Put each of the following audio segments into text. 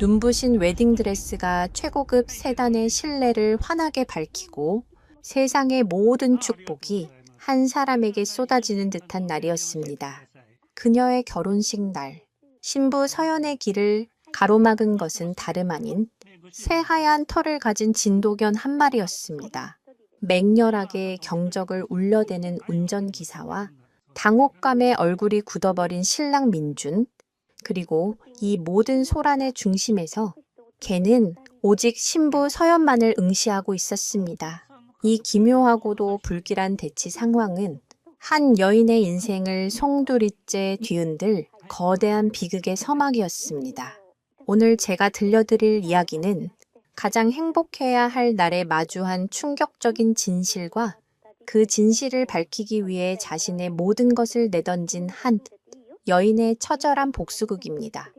눈부신 웨딩드레스가 최고급 세단의 신뢰를 환하게 밝히고 세상의 모든 축복이 한 사람에게 쏟아지는 듯한 날이었습니다. 그녀의 결혼식 날, 신부 서연의 길을 가로막은 것은 다름 아닌 새하얀 털을 가진 진도견 한 마리였습니다. 맹렬하게 경적을 울려대는 운전기사와 당혹감에 얼굴이 굳어버린 신랑 민준, 그리고 이 모든 소란의 중심에서 걔는 오직 신부 서연만을 응시하고 있었습니다. 이 기묘하고도 불길한 대치 상황은 한 여인의 인생을 송두리째 뒤흔들 거대한 비극의 서막이었습니다. 오늘 제가 들려드릴 이야기는 가장 행복해야 할 날에 마주한 충격적인 진실과 그 진실을 밝히기 위해 자신의 모든 것을 내던진 한 여인의 처절한 복수극입니다.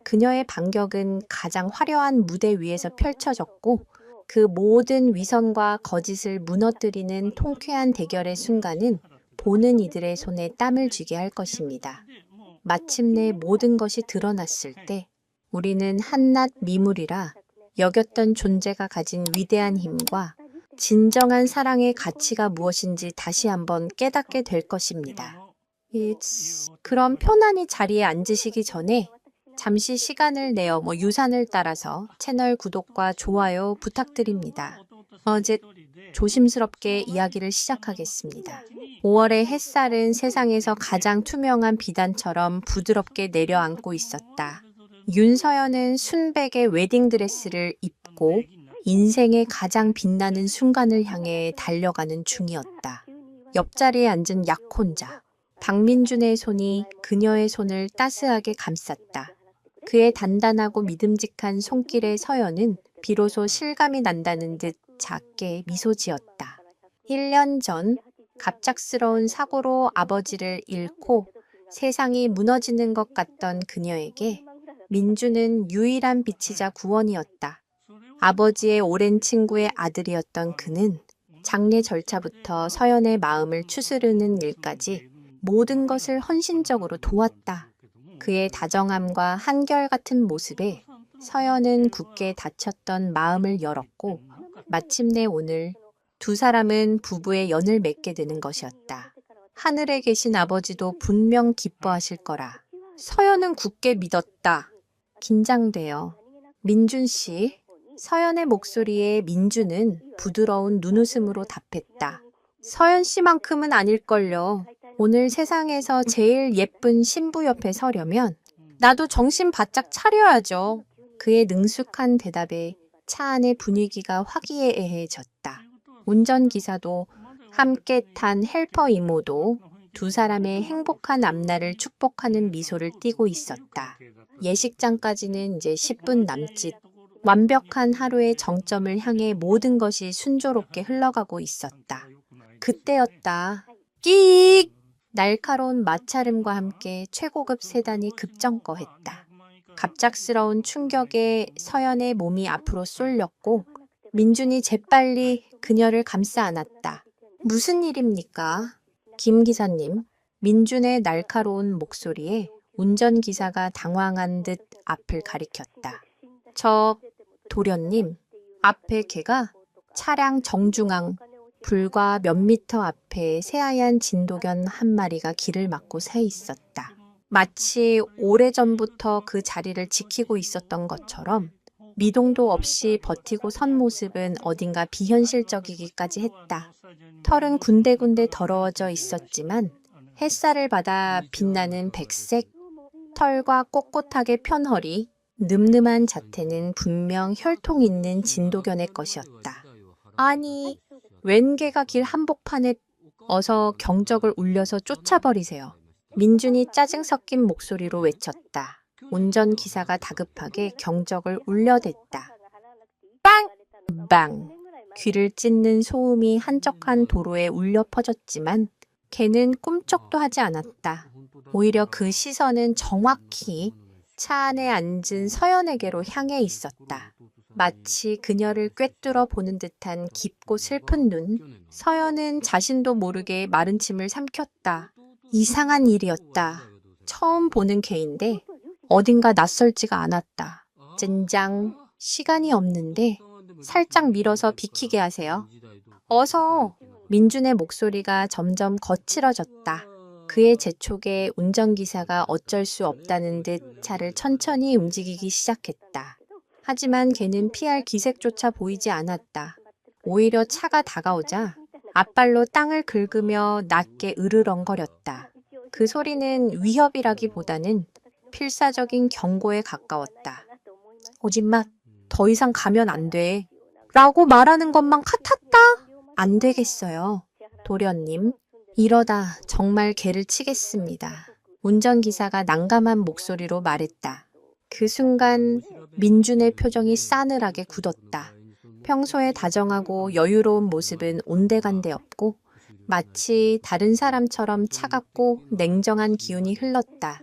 그녀의 반격은 가장 화려한 무대 위에서 펼쳐졌고 그 모든 위선과 거짓을 무너뜨리는 통쾌한 대결의 순간은 보는 이들의 손에 땀을 쥐게 할 것입니다. 마침내 모든 것이 드러났을 때 우리는 한낱 미물이라 여겼던 존재가 가진 위대한 힘과 진정한 사랑의 가치가 무엇인지 다시 한번 깨닫게 될 것입니다. 그럼 편안히 자리에 앉으시기 전에 잠시 시간을 내어 유산을 따라서 채널 구독과 좋아요 부탁드립니다. 어제 조심스럽게 이야기를 시작하겠습니다. 5월의 햇살은 세상에서 가장 투명한 비단처럼 부드럽게 내려앉고 있었다. 윤서연은 순백의 웨딩드레스를 입고 인생의 가장 빛나는 순간을 향해 달려가는 중이었다. 옆자리에 앉은 약혼자, 박민준의 손이 그녀의 손을 따스하게 감쌌다. 그의 단단하고 믿음직한 손길의 서연은 비로소 실감이 난다는 듯 작게 미소 지었다. 1년 전 갑작스러운 사고로 아버지를 잃고 세상이 무너지는 것 같던 그녀에게 민주는 유일한 빛이자 구원이었다. 아버지의 오랜 친구의 아들이었던 그는 장례 절차부터 서연의 마음을 추스르는 일까지 모든 것을 헌신적으로 도왔다. 그의 다정함과 한결같은 모습에 서연은 굳게 닫혔던 마음을 열었고 마침내 오늘 두 사람은 부부의 연을 맺게 되는 것이었다. 하늘에 계신 아버지도 분명 기뻐하실 거라. 서연은 굳게 믿었다. 긴장되어. 민준 씨. 서연의 목소리에 민준은 부드러운 눈웃음으로 답했다. 서연 씨만큼은 아닐걸요. 오늘 세상에서 제일 예쁜 신부 옆에 서려면 나도 정신 바짝 차려야죠. 그의 능숙한 대답에 차 안의 분위기가 화기애애해졌다. 운전기사도 함께 탄 헬퍼 이모도 두 사람의 행복한 앞날을 축복하는 미소를 띠고 있었다. 예식장까지는 이제 10분 남짓. 완벽한 하루의 정점을 향해 모든 것이 순조롭게 흘러가고 있었다. 그때였다. 끼익! 날카로운 마찰음과 함께 최고급 세단이 급정거했다. 갑작스러운 충격에 서연의 몸이 앞으로 쏠렸고 민준이 재빨리 그녀를 감싸 안았다. 무슨 일입니까? 김 기사님. 민준의 날카로운 목소리에 운전기사가 당황한 듯 앞을 가리켰다. 저 도련님, 앞에 걔가 차량 정중앙 불과 몇 미터 앞에 새하얀 진도견 한 마리가 길을 막고 서 있었다. 마치 오래전부터 그 자리를 지키고 있었던 것처럼 미동도 없이 버티고 선 모습은 어딘가 비현실적이기까지 했다. 털은 군데군데 더러워져 있었지만 햇살을 받아 빛나는 백색, 털과 꼿꼿하게 편 허리, 늠름한 자태는 분명 혈통 있는 진도견의 것이었다. 아니, 웬 개가 길 한복판에 어서 경적을 울려서 쫓아버리세요. 민준이 짜증 섞인 목소리로 외쳤다. 운전기사가 다급하게 경적을 울려댔다. 빵! 빵! 귀를 찢는 소음이 한적한 도로에 울려 퍼졌지만 걔는 꿈쩍도 하지 않았다. 오히려 그 시선은 정확히 차 안에 앉은 서연에게로 향해 있었다. 마치 그녀를 꿰뚫어 보는 듯한 깊고 슬픈 눈. 서연은 자신도 모르게 마른 침을 삼켰다. 이상한 일이었다. 처음 보는 개인데 어딘가 낯설지가 않았다. 젠장, 시간이 없는데 살짝 밀어서 비키게 하세요. 어서! 민준의 목소리가 점점 거칠어졌다. 그의 재촉에 운전기사가 어쩔 수 없다는 듯 차를 천천히 움직이기 시작했다. 하지만 걔는 피할 기색조차 보이지 않았다. 오히려 차가 다가오자 앞발로 땅을 긁으며 낮게 으르렁거렸다. 그 소리는 위협이라기보다는 필사적인 경고에 가까웠다. 오진마, 더 이상 가면 안 돼. 라고 말하는 것만 같았다. 안 되겠어요. 도련님, 이러다 정말 개를 치겠습니다. 운전기사가 난감한 목소리로 말했다. 그 순간 민준의 표정이 싸늘하게 굳었다. 평소에 다정하고 여유로운 모습은 온데간데 없고 마치 다른 사람처럼 차갑고 냉정한 기운이 흘렀다.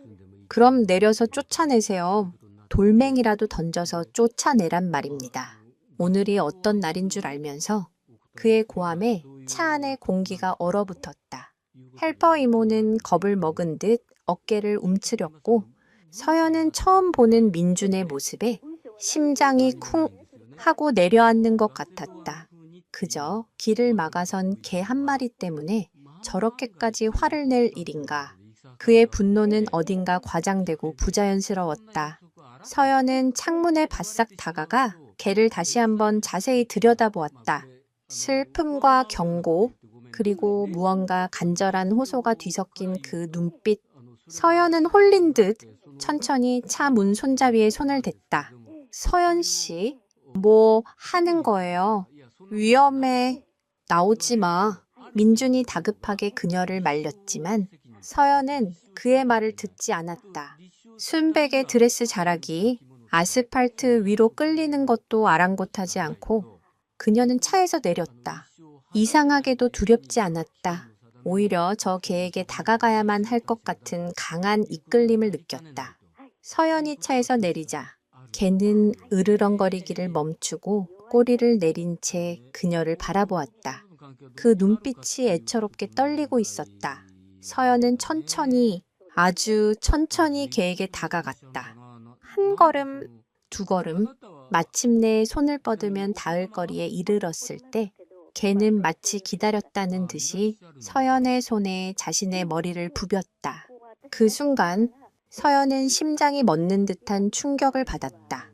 그럼 내려서 쫓아내세요. 돌멩이라도 던져서 쫓아내란 말입니다. 오늘이 어떤 날인 줄 알면서 그의 고함에 차 안의 공기가 얼어붙었다. 헬퍼 이모는 겁을 먹은 듯 어깨를 움츠렸고 서연은 처음 보는 민준의 모습에 심장이 쿵 하고 내려앉는 것 같았다. 그저 길을 막아선 개 한 마리 때문에 저렇게까지 화를 낼 일인가. 그의 분노는 어딘가 과장되고 부자연스러웠다. 서연은 창문에 바싹 다가가 개를 다시 한번 자세히 들여다보았다. 슬픔과 경고, 그리고 무언가 간절한 호소가 뒤섞인 그 눈빛. 서연은 홀린 듯 천천히 차 문 손잡이에 손을 댔다. 서연 씨, 뭐 하는 거예요? 위험해. 나오지 마. 민준이 다급하게 그녀를 말렸지만 서연은 그의 말을 듣지 않았다. 순백의 드레스 자락이 아스팔트 위로 끌리는 것도 아랑곳하지 않고 그녀는 차에서 내렸다. 이상하게도 두렵지 않았다. 오히려 저 개에게 다가가야만 할 것 같은 강한 이끌림을 느꼈다. 서연이 차에서 내리자 개는 으르렁거리기를 멈추고 꼬리를 내린 채 그녀를 바라보았다. 그 눈빛이 애처롭게 떨리고 있었다. 서연은 천천히, 아주 천천히 개에게 다가갔다. 한 걸음, 두 걸음, 마침내 손을 뻗으면 닿을 거리에 이르렀을 때 개는 마치 기다렸다는 듯이 서연의 손에 자신의 머리를 부볐다. 그 순간 서연은 심장이 멎는 듯한 충격을 받았다.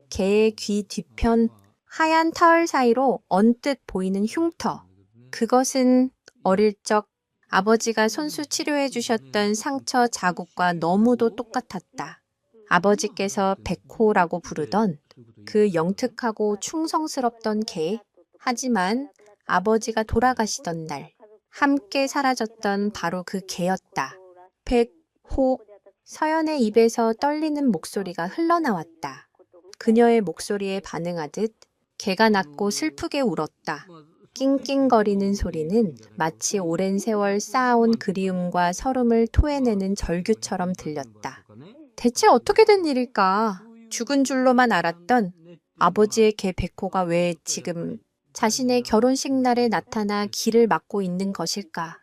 개의 귀 뒤편 하얀 털 사이로 언뜻 보이는 흉터. 그것은 어릴 적 아버지가 손수 치료해 주셨던 상처 자국과 너무도 똑같았다. 아버지께서 백호라고 부르던 그 영특하고 충성스럽던 개. 하지만 아버지가 돌아가시던 날 함께 사라졌던 바로 그 개였다. 백호. 서연의 입에서 떨리는 목소리가 흘러나왔다. 그녀의 목소리에 반응하듯 개가 낮고 슬프게 울었다. 낑낑거리는 소리는 마치 오랜 세월 쌓아온 그리움과 서름을 토해내는 절규처럼 들렸다. 대체 어떻게 된 일일까? 죽은 줄로만 알았던 아버지의 개 백호가 왜 지금 자신의 결혼식 날에 나타나 길을 막고 있는 것일까?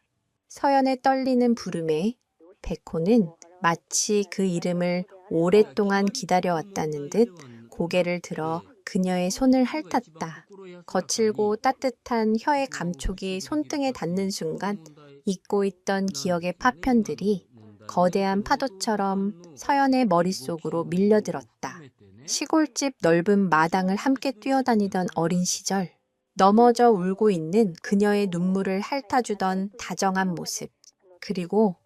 서연의 떨리는 부름에 백호는 마치 그 이름을 오랫동안 기다려왔다는 듯 고개를 들어 그녀의 손을 핥았다. 거칠고 따뜻한 혀의 감촉이 손등에 닿는 순간 잊고 있던 기억의 파편들이 거대한 파도처럼 서연의 머릿속으로 밀려들었다. 시골집 넓은 마당을 함께 뛰어다니던 어린 시절, 넘어져 울고 있는 그녀의 눈물을 핥아주던 다정한 모습, 그리고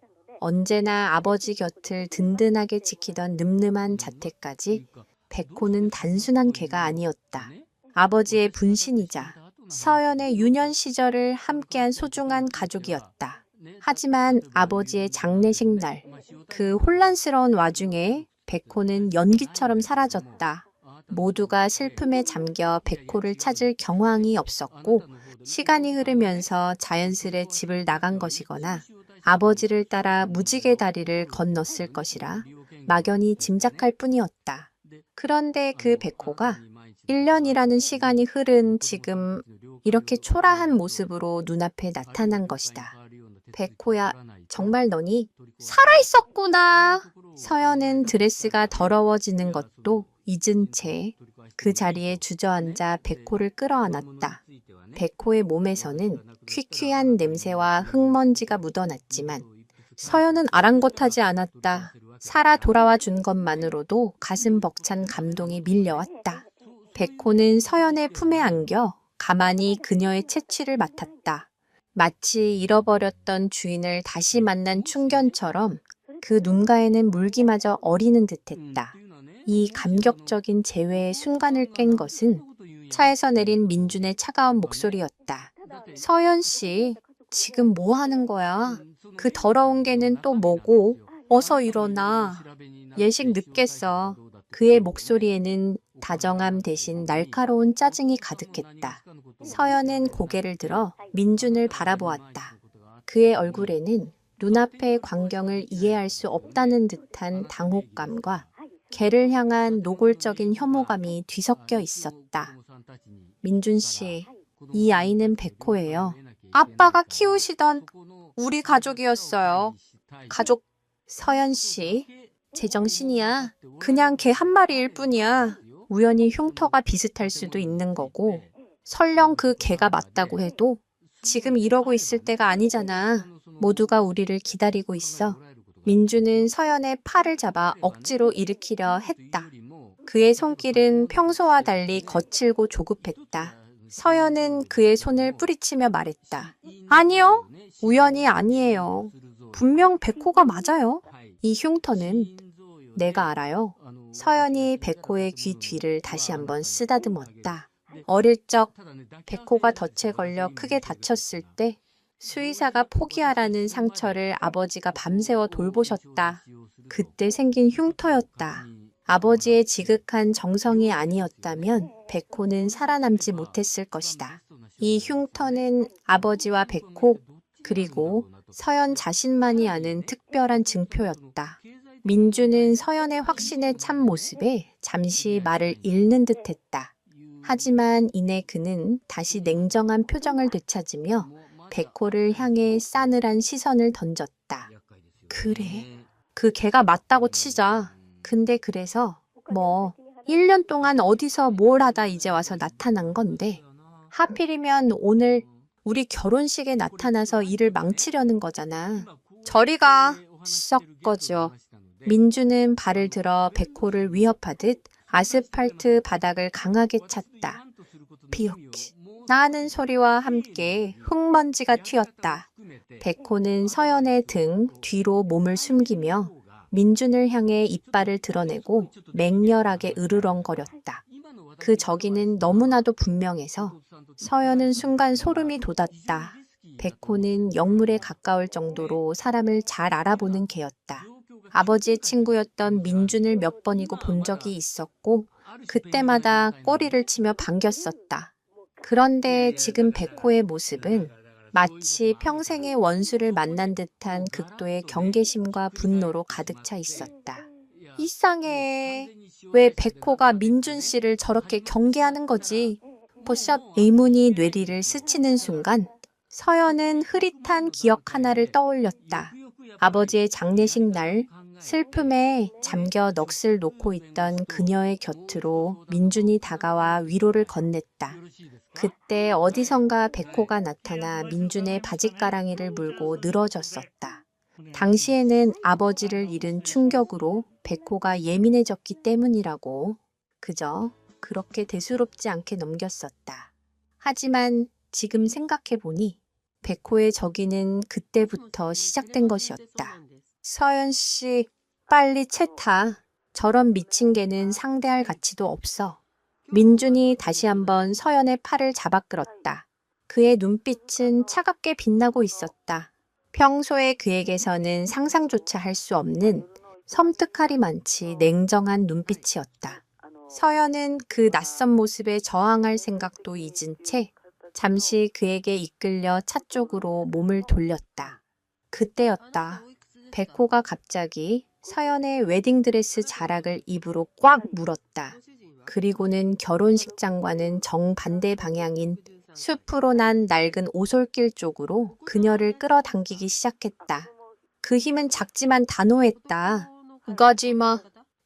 언제나 아버지 곁을 든든하게 지키던 늠름한 자태까지 백호는 단순한 개가 아니었다. 아버지의 분신이자 서연의 유년 시절을 함께한 소중한 가족이었다. 하지만 아버지의 장례식 날, 그 혼란스러운 와중에 백호는 연기처럼 사라졌다. 모두가 슬픔에 잠겨 백호를 찾을 경황이 없었고 시간이 흐르면서 자연스레 집을 나간 것이거나 아버지를 따라 무지개 다리를 건넜을 것이라 막연히 짐작할 뿐이었다. 그런데 그 백호가 1년이라는 시간이 흐른 지금 이렇게 초라한 모습으로 눈앞에 나타난 것이다. 백호야, 정말 너니? 살아있었구나. 서연은 드레스가 더러워지는 것도 잊은 채 그 자리에 주저앉아 백호를 끌어안았다. 백호의 몸에서는 퀴퀴한 냄새와 흙먼지가 묻어났지만 서연은 아랑곳하지 않았다. 살아 돌아와 준 것만으로도 가슴 벅찬 감동이 밀려왔다. 백호는 서연의 품에 안겨 가만히 그녀의 채취를 맡았다. 마치 잃어버렸던 주인을 다시 만난 충견처럼 그 눈가에는 물기마저 어리는 듯했다. 이 감격적인 재회의 순간을 깬 것은 차에서 내린 민준의 차가운 목소리였다. 서연 씨, 지금 뭐 하는 거야? 그 더러운 개는 또 뭐고? 어서 일어나. 예식 늦겠어. 그의 목소리에는 다정함 대신 날카로운 짜증이 가득했다. 서연은 고개를 들어 민준을 바라보았다. 그의 얼굴에는 눈앞의 광경을 이해할 수 없다는 듯한 당혹감과 개를 향한 노골적인 혐오감이 뒤섞여 있었다. 민준 씨, 이 아이는 백호예요. 아빠가 키우시던 우리 가족이었어요. 가족. 서연 씨, 제정신이야. 그냥 개 한 마리일 뿐이야. 우연히 흉터가 비슷할 수도 있는 거고, 설령 그 개가 맞다고 해도 지금 이러고 있을 때가 아니잖아. 모두가 우리를 기다리고 있어. 민주는 서연의 팔을 잡아 억지로 일으키려 했다. 그의 손길은 평소와 달리 거칠고 조급했다. 서연은 그의 손을 뿌리치며 말했다. 아니요, 우연이 아니에요. 분명 백호가 맞아요. 이 흉터는 내가 알아요. 서연이 백호의 귀 뒤를 다시 한번 쓰다듬었다. 어릴 적 백호가 덫에 걸려 크게 다쳤을 때 수의사가 포기하라는 상처를 아버지가 밤새워 돌보셨다. 그때 생긴 흉터였다. 아버지의 지극한 정성이 아니었다면 백호는 살아남지 못했을 것이다. 이 흉터는 아버지와 백호, 그리고 서연 자신만이 아는 특별한 증표였다. 민주는 서연의 확신에 찬 모습에 잠시 말을 잃는 듯했다. 하지만 이내 그는 다시 냉정한 표정을 되찾으며 백호를 향해 싸늘한 시선을 던졌다. 그래, 그 개가 맞다고 치자. 근데 그래서 1년 동안 어디서 뭘 하다 이제 와서 나타난 건데 하필이면 오늘 우리 결혼식에 나타나서 일을 망치려는 거잖아. 저리 가. 썩 꺼져. 민주는 발을 들어 백호를 위협하듯 아스팔트 바닥을 강하게 찼다. 비옥지. 나는 소리와 함께 흙먼지가 튀었다. 백호는 서연의 등 뒤로 몸을 숨기며 민준을 향해 이빨을 드러내고 맹렬하게 으르렁거렸다. 그 저기는 너무나도 분명해서 서연은 순간 소름이 돋았다. 백호는 영물에 가까울 정도로 사람을 잘 알아보는 개였다. 아버지의 친구였던 민준을 몇 번이고 본 적이 있었고 그때마다 꼬리를 치며 반겼었다. 그런데 지금 백호의 모습은 마치 평생의 원수를 만난 듯한 극도의 경계심과 분노로 가득 차 있었다. 이상해. 왜 백호가 민준 씨를 저렇게 경계하는 거지? 포샵 의문이 뇌리를 스치는 순간 서연은 흐릿한 기억 하나를 떠올렸다. 아버지의 장례식 날 슬픔에 잠겨 넋을 놓고 있던 그녀의 곁으로 민준이 다가와 위로를 건넸다. 그때 어디선가 백호가 나타나 민준의 바짓가랑이를 물고 늘어졌었다. 당시에는 아버지를 잃은 충격으로 백호가 예민해졌기 때문이라고 그저 그렇게 대수롭지 않게 넘겼었다. 하지만 지금 생각해보니 백호의 저기는 그때부터 시작된 것이었다. 서연 씨, 빨리 채 타. 저런 미친 개는 상대할 가치도 없어. 민준이 다시 한번 서연의 팔을 잡아 끌었다. 그의 눈빛은 차갑게 빛나고 있었다. 평소에 그에게서는 상상조차 할 수 없는 섬뜩하리만치 냉정한 눈빛이었다. 서연은 그 낯선 모습에 저항할 생각도 잊은 채 잠시 그에게 이끌려 차 쪽으로 몸을 돌렸다. 그때였다. 백호가 갑자기 서연의 웨딩드레스 자락을 입으로 꽉 물었다. 그리고는 결혼식장과는 정반대 방향인 숲으로 난 낡은 오솔길 쪽으로 그녀를 끌어당기기 시작했다. 그 힘은 작지만 단호했다. 거지마.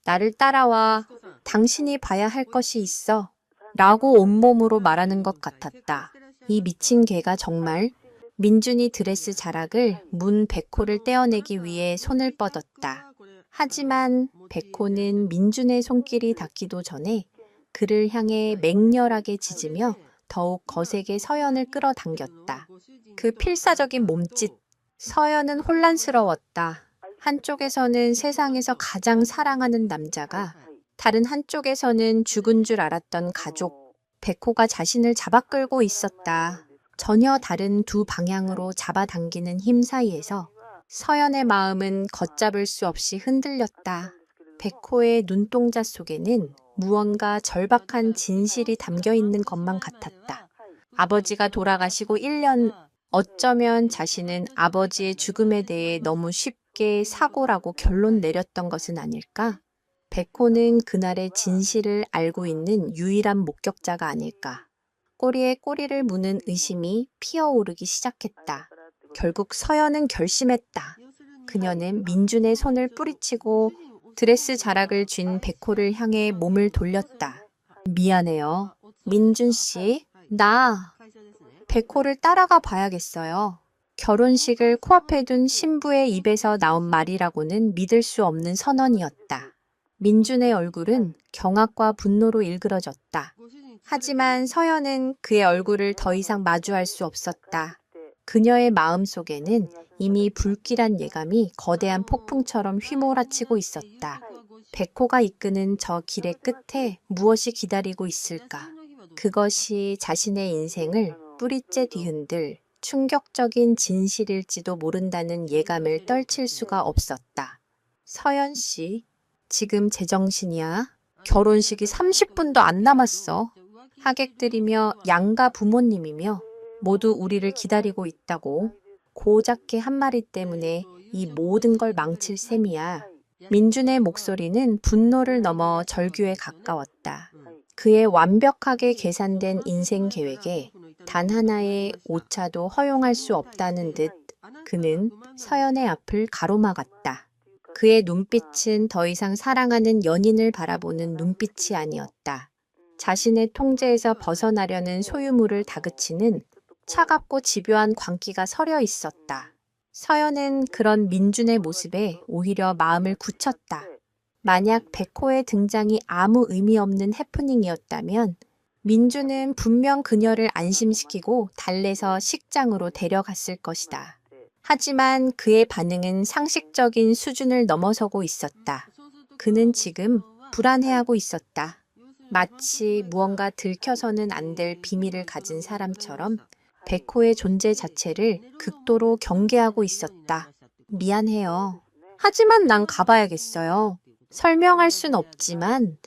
나를 따라와. 당신이 봐야 할 것이 있어. 라고 온몸으로 말하는 것 같았다. 이 미친 개가 정말. 민준이 드레스 자락을 문 백호를 떼어내기 위해 손을 뻗었다. 하지만 백호는 민준의 손길이 닿기도 전에 그를 향해 맹렬하게 짖으며 더욱 거세게 서연을 끌어당겼다. 그 필사적인 몸짓. 서연은 혼란스러웠다. 한쪽에서는 세상에서 가장 사랑하는 남자가, 다른 한쪽에서는 죽은 줄 알았던 가족. 백호가 자신을 잡아끌고 있었다. 전혀 다른 두 방향으로 잡아당기는 힘 사이에서 서연의 마음은 걷잡을 수 없이 흔들렸다. 백호의 눈동자 속에는 무언가 절박한 진실이 담겨 있는 것만 같았다. 아버지가 돌아가시고 1년, 어쩌면 자신은 아버지의 죽음에 대해 너무 쉽게 사고라고 결론 내렸던 것은 아닐까? 백호는 그날의 진실을 알고 있는 유일한 목격자가 아닐까? 꼬리에 꼬리를 무는 의심이 피어오르기 시작했다. 결국 서연은 결심했다. 그녀는 민준의 손을 뿌리치고 드레스 자락을 쥔 백호를 향해 몸을 돌렸다. 미안해요. 민준 씨, 나 백호를 따라가 봐야겠어요. 결혼식을 코앞에 둔 신부의 입에서 나온 말이라고는 믿을 수 없는 선언이었다. 민준의 얼굴은 경악과 분노로 일그러졌다. 하지만 서연은 그의 얼굴을 더 이상 마주할 수 없었다. 그녀의 마음속에는 이미 불길한 예감이 거대한 폭풍처럼 휘몰아치고 있었다. 백호가 이끄는 저 길의 끝에 무엇이 기다리고 있을까? 그것이 자신의 인생을 뿌리째 뒤흔들 충격적인 진실일지도 모른다는 예감을 떨칠 수가 없었다. 서연 씨, 지금 제정신이야? 결혼식이 30분도 안 남았어. 하객들이며 양가 부모님이며 모두 우리를 기다리고 있다고. 고작해 한 마리 때문에 이 모든 걸 망칠 셈이야. 민준의 목소리는 분노를 넘어 절규에 가까웠다. 그의 완벽하게 계산된 인생 계획에 단 하나의 오차도 허용할 수 없다는 듯 그는 서연의 앞을 가로막았다. 그의 눈빛은 더 이상 사랑하는 연인을 바라보는 눈빛이 아니었다. 자신의 통제에서 벗어나려는 소유물을 다그치는 차갑고 집요한 광기가 서려 있었다. 서연은 그런 민준의 모습에 오히려 마음을 굳혔다. 만약 백호의 등장이 아무 의미 없는 해프닝이었다면 민준은 분명 그녀를 안심시키고 달래서 식장으로 데려갔을 것이다. 하지만 그의 반응은 상식적인 수준을 넘어서고 있었다. 그는 지금 불안해하고 있었다. 마치 무언가 들켜서는 안 될 비밀을 가진 사람처럼 백호의 존재 자체를 극도로 경계하고 있었다. 미안해요. 하지만 난 가봐야겠어요. 설명할 순 없지만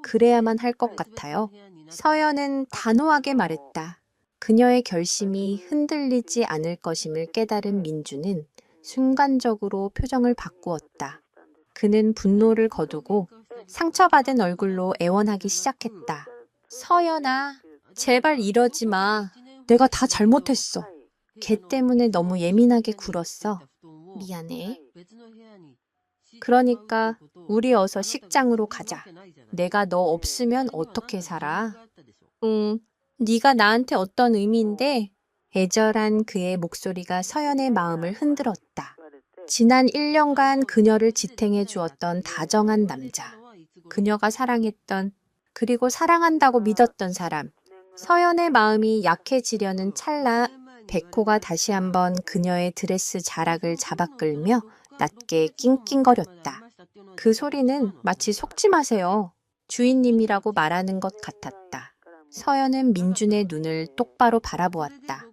그래야만 할 것 같아요. 서연은 단호하게 말했다. 그녀의 결심이 흔들리지 않을 것임을 깨달은 민주는 순간적으로 표정을 바꾸었다. 그는 분노를 거두고 상처받은 얼굴로 애원하기 시작했다. 서연아, 제발 이러지 마. 내가 다 잘못했어. 걔 때문에 너무 예민하게 굴었어. 미안해. 그러니까 우리 어서 식장으로 가자. 내가 너 없으면 어떻게 살아? 네가 나한테 어떤 의미인데? 애절한 그의 목소리가 서연의 마음을 흔들었다. 지난 1년간 그녀를 지탱해 주었던 다정한 남자. 그녀가 사랑했던, 그리고 사랑한다고 믿었던 사람. 서연의 마음이 약해지려는 찰나 백호가 다시 한번 그녀의 드레스 자락을 잡아끌며 낮게 낑낑거렸다. 그 소리는 마치 속지 마세요. 주인님이라고 말하는 것 같았다. 서연은 민준의 눈을 똑바로 바라보았다.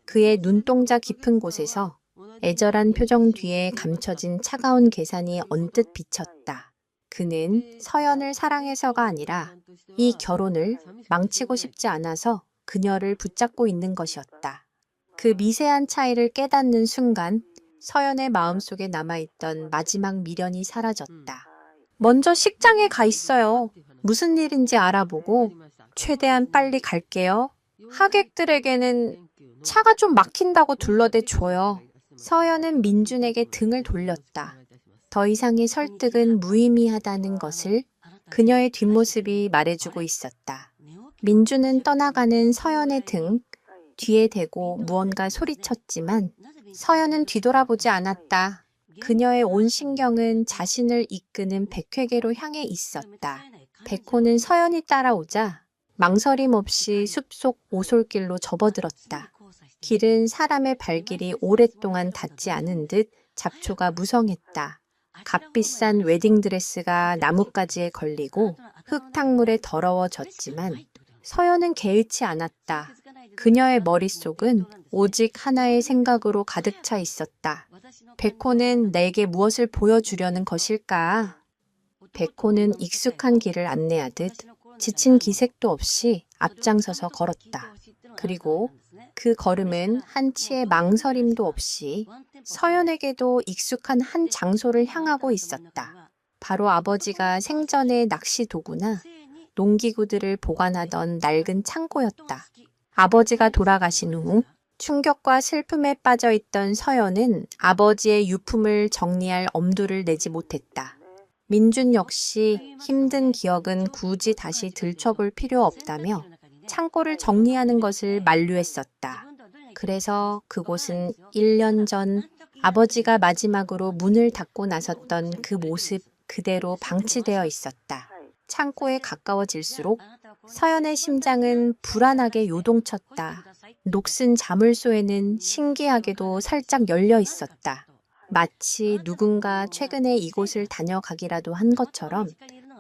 그의 눈동자 깊은 곳에서 애절한 표정 뒤에 감춰진 차가운 계산이 언뜻 비쳤다. 그는 서연을 사랑해서가 아니라 이 결혼을 망치고 싶지 않아서 그녀를 붙잡고 있는 것이었다. 그 미세한 차이를 깨닫는 순간 서연의 마음속에 남아있던 마지막 미련이 사라졌다. 먼저 식장에 가 있어요. 무슨 일인지 알아보고 최대한 빨리 갈게요. 하객들에게는 차가 좀 막힌다고 둘러대 줘요. 서연은 민준에게 등을 돌렸다. 더 이상의 설득은 무의미하다는 것을 그녀의 뒷모습이 말해주고 있었다. 민주는 떠나가는 서연의 등 뒤에 대고 무언가 소리쳤지만 서연은 뒤돌아보지 않았다. 그녀의 온 신경은 자신을 이끄는 백회계로 향해 있었다. 백호는 서연이 따라오자 망설임 없이 숲속 오솔길로 접어들었다. 길은 사람의 발길이 오랫동안 닿지 않은 듯 잡초가 무성했다. 값비싼 웨딩드레스가 나뭇가지에 걸리고 흙탕물에 더러워졌지만 서연은 개의치 않았다. 그녀의 머릿속은 오직 하나의 생각으로 가득 차 있었다. 백호는 내게 무엇을 보여주려는 것일까? 백호는 익숙한 길을 안내하듯 지친 기색도 없이 앞장서서 걸었다. 그리고 그 걸음은 한치의 망설임도 없이 서연에게도 익숙한 한 장소를 향하고 있었다. 바로 아버지가 생전의 낚시 도구나 농기구들을 보관하던 낡은 창고였다. 아버지가 돌아가신 후 충격과 슬픔에 빠져 있던 서연은 아버지의 유품을 정리할 엄두를 내지 못했다. 민준 역시 힘든 기억은 굳이 다시 들춰볼 필요 없다며 창고를 정리하는 것을 만류했었다. 그래서 그곳은 1년 전 아버지가 마지막으로 문을 닫고 나섰던 그 모습 그대로 방치되어 있었다. 창고에 가까워질수록 서연의 심장은 불안하게 요동쳤다. 녹슨 자물쇠에는 신기하게도 살짝 열려 있었다. 마치 누군가 최근에 이곳을 다녀가기라도 한 것처럼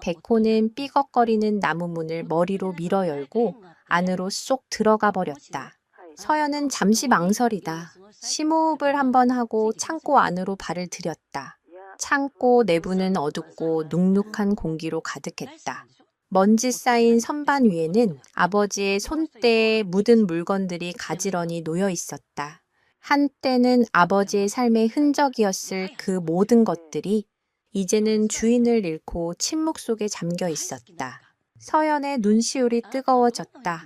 백호는 삐걱거리는 나무 문을 머리로 밀어 열고 안으로 쏙 들어가 버렸다. 서연은 잠시 망설이다. 심호흡을 한번 하고 창고 안으로 발을 들였다. 창고 내부는 어둡고 눅눅한 공기로 가득했다. 먼지 쌓인 선반 위에는 아버지의 손때에 묻은 물건들이 가지런히 놓여 있었다. 한때는 아버지의 삶의 흔적이었을 그 모든 것들이 이제는 주인을 잃고 침묵 속에 잠겨 있었다. 서연의 눈시울이 뜨거워졌다.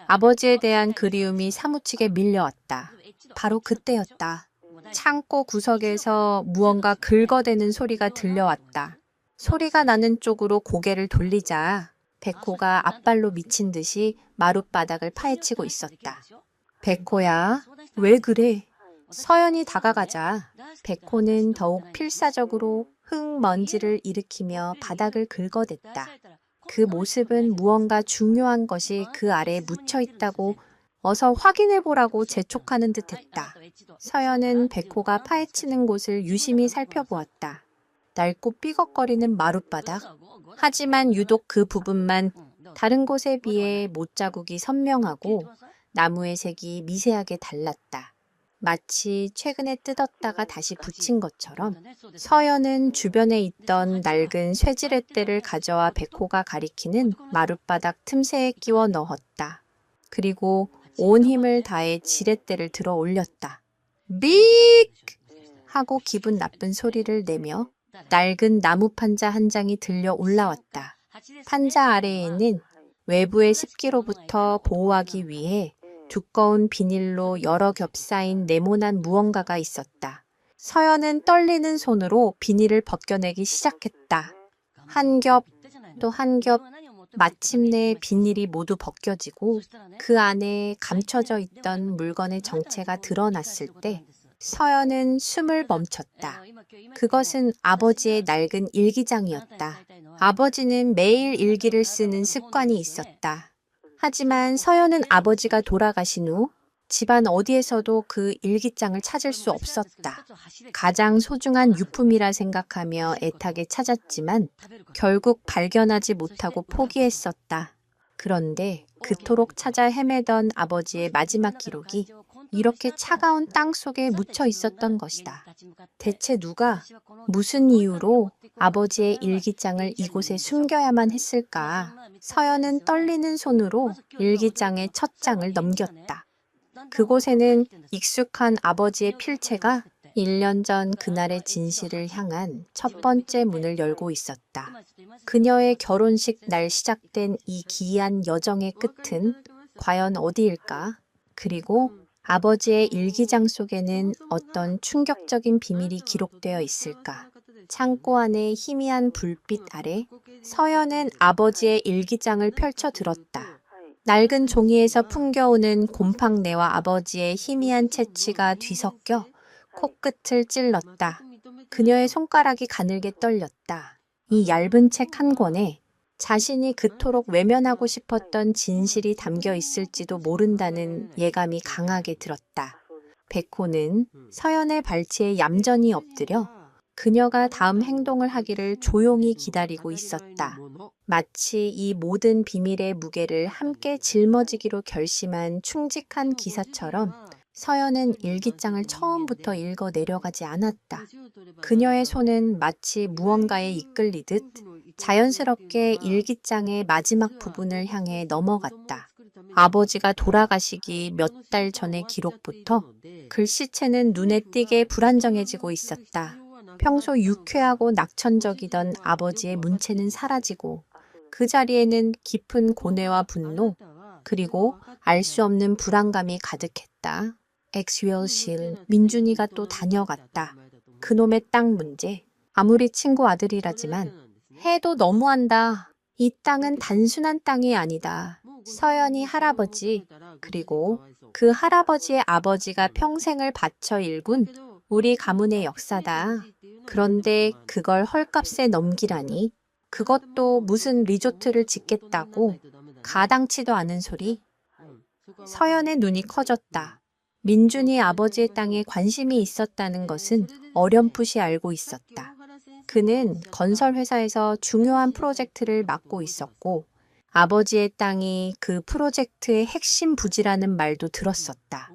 아버지에 대한 그리움이 사무치게 밀려왔다. 바로 그때였다. 창고 구석에서 무언가 긁어대는 소리가 들려왔다. 소리가 나는 쪽으로 고개를 돌리자 백호가 앞발로 미친 듯이 마룻바닥을 파헤치고 있었다. 백호야, 왜 그래? 서연이 다가가자 백호는 더욱 필사적으로 흙먼지를 일으키며 바닥을 긁어댔다. 그 모습은 무언가 중요한 것이 그 아래에 묻혀 있다고 어서 확인해보라고 재촉하는 듯했다. 서연은 백호가 파헤치는 곳을 유심히 살펴보았다. 낡고 삐걱거리는 마룻바닥. 하지만 유독 그 부분만 다른 곳에 비해 못자국이 선명하고 나무의 색이 미세하게 달랐다. 마치 최근에 뜯었다가 다시 붙인 것처럼 서연은 주변에 있던 낡은 쇠지렛대를 가져와 백호가 가리키는 마룻바닥 틈새에 끼워 넣었다. 그리고 온 힘을 다해 지렛대를 들어 올렸다. 빅! 하고 기분 나쁜 소리를 내며 낡은 나무 판자 한 장이 들려 올라왔다. 판자 아래에는 외부의 습기로부터 보호하기 위해 두꺼운 비닐로 여러 겹 쌓인 네모난 무언가가 있었다. 서연은 떨리는 손으로 비닐을 벗겨내기 시작했다. 한 겹, 또 한 겹, 마침내 비닐이 모두 벗겨지고 그 안에 감춰져 있던 물건의 정체가 드러났을 때 서연은 숨을 멈췄다. 그것은 아버지의 낡은 일기장이었다. 아버지는 매일 일기를 쓰는 습관이 있었다. 하지만 서연은 아버지가 돌아가신 후 집안 어디에서도 그 일기장을 찾을 수 없었다. 가장 소중한 유품이라 생각하며 애타게 찾았지만 결국 발견하지 못하고 포기했었다. 그런데 그토록 찾아 헤매던 아버지의 마지막 기록이 이렇게 차가운 땅 속에 묻혀 있었던 것이다. 대체 누가 무슨 이유로 아버지의 일기장을 이곳에 숨겨야만 했을까? 서연은 떨리는 손으로 일기장의 첫 장을 넘겼다. 그곳에는 익숙한 아버지의 필체가 1년 전 그날의 진실을 향한 첫 번째 문을 열고 있었다. 그녀의 결혼식 날 시작된 이 기이한 여정의 끝은 과연 어디일까? 그리고 아버지의 일기장 속에는 어떤 충격적인 비밀이 기록되어 있을까? 창고 안의 희미한 불빛 아래 서연은 아버지의 일기장을 펼쳐 들었다. 낡은 종이에서 풍겨오는 곰팡내와 아버지의 희미한 채취가 뒤섞여 코끝을 찔렀다. 그녀의 손가락이 가늘게 떨렸다. 이 얇은 책 한 권에 자신이 그토록 외면하고 싶었던 진실이 담겨 있을지도 모른다는 예감이 강하게 들었다. 백호는 서연의 발치에 얌전히 엎드려 그녀가 다음 행동을 하기를 조용히 기다리고 있었다. 마치 이 모든 비밀의 무게를 함께 짊어지기로 결심한 충직한 기사처럼 서연은 일기장을 처음부터 읽어 내려가지 않았다. 그녀의 손은 마치 무언가에 이끌리듯 자연스럽게 일기장의 마지막 부분을 향해 넘어갔다. 아버지가 돌아가시기 몇 달 전의 기록부터 글씨체는 눈에 띄게 불안정해지고 있었다. 평소 유쾌하고 낙천적이던 아버지의 문체는 사라지고 그 자리에는 깊은 고뇌와 분노, 그리고 알 수 없는 불안감이 가득했다. 엑스웰실, 민준이가 또 다녀갔다. 그놈의 땅 문제. 아무리 친구 아들이라지만 해도 너무한다. 이 땅은 단순한 땅이 아니다. 서연이 할아버지, 그리고 그 할아버지의 아버지가 평생을 바쳐 일군 우리 가문의 역사다. 그런데 그걸 헐값에 넘기라니. 그것도 무슨 리조트를 짓겠다고. 가당치도 않은 소리. 서연의 눈이 커졌다. 민준이 아버지의 땅에 관심이 있었다는 것은 어렴풋이 알고 있었다. 그는 건설회사에서 중요한 프로젝트를 맡고 있었고 아버지의 땅이 그 프로젝트의 핵심 부지라는 말도 들었었다.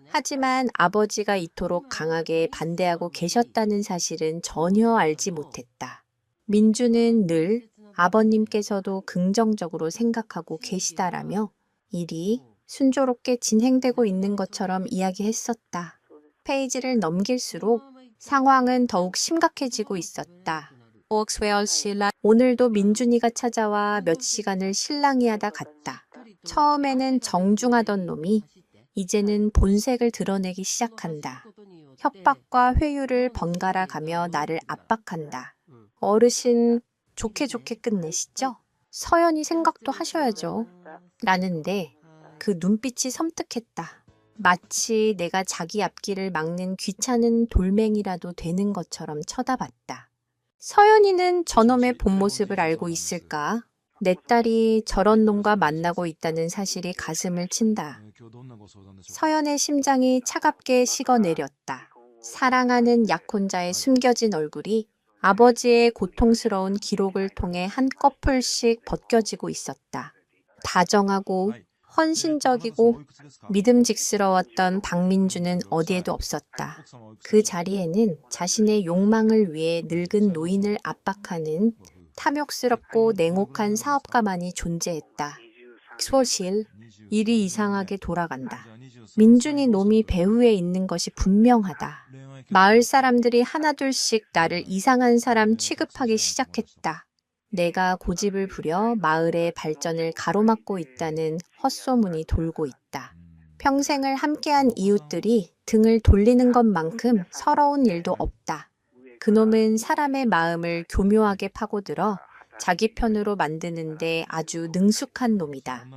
하지만 아버지가 이토록 강하게 반대하고 계셨다는 사실은 전혀 알지 못했다. 민주는 늘 아버님께서도 긍정적으로 생각하고 계시다라며 일이 순조롭게 진행되고 있는 것처럼 이야기했었다. 페이지를 넘길수록 상황은 더욱 심각해지고 있었다. 옥스웨어 신랑, 오늘도 민준이가 찾아와 몇 시간을 실랑이 하다 갔다. 처음에는 정중하던 놈이 이제는 본색을 드러내기 시작한다. 협박과 회유를 번갈아 가며 나를 압박한다. 어르신, 좋게 끝내시죠? 서연이 생각도 하셔야죠. 라는데 그 눈빛이 섬뜩했다. 마치 내가 자기 앞길을 막는 귀찮은 돌멩이라도 되는 것처럼 쳐다봤다. 서연이는 저놈의 본 모습을 알고 있을까? 내 딸이 저런 놈과 만나고 있다는 사실이 가슴을 친다. 서연의 심장이 차갑게 식어내렸다. 사랑하는 약혼자의 숨겨진 얼굴이 아버지의 고통스러운 기록을 통해 한꺼풀씩 벗겨지고 있었다. 다정하고 헌신적이고 믿음직스러웠던 박민주는 어디에도 없었다. 그 자리에는 자신의 욕망을 위해 늙은 노인을 압박하는 탐욕스럽고 냉혹한 사업가만이 존재했다. 소실, 일이 이상하게 돌아간다. 민준이 놈이 배후에 있는 것이 분명하다. 마을 사람들이 하나둘씩 나를 이상한 사람 취급하기 시작했다. 내가 고집을 부려 마을의 발전을 가로막고 있다는 헛소문이 돌고 있다. 평생을 함께한 이웃들이 등을 돌리는 것만큼 서러운 일도 없다. 그놈은 사람의 마음을 교묘하게 파고들어 자기 편으로 만드는데 아주 능숙한 놈이다.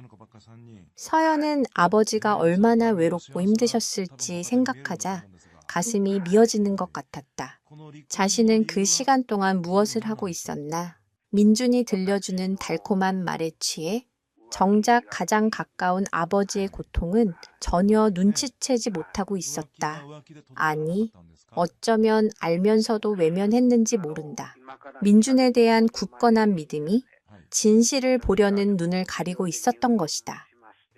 서연은 아버지가 얼마나 외롭고 힘드셨을지 생각하자 가슴이 미어지는 것 같았다. 자신은 그 시간 동안 무엇을 하고 있었나? 민준이 들려주는 달콤한 말에 취해 정작 가장 가까운 아버지의 고통은 전혀 눈치채지 못하고 있었다. 아니, 어쩌면 알면서도 외면했는지 모른다. 민준에 대한 굳건한 믿음이 진실을 보려는 눈을 가리고 있었던 것이다.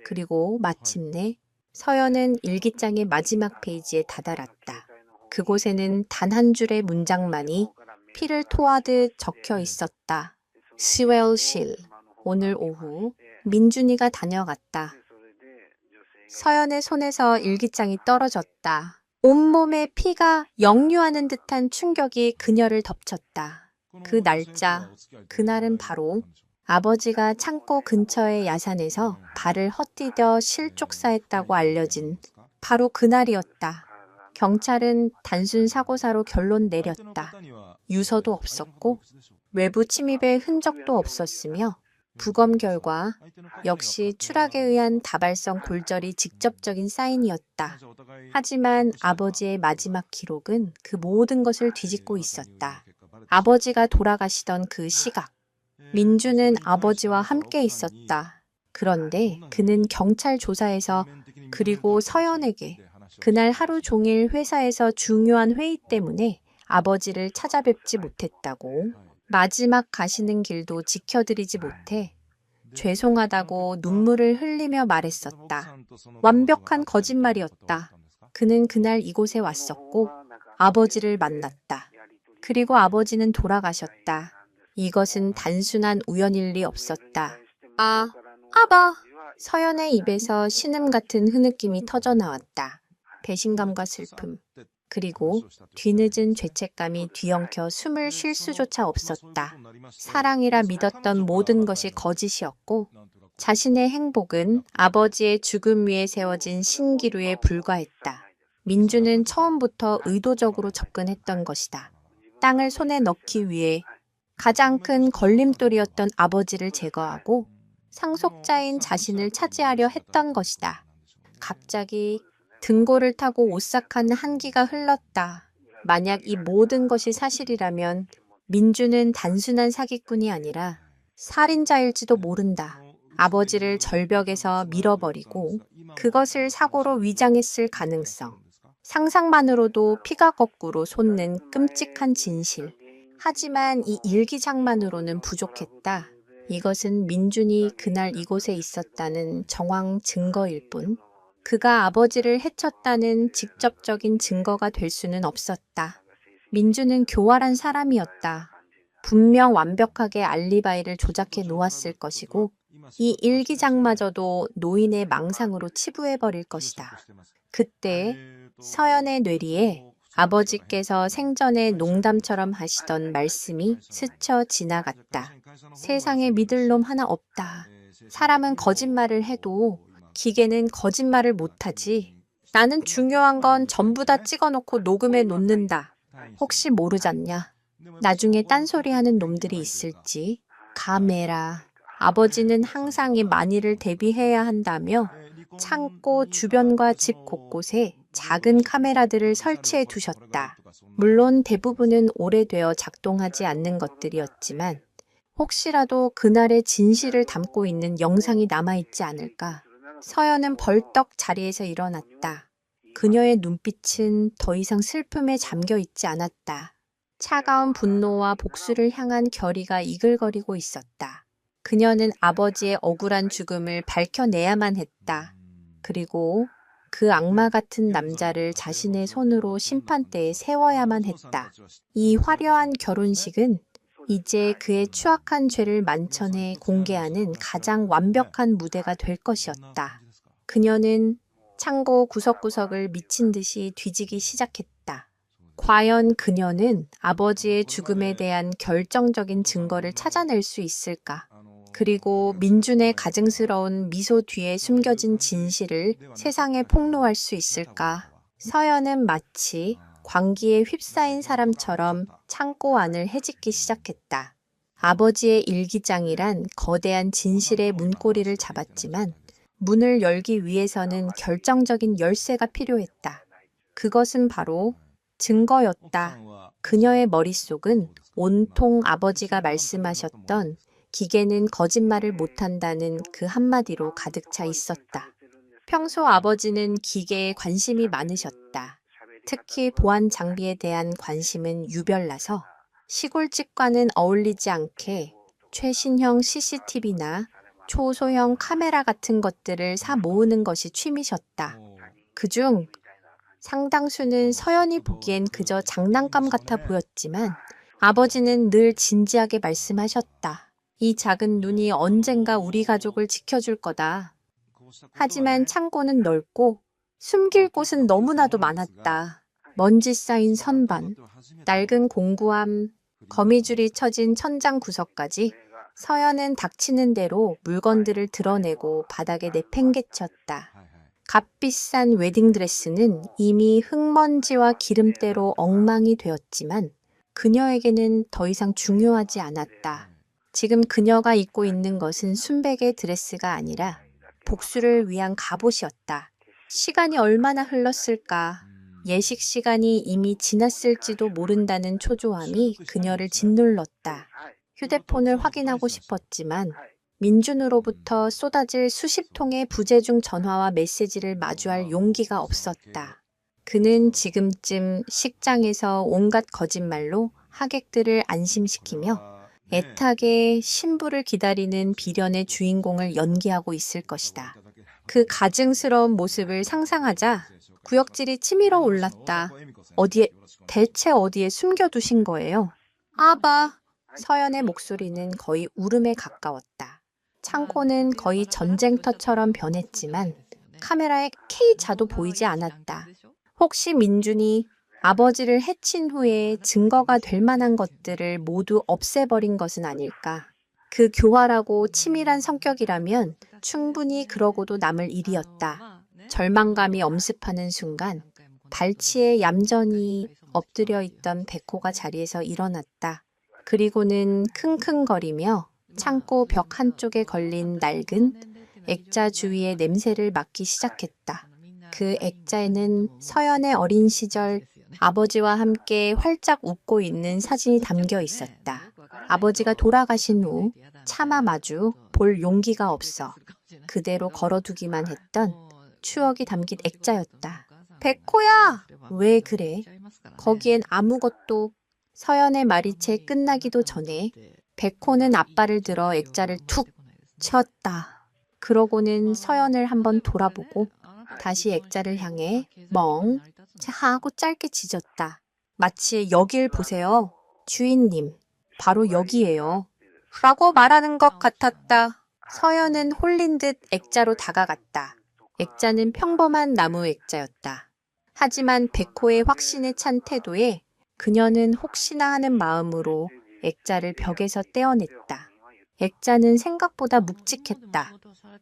그리고 마침내 서연은 일기장의 마지막 페이지에 다다랐다. 그곳에는 단 한 줄의 문장만이 피를 토하듯 적혀 있었다. 스웰실, 오늘 오후 민준이가 다녀갔다. 서연의 손에서 일기장이 떨어졌다. 온몸에 피가 역류하는 듯한 충격이 그녀를 덮쳤다. 그 날짜, 그날은 바로 아버지가 창고 근처의 야산에서 발을 헛디뎌 실족사했다고 알려진 바로 그날이었다. 경찰은 단순 사고사로 결론 내렸다. 유서도 없었고 외부 침입의 흔적도 없었으며 부검 결과 역시 추락에 의한 다발성 골절이 직접적인 사인이었다. 하지만 아버지의 마지막 기록은 그 모든 것을 뒤집고 있었다. 아버지가 돌아가시던 그 시각. 민주는 아버지와 함께 있었다. 그런데 그는 경찰 조사에서 그리고 서연에게 그날 하루 종일 회사에서 중요한 회의 때문에 아버지를 찾아뵙지 못했다고, 마지막 가시는 길도 지켜드리지 못해 죄송하다고 눈물을 흘리며 말했었다. 완벽한 거짓말이었다. 그는 그날 이곳에 왔었고 아버지를 만났다. 그리고 아버지는 돌아가셨다. 이것은 단순한 우연일 리 없었다. 아, 아바! 서연의 입에서 신음 같은 흐느낌이 터져 나왔다. 배신감과 슬픔, 그리고 뒤늦은 죄책감이 뒤엉켜 숨을 쉴 수조차 없었다. 사랑이라 믿었던 모든 것이 거짓이었고 자신의 행복은 아버지의 죽음 위에 세워진 신기루에 불과했다. 민주는 처음부터 의도적으로 접근했던 것이다. 땅을 손에 넣기 위해 가장 큰 걸림돌이었던 아버지를 제거하고 상속자인 자신을 차지하려 했던 것이다. 갑자기 등골을 타고 오싹한 한기가 흘렀다. 만약 이 모든 것이 사실이라면 민주는 단순한 사기꾼이 아니라 살인자일지도 모른다. 아버지를 절벽에서 밀어버리고 그것을 사고로 위장했을 가능성. 상상만으로도 피가 거꾸로 솟는 끔찍한 진실. 하지만 이 일기장만으로는 부족했다. 이것은 민준이 그날 이곳에 있었다는 정황 증거일 뿐 그가 아버지를 해쳤다는 직접적인 증거가 될 수는 없었다. 민준은 교활한 사람이었다. 분명 완벽하게 알리바이를 조작해 놓았을 것이고 이 일기장마저도 노인의 망상으로 치부해버릴 것이다. 그때 서연의 뇌리에 아버지께서 생전에 농담처럼 하시던 말씀이 스쳐 지나갔다. 세상에 믿을 놈 하나 없다. 사람은 거짓말을 해도 기계는 거짓말을 못하지. 나는 중요한 건 전부 다 찍어놓고 녹음해 놓는다. 혹시 모르잖냐. 나중에 딴소리하는 놈들이 있을지. 가메라. 아버지는 항상 이 만일을 대비해야 한다며 창고 주변과 집 곳곳에 작은 카메라들을 설치해 두셨다. 물론 대부분은 오래되어 작동하지 않는 것들이었지만 혹시라도 그날의 진실을 담고 있는 영상이 남아있지 않을까. 서연은 벌떡 자리에서 일어났다. 그녀의 눈빛은 더 이상 슬픔에 잠겨 있지 않았다. 차가운 분노와 복수를 향한 결의가 이글거리고 있었다. 그녀는 아버지의 억울한 죽음을 밝혀내야만 했다. 그리고 그 악마 같은 남자를 자신의 손으로 심판대에 세워야만 했다. 이 화려한 결혼식은 이제 그의 추악한 죄를 만천해 공개하는 가장 완벽한 무대가 될 것이었다. 그녀는 창고 구석구석을 미친 듯이 뒤지기 시작했다. 과연 그녀는 아버지의 죽음에 대한 결정적인 증거를 찾아낼 수 있을까? 그리고 민준의 가증스러운 미소 뒤에 숨겨진 진실을 세상에 폭로할 수 있을까? 서연은 마치 광기에 휩싸인 사람처럼 창고 안을 헤집기 시작했다. 아버지의 일기장이란 거대한 진실의 문고리를 잡았지만 문을 열기 위해서는 결정적인 열쇠가 필요했다. 그것은 바로 증거였다. 그녀의 머릿속은 온통 아버지가 말씀하셨던 기계는 거짓말을 못한다는 그 한마디로 가득 차 있었다. 평소 아버지는 기계에 관심이 많으셨다. 특히 보안 장비에 대한 관심은 유별나서 시골집과는 어울리지 않게 최신형 CCTV나 초소형 카메라 같은 것들을 사 모으는 것이 취미셨다. 그중 상당수는 서연이 보기엔 그저 장난감 같아 보였지만 아버지는 늘 진지하게 말씀하셨다. 이 작은 눈이 언젠가 우리 가족을 지켜줄 거다. 하지만 창고는 넓고 숨길 곳은 너무나도 많았다. 먼지 쌓인 선반, 낡은 공구함, 거미줄이 쳐진 천장 구석까지 서연은 닥치는 대로 물건들을 드러내고 바닥에 내팽개쳤다. 값비싼 웨딩드레스는 이미 흙먼지와 기름때로 엉망이 되었지만 그녀에게는 더 이상 중요하지 않았다. 지금 그녀가 입고 있는 것은 순백의 드레스가 아니라 복수를 위한 갑옷이었다. 시간이 얼마나 흘렀을까? 예식 시간이 이미 지났을지도 모른다는 초조함이 그녀를 짓눌렀다. 휴대폰을 확인하고 싶었지만 민준으로부터 쏟아질 수십 통의 부재중 전화와 메시지를 마주할 용기가 없었다. 그는 지금쯤 식장에서 온갖 거짓말로 하객들을 안심시키며 애타게 신부를 기다리는 비련의 주인공을 연기하고 있을 것이다. 그 가증스러운 모습을 상상하자 구역질이 치밀어 올랐다. 대체 어디에 숨겨두신 거예요? 아바. 서연의 목소리는 거의 울음에 가까웠다. 창고는 거의 전쟁터처럼 변했지만 카메라에 K자도 보이지 않았다. 혹시 민준이 아버지를 해친 후에 증거가 될 만한 것들을 모두 없애버린 것은 아닐까? 그 교활하고 치밀한 성격이라면 충분히 그러고도 남을 일이었다. 절망감이 엄습하는 순간 발치에 얌전히 엎드려 있던 백호가 자리에서 일어났다. 그리고는 킁킁거리며 창고 벽 한쪽에 걸린 낡은 액자 주위의 냄새를 맡기 시작했다. 그 액자에는 서연의 어린 시절 아버지와 함께 활짝 웃고 있는 사진이 담겨 있었다. 아버지가 돌아가신 후 차마 마주 볼 용기가 없어 그대로 걸어두기만 했던 추억이 담긴 액자였다. 백호야! 왜 그래? 거기엔 아무것도. 서연의 말이 채 끝나기도 전에 백호는 앞발을 들어 액자를 툭 치었다. 그러고는 서연을 한번 돌아보고 다시 액자를 향해 멍 하고 짧게 짖었다. 마치 여길 보세요. 주인님, 바로 여기예요. 라고 말하는 것 같았다. 서연은 홀린 듯 액자로 다가갔다. 액자는 평범한 나무 액자였다. 하지만 백호의 확신에 찬 태도에 그녀는 혹시나 하는 마음으로 액자를 벽에서 떼어냈다. 액자는 생각보다 묵직했다.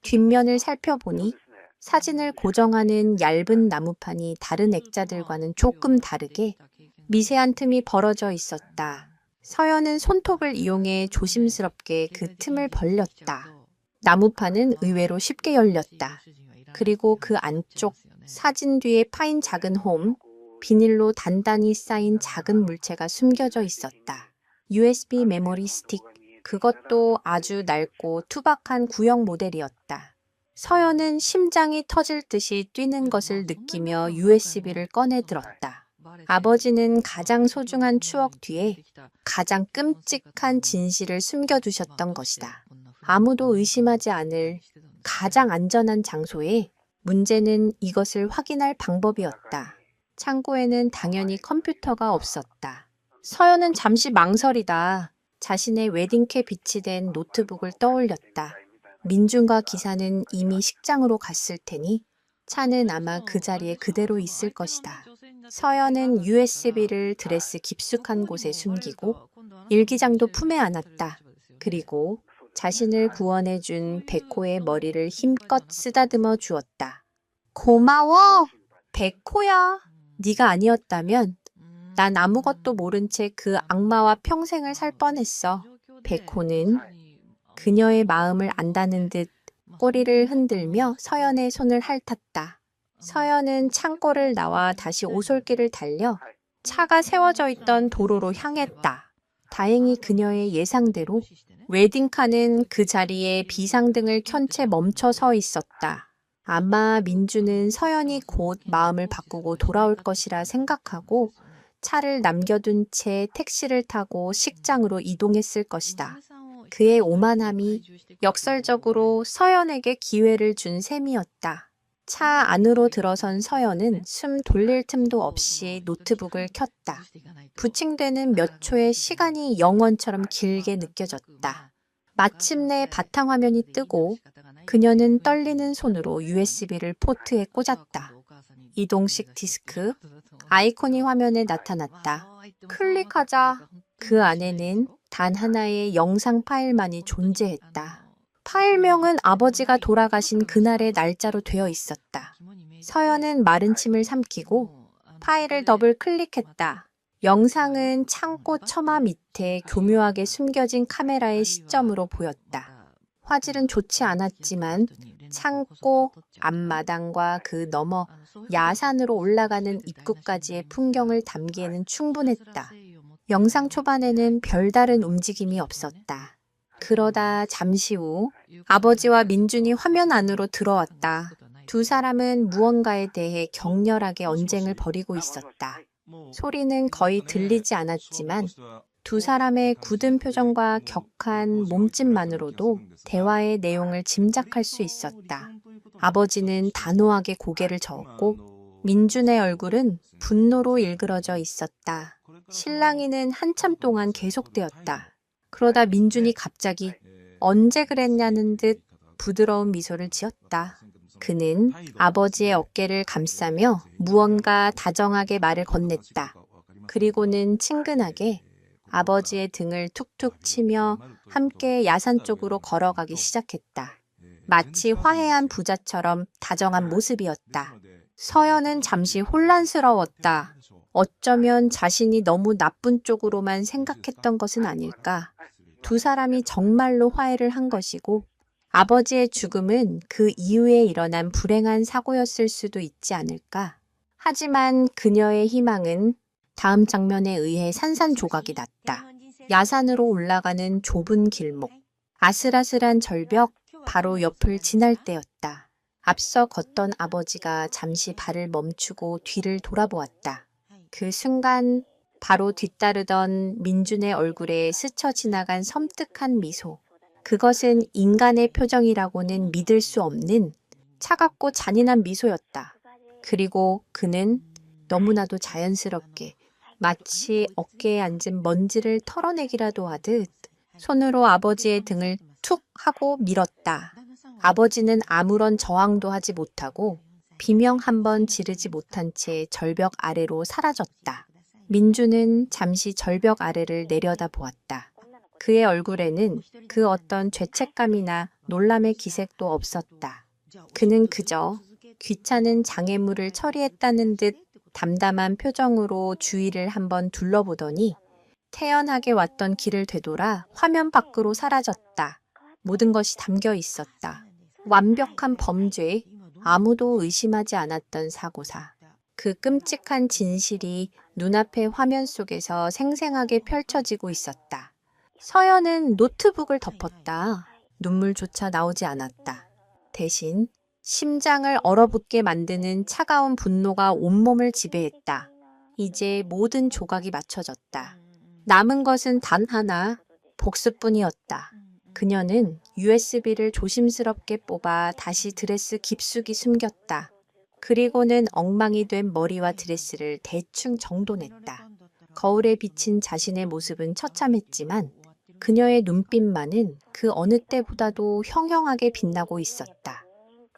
뒷면을 살펴보니 사진을 고정하는 얇은 나무판이 다른 액자들과는 조금 다르게 미세한 틈이 벌어져 있었다. 서연은 손톱을 이용해 조심스럽게 그 틈을 벌렸다. 나무판은 의외로 쉽게 열렸다. 그리고 그 안쪽 사진 뒤에 파인 작은 홈, 비닐로 단단히 쌓인 작은 물체가 숨겨져 있었다. USB 메모리 스틱, 그것도 아주 낡고 투박한 구형 모델이었다. 서연은 심장이 터질 듯이 뛰는 것을 느끼며 USB를 꺼내 들었다. 아버지는 가장 소중한 추억 뒤에 가장 끔찍한 진실을 숨겨두셨던 것이다. 아무도 의심하지 않을 가장 안전한 장소에 문제는 이것을 확인할 방법이었다. 창고에는 당연히 컴퓨터가 없었다. 서연은 잠시 망설이다 자신의 웨딩캡 비치된 노트북을 떠올렸다. 민준과 기사는 이미 식장으로 갔을 테니 차는 아마 그 자리에 그대로 있을 것이다. 서연은 USB를 드레스 깊숙한 곳에 숨기고 일기장도 품에 안았다. 그리고 자신을 구원해준 백호의 머리를 힘껏 쓰다듬어 주었다. 고마워, 백호야. 네가 아니었다면 난 아무것도 모른 채 그 악마와 평생을 살 뻔했어. 백호는 그녀의 마음을 안다는 듯 꼬리를 흔들며 서연의 손을 핥았다. 서연은 창고를 나와 다시 오솔길을 달려 차가 세워져 있던 도로로 향했다. 다행히 그녀의 예상대로 웨딩카는 그 자리에 비상등을 켠 채 멈춰 서 있었다. 아마 민주는 서연이 곧 마음을 바꾸고 돌아올 것이라 생각하고 차를 남겨둔 채 택시를 타고 식장으로 이동했을 것이다. 그의 오만함이 역설적으로 서연에게 기회를 준 셈이었다. 차 안으로 들어선 서연은 숨 돌릴 틈도 없이 노트북을 켰다. 부칭되는 몇 초의 시간이 영원처럼 길게 느껴졌다. 마침내 바탕화면이 뜨고 그녀는 떨리는 손으로 USB를 포트에 꽂았다. 이동식 디스크, 아이콘이 화면에 나타났다. 클릭하자. 그 안에는 단 하나의 영상 파일만이 존재했다. 파일명은 아버지가 돌아가신 그날의 날짜로 되어 있었다. 서연은 마른 침을 삼키고 파일을 더블 클릭했다. 영상은 창고 처마 밑에 교묘하게 숨겨진 카메라의 시점으로 보였다. 화질은 좋지 않았지만 창고 앞마당과 그 너머 야산으로 올라가는 입구까지의 풍경을 담기에는 충분했다. 영상 초반에는 별다른 움직임이 없었다. 그러다 잠시 후 아버지와 민준이 화면 안으로 들어왔다. 두 사람은 무언가에 대해 격렬하게 언쟁을 벌이고 있었다. 소리는 거의 들리지 않았지만 두 사람의 굳은 표정과 격한 몸짓만으로도 대화의 내용을 짐작할 수 있었다. 아버지는 단호하게 고개를 저었고 민준의 얼굴은 분노로 일그러져 있었다. 실랑이는 한참 동안 계속되었다. 그러다 민준이 갑자기 언제 그랬냐는 듯 부드러운 미소를 지었다. 그는 아버지의 어깨를 감싸며 무언가 다정하게 말을 건넸다. 그리고는 친근하게 아버지의 등을 툭툭 치며 함께 야산 쪽으로 걸어가기 시작했다. 마치 화해한 부자처럼 다정한 모습이었다. 서연은 잠시 혼란스러웠다. 어쩌면 자신이 너무 나쁜 쪽으로만 생각했던 것은 아닐까. 두 사람이 정말로 화해를 한 것이고 아버지의 죽음은 그 이후에 일어난 불행한 사고였을 수도 있지 않을까. 하지만 그녀의 희망은 다음 장면에 의해 산산조각이 났다. 야산으로 올라가는 좁은 길목, 아슬아슬한 절벽 바로 옆을 지날 때였다. 앞서 걷던 아버지가 잠시 발을 멈추고 뒤를 돌아보았다. 그 순간 바로 뒤따르던 민준의 얼굴에 스쳐 지나간 섬뜩한 미소. 그것은 인간의 표정이라고는 믿을 수 없는 차갑고 잔인한 미소였다. 그리고 그는 너무나도 자연스럽게 마치 어깨에 앉은 먼지를 털어내기라도 하듯 손으로 아버지의 등을 툭 하고 밀었다. 아버지는 아무런 저항도 하지 못하고 비명 한 번 지르지 못한 채 절벽 아래로 사라졌다. 민주는 잠시 절벽 아래를 내려다 보았다. 그의 얼굴에는 그 어떤 죄책감이나 놀람의 기색도 없었다. 그는 그저 귀찮은 장애물을 처리했다는 듯 담담한 표정으로 주위를 한번 둘러보더니 태연하게 왔던 길을 되돌아 화면 밖으로 사라졌다. 모든 것이 담겨 있었다. 완벽한 범죄, 아무도 의심하지 않았던 사고사. 그 끔찍한 진실이 눈앞의 화면 속에서 생생하게 펼쳐지고 있었다. 서연은 노트북을 덮었다. 눈물조차 나오지 않았다. 대신 심장을 얼어붙게 만드는 차가운 분노가 온몸을 지배했다. 이제 모든 조각이 맞춰졌다. 남은 것은 단 하나, 복수뿐이었다. 그녀는 USB를 조심스럽게 뽑아 다시 드레스 깊숙이 숨겼다. 그리고는 엉망이 된 머리와 드레스를 대충 정돈했다. 거울에 비친 자신의 모습은 처참했지만 그녀의 눈빛만은 그 어느 때보다도 형형하게 빛나고 있었다.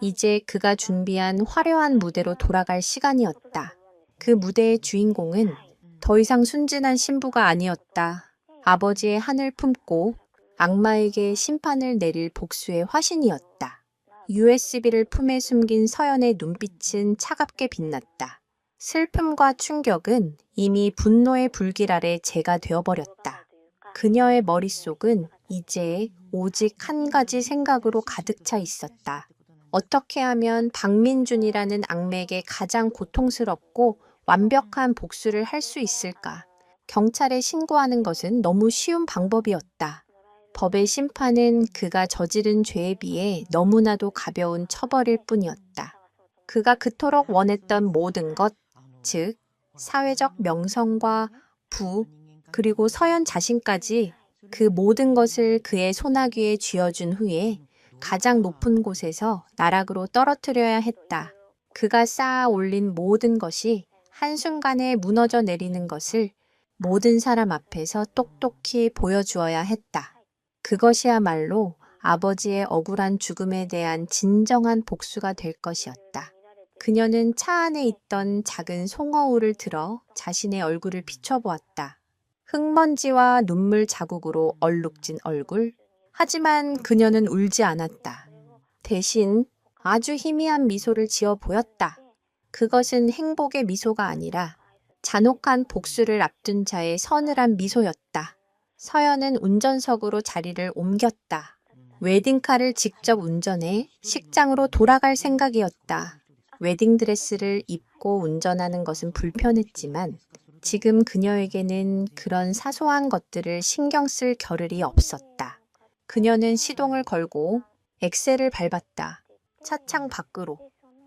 이제 그가 준비한 화려한 무대로 돌아갈 시간이었다. 그 무대의 주인공은 더 이상 순진한 신부가 아니었다. 아버지의 한을 품고 악마에게 심판을 내릴 복수의 화신이었다. USB를 품에 숨긴 서연의 눈빛은 차갑게 빛났다. 슬픔과 충격은 이미 분노의 불길 아래 재가 되어버렸다. 그녀의 머릿속은 이제 오직 한 가지 생각으로 가득 차 있었다. 어떻게 하면 박민준이라는 악맥에 가장 고통스럽고 완벽한 복수를 할 수 있을까? 경찰에 신고하는 것은 너무 쉬운 방법이었다. 법의 심판은 그가 저지른 죄에 비해 너무나도 가벼운 처벌일 뿐이었다. 그가 그토록 원했던 모든 것, 즉 사회적 명성과 부, 그리고 서연 자신까지 그 모든 것을 그의 소나귀에 쥐어준 후에 가장 높은 곳에서 나락으로 떨어뜨려야 했다. 그가 쌓아 올린 모든 것이 한순간에 무너져 내리는 것을 모든 사람 앞에서 똑똑히 보여주어야 했다. 그것이야말로 아버지의 억울한 죽음에 대한 진정한 복수가 될 것이었다. 그녀는 차 안에 있던 작은 송어울을 들어 자신의 얼굴을 비춰보았다. 흙먼지와 눈물 자국으로 얼룩진 얼굴, 하지만 그녀는 울지 않았다. 대신 아주 희미한 미소를 지어 보였다. 그것은 행복의 미소가 아니라 잔혹한 복수를 앞둔 자의 서늘한 미소였다. 서연은 운전석으로 자리를 옮겼다. 웨딩카를 직접 운전해 식장으로 돌아갈 생각이었다. 웨딩드레스를 입고 운전하는 것은 불편했지만 지금 그녀에게는 그런 사소한 것들을 신경 쓸 겨를이 없었다. 그녀는 시동을 걸고 엑셀을 밟았다. 차창 밖으로.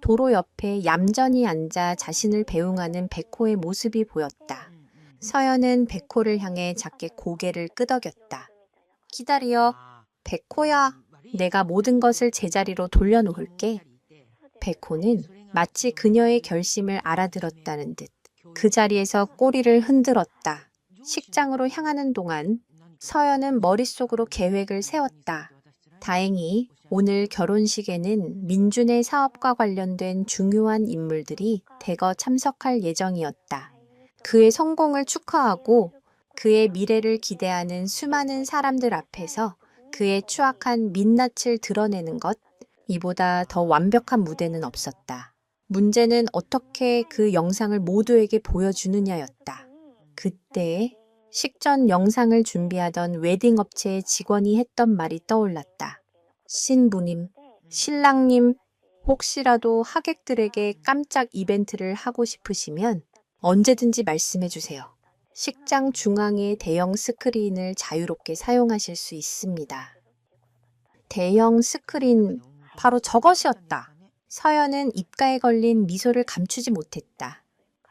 도로 옆에 얌전히 앉아 자신을 배웅하는 백호의 모습이 보였다. 서연은 백호를 향해 작게 고개를 끄덕였다. 기다려. 백호야, 내가 모든 것을 제자리로 돌려놓을게. 백호는 마치 그녀의 결심을 알아들었다는 듯 그 자리에서 꼬리를 흔들었다. 식장으로 향하는 동안 서연은 머릿속으로 계획을 세웠다. 다행히 오늘 결혼식에는 민준의 사업과 관련된 중요한 인물들이 대거 참석할 예정이었다. 그의 성공을 축하하고 그의 미래를 기대하는 수많은 사람들 앞에서 그의 추악한 민낯을 드러내는 것, 이보다 더 완벽한 무대는 없었다. 문제는 어떻게 그 영상을 모두에게 보여주느냐였다. 그때 식전 영상을 준비하던 웨딩업체의 직원이 했던 말이 떠올랐다. 신부님, 신랑님, 혹시라도 하객들에게 깜짝 이벤트를 하고 싶으시면 언제든지 말씀해 주세요. 식장 중앙의 대형 스크린을 자유롭게 사용하실 수 있습니다. 대형 스크린, 바로 저것이었다. 서연은 입가에 걸린 미소를 감추지 못했다.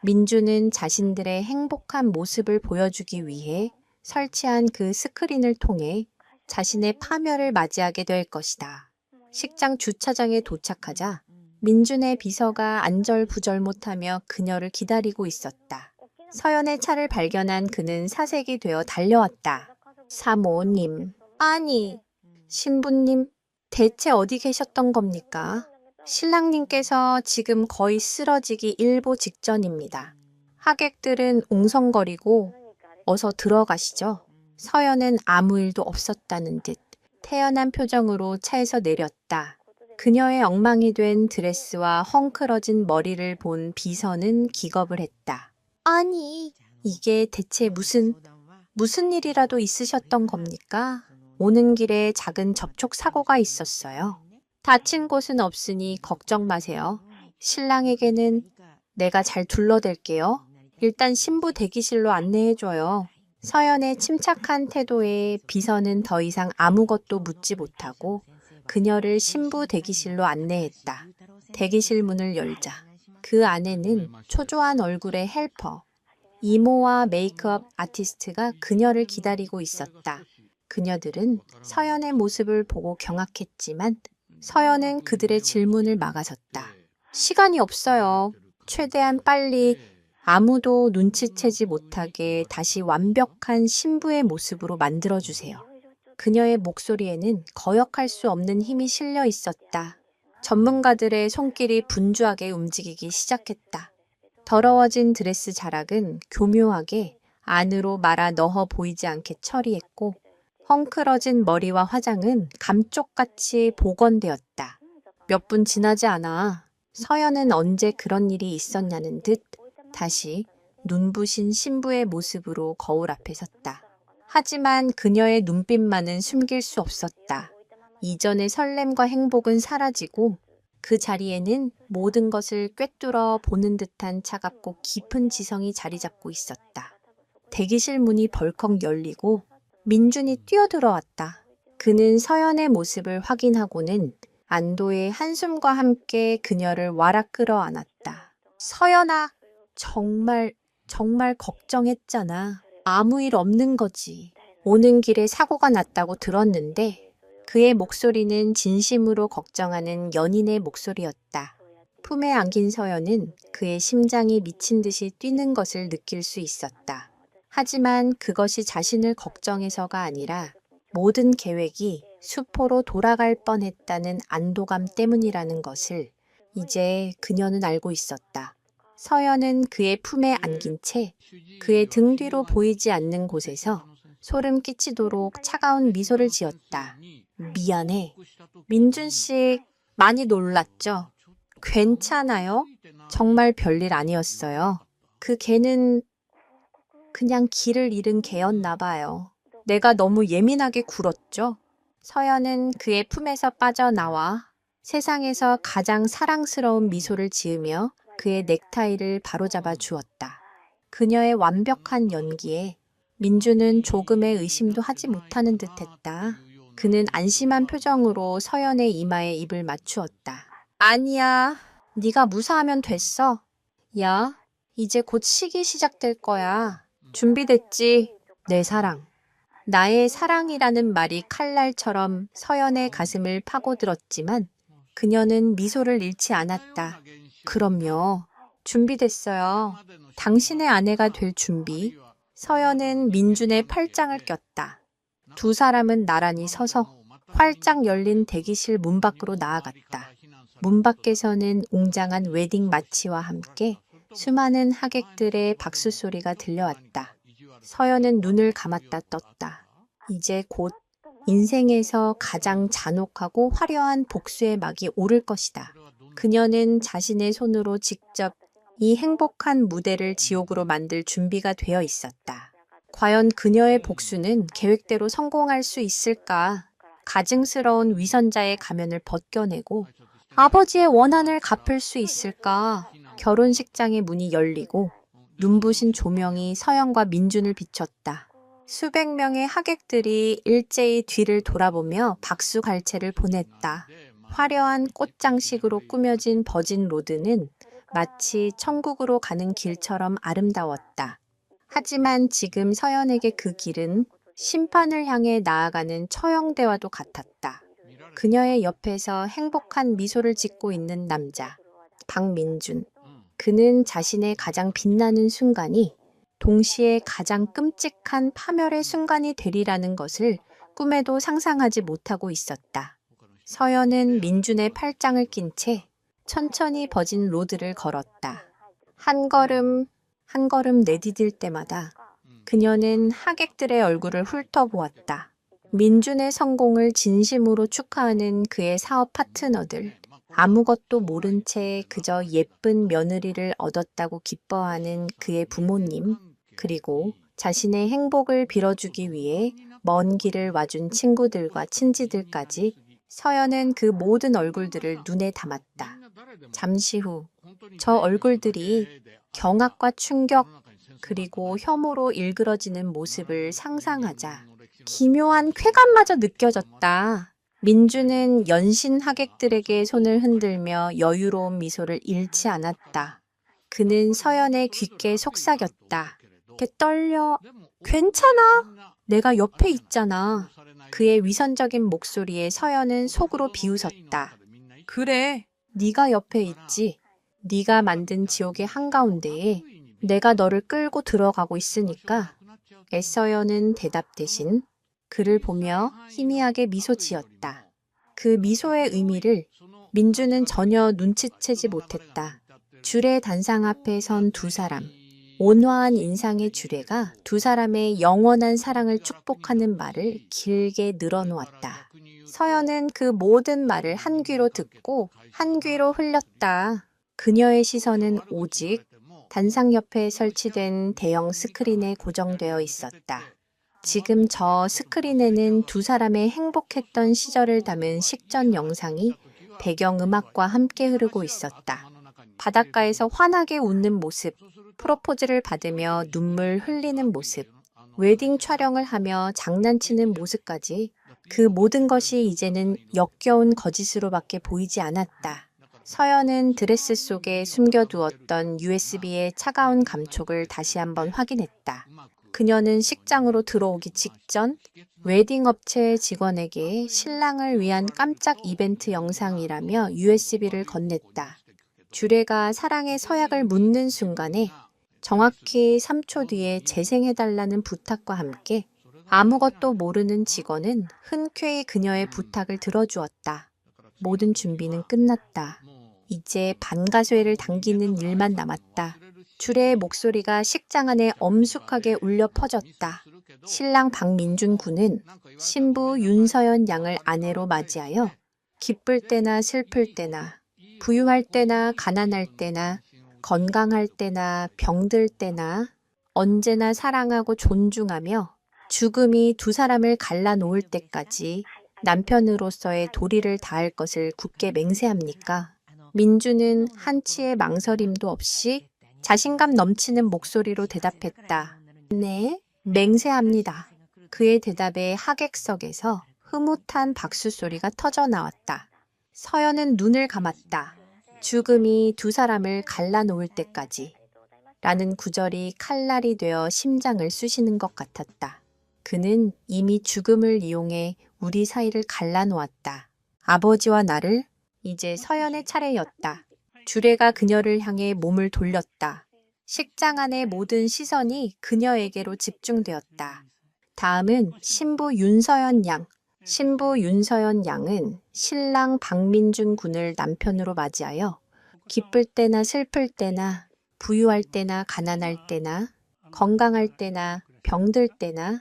민주는 자신들의 행복한 모습을 보여주기 위해 설치한 그 스크린을 통해 자신의 파멸을 맞이하게 될 것이다. 식장 주차장에 도착하자 민준의 비서가 안절부절 못하며 그녀를 기다리고 있었다. 서연의 차를 발견한 그는 사색이 되어 달려왔다. 사모님, 아니, 신부님, 대체 어디 계셨던 겁니까? 신랑님께서 지금 거의 쓰러지기 일보 직전입니다. 하객들은 웅성거리고 어서 들어가시죠. 서연은 아무 일도 없었다는 듯 태연한 표정으로 차에서 내렸다. 그녀의 엉망이 된 드레스와 헝클어진 머리를 본 비서는 기겁을 했다. 아니, 이게 대체 무슨 일이라도 있으셨던 겁니까? 오는 길에 작은 접촉 사고가 있었어요. 다친 곳은 없으니 걱정 마세요. 신랑에게는 내가 잘 둘러댈게요. 일단 신부 대기실로 안내해줘요. 서연의 침착한 태도에 비서는 더 이상 아무것도 묻지 못하고 그녀를 신부 대기실로 안내했다. 대기실 문을 열자 그 안에는 초조한 얼굴의 헬퍼, 이모와 메이크업 아티스트가 그녀를 기다리고 있었다. 그녀들은 서연의 모습을 보고 경악했지만 서연은 그들의 질문을 막아섰다. 시간이 없어요. 최대한 빨리 아무도 눈치채지 못하게 다시 완벽한 신부의 모습으로 만들어주세요. 그녀의 목소리에는 거역할 수 없는 힘이 실려 있었다. 전문가들의 손길이 분주하게 움직이기 시작했다. 더러워진 드레스 자락은 교묘하게 안으로 말아 넣어 보이지 않게 처리했고 헝클어진 머리와 화장은 감쪽같이 복원되었다. 몇 분 지나지 않아 서연은 언제 그런 일이 있었냐는 듯 다시 눈부신 신부의 모습으로 거울 앞에 섰다. 하지만 그녀의 눈빛만은 숨길 수 없었다. 이전의 설렘과 행복은 사라지고 그 자리에는 모든 것을 꿰뚫어 보는 듯한 차갑고 깊은 지성이 자리 잡고 있었다. 대기실 문이 벌컥 열리고 민준이 뛰어들어왔다. 그는 서연의 모습을 확인하고는 안도의 한숨과 함께 그녀를 와락 끌어안았다. 서연아, 정말 걱정했잖아. 아무 일 없는 거지. 오는 길에 사고가 났다고 들었는데 그의 목소리는 진심으로 걱정하는 연인의 목소리였다. 품에 안긴 서연은 그의 심장이 미친 듯이 뛰는 것을 느낄 수 있었다. 하지만 그것이 자신을 걱정해서가 아니라 모든 계획이 수포로 돌아갈 뻔했다는 안도감 때문이라는 것을 이제 그녀는 알고 있었다. 서연은 그의 품에 안긴 채 그의 등 뒤로 보이지 않는 곳에서 소름 끼치도록 차가운 미소를 지었다. 미안해. 민준 씨 많이 놀랐죠? 괜찮아요? 정말 별일 아니었어요. 그 개는 그냥 길을 잃은 개였나 봐요. 내가 너무 예민하게 굴었죠? 서연은 그의 품에서 빠져나와 세상에서 가장 사랑스러운 미소를 지으며 그의 넥타이를 바로잡아 주었다. 그녀의 완벽한 연기에 민주는 조금의 의심도 하지 못하는 듯했다. 그는 안심한 표정으로 서연의 이마에 입을 맞추었다. 아니야, 네가 무사하면 됐어. 야, 이제 곧 시기 시작될 거야. 준비됐지, 내 사랑. 나의 사랑이라는 말이 칼날처럼 서연의 가슴을 파고들었지만 그녀는 미소를 잃지 않았다. 그럼요. 준비됐어요. 당신의 아내가 될 준비. 서연은 민준의 팔짱을 꼈다. 두 사람은 나란히 서서 활짝 열린 대기실 문 밖으로 나아갔다. 문 밖에서는 웅장한 웨딩 마치와 함께 수많은 하객들의 박수 소리가 들려왔다. 서연은 눈을 감았다 떴다. 이제 곧 인생에서 가장 잔혹하고 화려한 복수의 막이 오를 것이다. 그녀는 자신의 손으로 직접 이 행복한 무대를 지옥으로 만들 준비가 되어 있었다. 과연 그녀의 복수는 계획대로 성공할 수 있을까? 가증스러운 위선자의 가면을 벗겨내고 아버지의 원한을 갚을 수 있을까? 결혼식장의 문이 열리고 눈부신 조명이 서연과 민준을 비췄다. 수백 명의 하객들이 일제히 뒤를 돌아보며 박수갈채를 보냈다. 화려한 꽃장식으로 꾸며진 버진 로드는 마치 천국으로 가는 길처럼 아름다웠다. 하지만 지금 서연에게 그 길은 심판을 향해 나아가는 처형대와도 같았다. 그녀의 옆에서 행복한 미소를 짓고 있는 남자, 박민준. 그는 자신의 가장 빛나는 순간이 동시에 가장 끔찍한 파멸의 순간이 되리라는 것을 꿈에도 상상하지 못하고 있었다. 서연은 민준의 팔짱을 낀 채 천천히 버진 로드를 걸었다. 한 걸음 한 걸음 내디딜 때마다 그녀는 하객들의 얼굴을 훑어보았다. 민준의 성공을 진심으로 축하하는 그의 사업 파트너들, 아무것도 모른 채 그저 예쁜 며느리를 얻었다고 기뻐하는 그의 부모님, 그리고 자신의 행복을 빌어주기 위해 먼 길을 와준 친구들과 친지들까지 서연은 그 모든 얼굴들을 눈에 담았다. 잠시 후 저 얼굴들이 경악과 충격 그리고 혐오로 일그러지는 모습을 상상하자 기묘한 쾌감마저 느껴졌다. 민주는 연신 하객들에게 손을 흔들며 여유로운 미소를 잃지 않았다. 그는 서연의 귓게 속삭였다. 걔 떨려. 괜찮아. 내가 옆에 있잖아. 그의 위선적인 목소리에 서연은 속으로 비웃었다. 그래, 네가 옆에 있지. 네가 만든 지옥의 한가운데에 내가 너를 끌고 들어가고 있으니까. 애서연은 대답 대신 그를 보며 희미하게 미소 지었다. 그 미소의 의미를 민주는 전혀 눈치채지 못했다. 주례 단상 앞에 선 두 사람. 온화한 인상의 주례가 두 사람의 영원한 사랑을 축복하는 말을 길게 늘어놓았다. 서연은 그 모든 말을 한 귀로 듣고 한 귀로 흘렸다. 그녀의 시선은 오직 단상 옆에 설치된 대형 스크린에 고정되어 있었다. 지금 저 스크린에는 두 사람의 행복했던 시절을 담은 식전 영상이 배경음악과 함께 흐르고 있었다. 바닷가에서 환하게 웃는 모습, 프로포즈를 받으며 눈물 흘리는 모습, 웨딩 촬영을 하며 장난치는 모습까지 그 모든 것이 이제는 역겨운 거짓으로밖에 보이지 않았다. 서연은 드레스 속에 숨겨두었던 USB의 차가운 감촉을 다시 한번 확인했다. 그녀는 식장으로 들어오기 직전 웨딩 업체 직원에게 신랑을 위한 깜짝 이벤트 영상이라며 USB를 건넸다. 주례가 사랑의 서약을 묻는 순간에 정확히 3초 뒤에 재생해달라는 부탁과 함께 아무것도 모르는 직원은 흔쾌히 그녀의 부탁을 들어주었다. 모든 준비는 끝났다. 이제 반가쇠를 당기는 일만 남았다. 주례의 목소리가 식장 안에 엄숙하게 울려 퍼졌다. 신랑 박민준 군은 신부 윤서연 양을 아내로 맞이하여 기쁠 때나 슬플 때나 부유할 때나 가난할 때나 건강할 때나 병들 때나 언제나 사랑하고 존중하며 죽음이 두 사람을 갈라놓을 때까지 남편으로서의 도리를 다할 것을 굳게 맹세합니까? 민주는 한치의 망설임도 없이 자신감 넘치는 목소리로 대답했다. 네, 맹세합니다. 그의 대답에 하객석에서 흐뭇한 박수 소리가 터져 나왔다. 서연은 눈을 감았다. 죽음이 두 사람을 갈라놓을 때까지. 라는 구절이 칼날이 되어 심장을 쑤시는 것 같았다. 그는 이미 죽음을 이용해 우리 사이를 갈라놓았다. 아버지와 나를 이제 서연의 차례였다. 주례가 그녀를 향해 몸을 돌렸다. 식장 안의 모든 시선이 그녀에게로 집중되었다. 다음은 신부 윤서연 양. 신부 윤서연 양은 신랑 박민준 군을 남편으로 맞이하여 기쁠 때나 슬플 때나 부유할 때나 가난할 때나 건강할 때나 병들 때나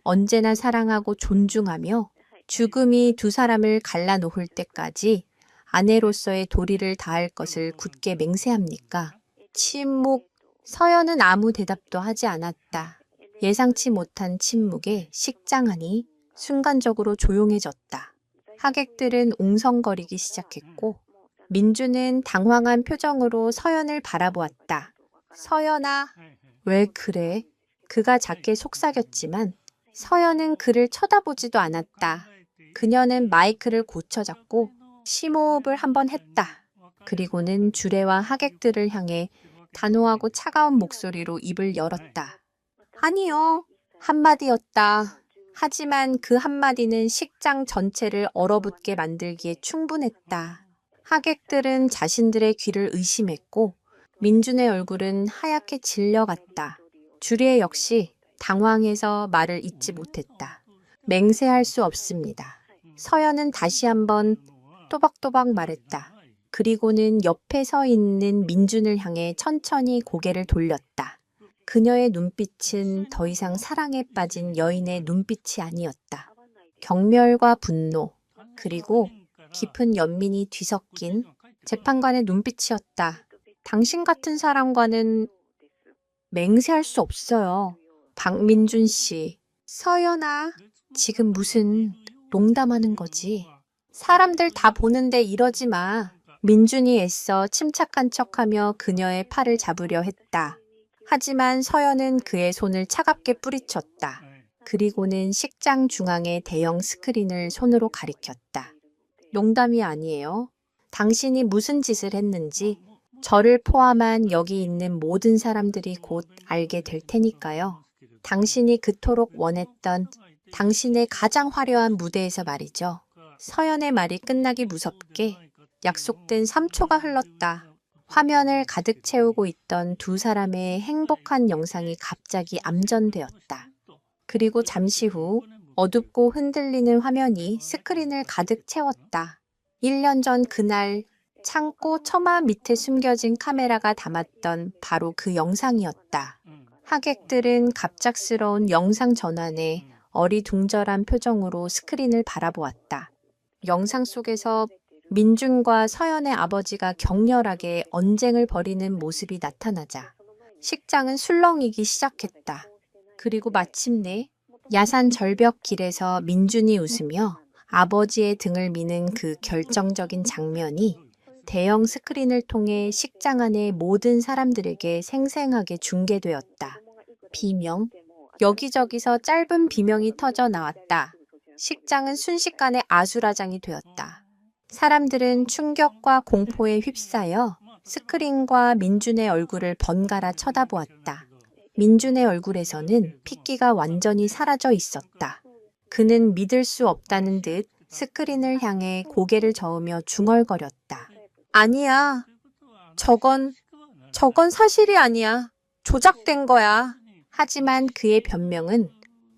언제나 사랑하고 존중하며 죽음이 두 사람을 갈라놓을 때까지 아내로서의 도리를 다할 것을 굳게 맹세합니까? 침묵. 서연은 아무 대답도 하지 않았다. 예상치 못한 침묵에 식장 안이 순간적으로 조용해졌다. 하객들은 웅성거리기 시작했고 민주는 당황한 표정으로 서연을 바라보았다. 서연아, 왜 그래? 그가 작게 속삭였지만 서연은 그를 쳐다보지도 않았다. 그녀는 마이크를 고쳐잡고 심호흡을 한번 했다. 그리고는 주례와 하객들을 향해 단호하고 차가운 목소리로 입을 열었다. 아니요. 한마디였다. 하지만 그 한마디는 식장 전체를 얼어붙게 만들기에 충분했다. 하객들은 자신들의 귀를 의심했고 민준의 얼굴은 하얗게 질려갔다. 주례 역시 당황해서 말을 잇지 못했다. 맹세할 수 없습니다. 서연은 다시 한번 또박또박 말했다. 그리고는 옆에 서 있는 민준을 향해 천천히 고개를 돌렸다. 그녀의 눈빛은 더 이상 사랑에 빠진 여인의 눈빛이 아니었다. 경멸과 분노, 그리고 깊은 연민이 뒤섞인 재판관의 눈빛이었다. 당신 같은 사람과는 맹세할 수 없어요. 박민준 씨, 서연아, 지금 무슨 농담하는 거지? 사람들 다 보는데 이러지 마. 민준이 애써 침착한 척하며 그녀의 팔을 잡으려 했다. 하지만 서연은 그의 손을 차갑게 뿌리쳤다. 그리고는 식장 중앙의 대형 스크린을 손으로 가리켰다. 농담이 아니에요. 당신이 무슨 짓을 했는지 저를 포함한 여기 있는 모든 사람들이 곧 알게 될 테니까요. 당신이 그토록 원했던 당신의 가장 화려한 무대에서 말이죠. 서연의 말이 끝나기 무섭게 약속된 3초가 흘렀다. 화면을 가득 채우고 있던 두 사람의 행복한 영상이 갑자기 암전되었다. 그리고 잠시 후 어둡고 흔들리는 화면이 스크린을 가득 채웠다. 1년 전 그날 창고 처마 밑에 숨겨진 카메라가 담았던 바로 그 영상이었다. 하객들은 갑작스러운 영상 전환에 어리둥절한 표정으로 스크린을 바라보았다. 영상 속에서 민준과 서연의 아버지가 격렬하게 언쟁을 벌이는 모습이 나타나자 식장은 술렁이기 시작했다. 그리고 마침내 야산 절벽 길에서 민준이 웃으며 아버지의 등을 미는 그 결정적인 장면이 대형 스크린을 통해 식장 안의 모든 사람들에게 생생하게 중계되었다. 비명. 여기저기서 짧은 비명이 터져 나왔다. 식장은 순식간에 아수라장이 되었다. 사람들은 충격과 공포에 휩싸여 스크린과 민준의 얼굴을 번갈아 쳐다보았다. 민준의 얼굴에서는 핏기가 완전히 사라져 있었다. 그는 믿을 수 없다는 듯 스크린을 향해 고개를 저으며 중얼거렸다. 아니야. 저건 사실이 아니야. 조작된 거야. 하지만 그의 변명은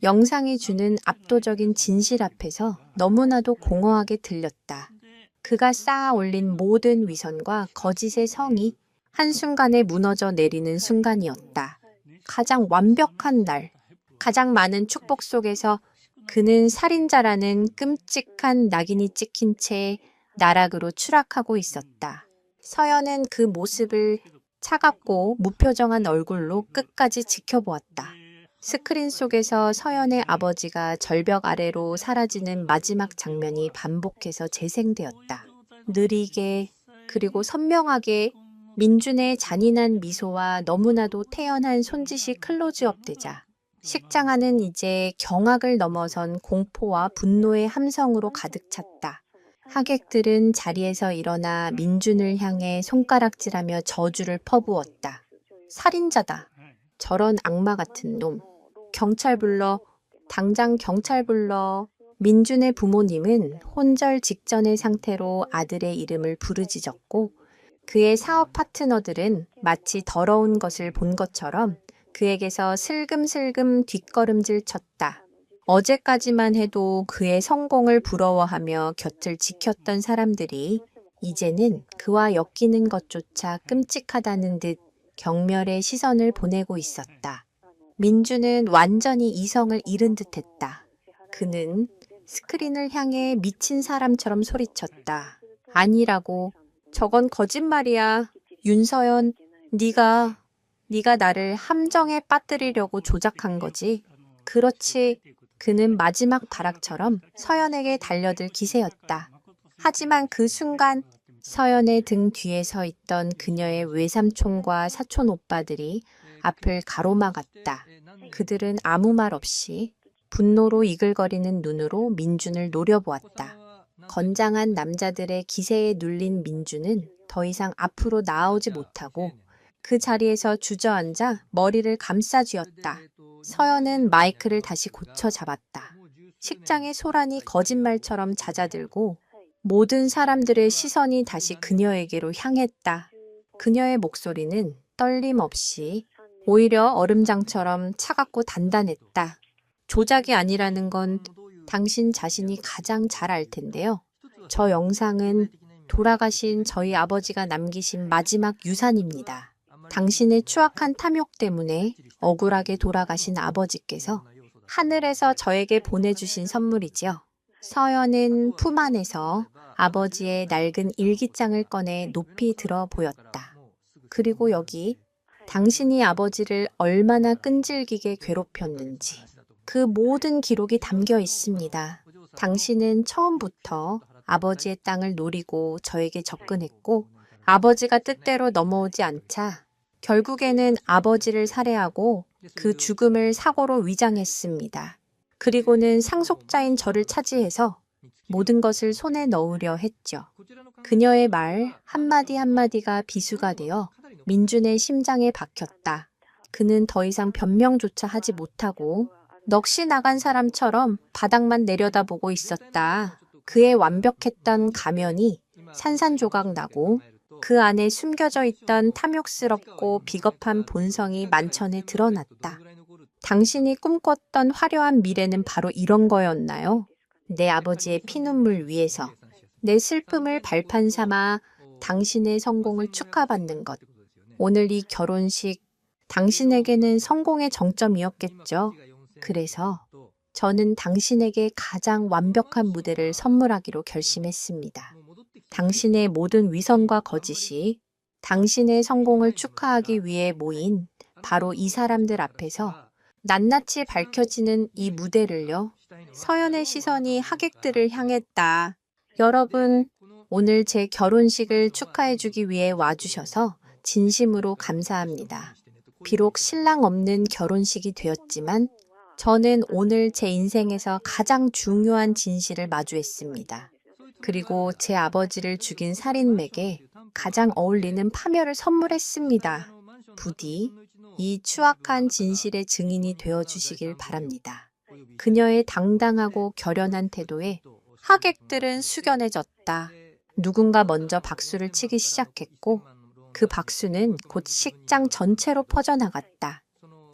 영상이 주는 압도적인 진실 앞에서 너무나도 공허하게 들렸다. 그가 쌓아 올린 모든 위선과 거짓의 성이 한순간에 무너져 내리는 순간이었다. 가장 완벽한 날, 가장 많은 축복 속에서 그는 살인자라는 끔찍한 낙인이 찍힌 채 나락으로 추락하고 있었다. 서연은 그 모습을 차갑고 무표정한 얼굴로 끝까지 지켜보았다. 스크린 속에서 서연의 아버지가 절벽 아래로 사라지는 마지막 장면이 반복해서 재생되었다. 느리게 그리고 선명하게 민준의 잔인한 미소와 너무나도 태연한 손짓이 클로즈업되자 식장안은 이제 경악을 넘어선 공포와 분노의 함성으로 가득 찼다. 하객들은 자리에서 일어나 민준을 향해 손가락질하며 저주를 퍼부었다. 살인자다. 저런 악마 같은 놈. 경찰 불러. 당장 경찰 불러. 민준의 부모님은 혼절 직전의 상태로 아들의 이름을 부르짖었고 그의 사업 파트너들은 마치 더러운 것을 본 것처럼 그에게서 슬금슬금 뒷걸음질 쳤다. 어제까지만 해도 그의 성공을 부러워하며 곁을 지켰던 사람들이 이제는 그와 엮이는 것조차 끔찍하다는 듯 경멸의 시선을 보내고 있었다. 민주는 완전히 이성을 잃은 듯했다. 그는 스크린을 향해 미친 사람처럼 소리쳤다. 아니라고. 저건 거짓말이야. 윤서연, 네가 나를 함정에 빠뜨리려고 조작한 거지. 그렇지. 그는 마지막 발악처럼 서연에게 달려들 기세였다. 하지만 그 순간 서연의 등 뒤에 서 있던 그녀의 외삼촌과 사촌 오빠들이 앞을 가로막았다. 그들은 아무 말 없이 분노로 이글거리는 눈으로 민준을 노려보았다. 건장한 남자들의 기세에 눌린 민준은 더 이상 앞으로 나아오지 못하고 그 자리에서 주저앉아 머리를 감싸쥐었다. 서연은 마이크를 다시 고쳐 잡았다. 식장의 소란이 거짓말처럼 잦아들고 모든 사람들의 시선이 다시 그녀에게로 향했다. 그녀의 목소리는 떨림 없이 오히려 얼음장처럼 차갑고 단단했다. 조작이 아니라는 건 당신 자신이 가장 잘 알 텐데요. 저 영상은 돌아가신 저희 아버지가 남기신 마지막 유산입니다. 당신의 추악한 탐욕 때문에 억울하게 돌아가신 아버지께서 하늘에서 저에게 보내주신 선물이지요. 서연은 품 안에서 아버지의 낡은 일기장을 꺼내 높이 들어 보였다. 그리고 여기 당신이 아버지를 얼마나 끈질기게 괴롭혔는지 그 모든 기록이 담겨 있습니다. 당신은 처음부터 아버지의 땅을 노리고 저에게 접근했고 아버지가 뜻대로 넘어오지 않자 결국에는 아버지를 살해하고 그 죽음을 사고로 위장했습니다. 그리고는 상속자인 저를 차지해서 모든 것을 손에 넣으려 했죠. 그녀의 말 한마디 한마디가 비수가 되어 민준의 심장에 박혔다. 그는 더 이상 변명조차 하지 못하고 넋이 나간 사람처럼 바닥만 내려다보고 있었다. 그의 완벽했던 가면이 산산조각 나고 그 안에 숨겨져 있던 탐욕스럽고 비겁한 본성이 만천에 드러났다. 당신이 꿈꿨던 화려한 미래는 바로 이런 거였나요? 내 아버지의 피눈물 위에서 내 슬픔을 발판 삼아 당신의 성공을 축하받는 것. 오늘 이 결혼식 당신에게는 성공의 정점이었겠죠. 그래서 저는 당신에게 가장 완벽한 무대를 선물하기로 결심했습니다. 당신의 모든 위선과 거짓이 당신의 성공을 축하하기 위해 모인 바로 이 사람들 앞에서 낱낱이 밝혀지는 이 무대를요. 서연의 시선이 하객들을 향했다. 여러분, 오늘 제 결혼식을 축하해주기 위해 와주셔서 진심으로 감사합니다. 비록 신랑 없는 결혼식이 되었지만 저는 오늘 제 인생에서 가장 중요한 진실을 마주했습니다. 그리고 제 아버지를 죽인 살인맥에 가장 어울리는 파멸을 선물했습니다. 부디 이 추악한 진실의 증인이 되어주시길 바랍니다. 그녀의 당당하고 결연한 태도에 하객들은 숙연해졌다. 누군가 먼저 박수를 치기 시작했고 그 박수는 곧 식장 전체로 퍼져나갔다.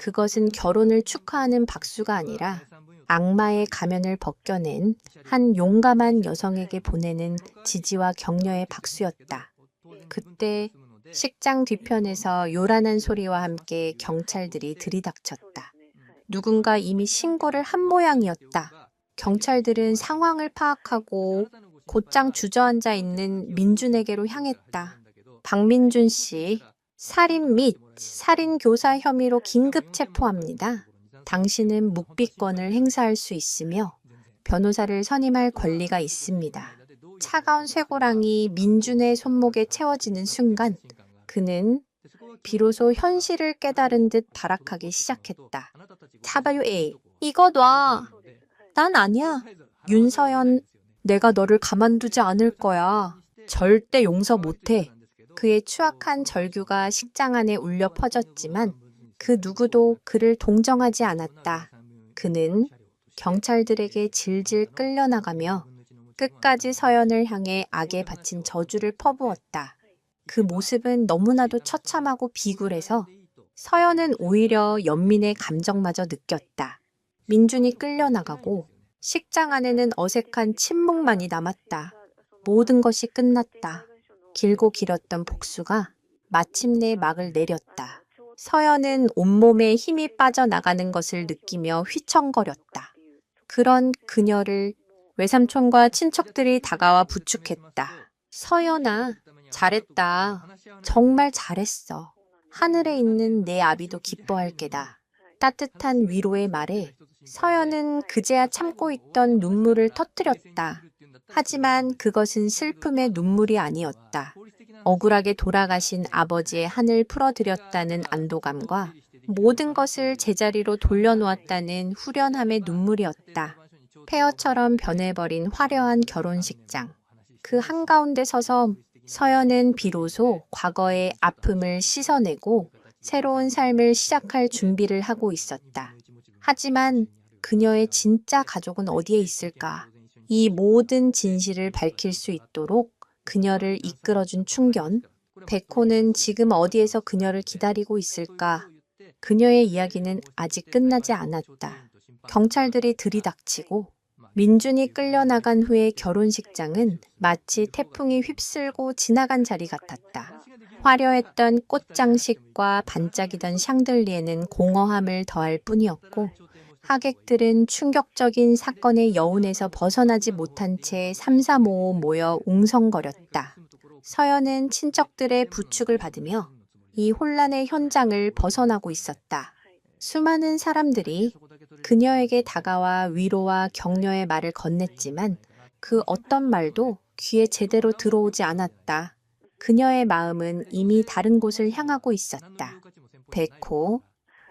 그것은 결혼을 축하하는 박수가 아니라 악마의 가면을 벗겨낸 한 용감한 여성에게 보내는 지지와 격려의 박수였다. 그때 식장 뒤편에서 요란한 소리와 함께 경찰들이 들이닥쳤다. 누군가 이미 신고를 한 모양이었다. 경찰들은 상황을 파악하고 곧장 주저앉아 있는 민준에게로 향했다. 박민준 씨, 살인 및 살인 교사 혐의로 긴급 체포합니다. 당신은 묵비권을 행사할 수 있으며 변호사를 선임할 권리가 있습니다. 차가운 쇠고랑이 민준의 손목에 채워지는 순간 그는 비로소 현실을 깨달은 듯 발악하기 시작했다. 잡아요, 에이. 이거 놔. 난 아니야. 윤서연, 내가 너를 가만두지 않을 거야. 절대 용서 못해. 그의 추악한 절규가 식장 안에 울려 퍼졌지만 그 누구도 그를 동정하지 않았다. 그는 경찰들에게 질질 끌려나가며 끝까지 서연을 향해 악에 바친 저주를 퍼부었다. 그 모습은 너무나도 처참하고 비굴해서 서연은 오히려 연민의 감정마저 느꼈다. 민준이 끌려나가고 식장 안에는 어색한 침묵만이 남았다. 모든 것이 끝났다. 길고 길었던 복수가 마침내 막을 내렸다. 서연은 온몸에 힘이 빠져나가는 것을 느끼며 휘청거렸다. 그런 그녀를 외삼촌과 친척들이 다가와 부축했다. 서연아, 잘했다. 정말 잘했어. 하늘에 있는 내 아비도 기뻐할 게다. 따뜻한 위로의 말에 서연은 그제야 참고 있던 눈물을 터뜨렸다. 하지만 그것은 슬픔의 눈물이 아니었다. 억울하게 돌아가신 아버지의 한을 풀어드렸다는 안도감과 모든 것을 제자리로 돌려놓았다는 후련함의 눈물이었다. 폐허처럼 변해버린 화려한 결혼식장. 그 한가운데 서서 서연은 비로소 과거의 아픔을 씻어내고 새로운 삶을 시작할 준비를 하고 있었다. 하지만 그녀의 진짜 가족은 어디에 있을까? 이 모든 진실을 밝힐 수 있도록 그녀를 이끌어준 충견. 백호는 지금 어디에서 그녀를 기다리고 있을까? 그녀의 이야기는 아직 끝나지 않았다. 경찰들이 들이닥치고 민준이 끌려나간 후의 결혼식장은 마치 태풍이 휩쓸고 지나간 자리 같았다. 화려했던 꽃장식과 반짝이던 샹들리에는 공허함을 더할 뿐이었고 하객들은 충격적인 사건의 여운에서 벗어나지 못한 채 삼삼오오 모여 웅성거렸다. 서연은 친척들의 부축을 받으며 이 혼란의 현장을 벗어나고 있었다. 수많은 사람들이 그녀에게 다가와 위로와 격려의 말을 건넸지만 그 어떤 말도 귀에 제대로 들어오지 않았다. 그녀의 마음은 이미 다른 곳을 향하고 있었다. 백호,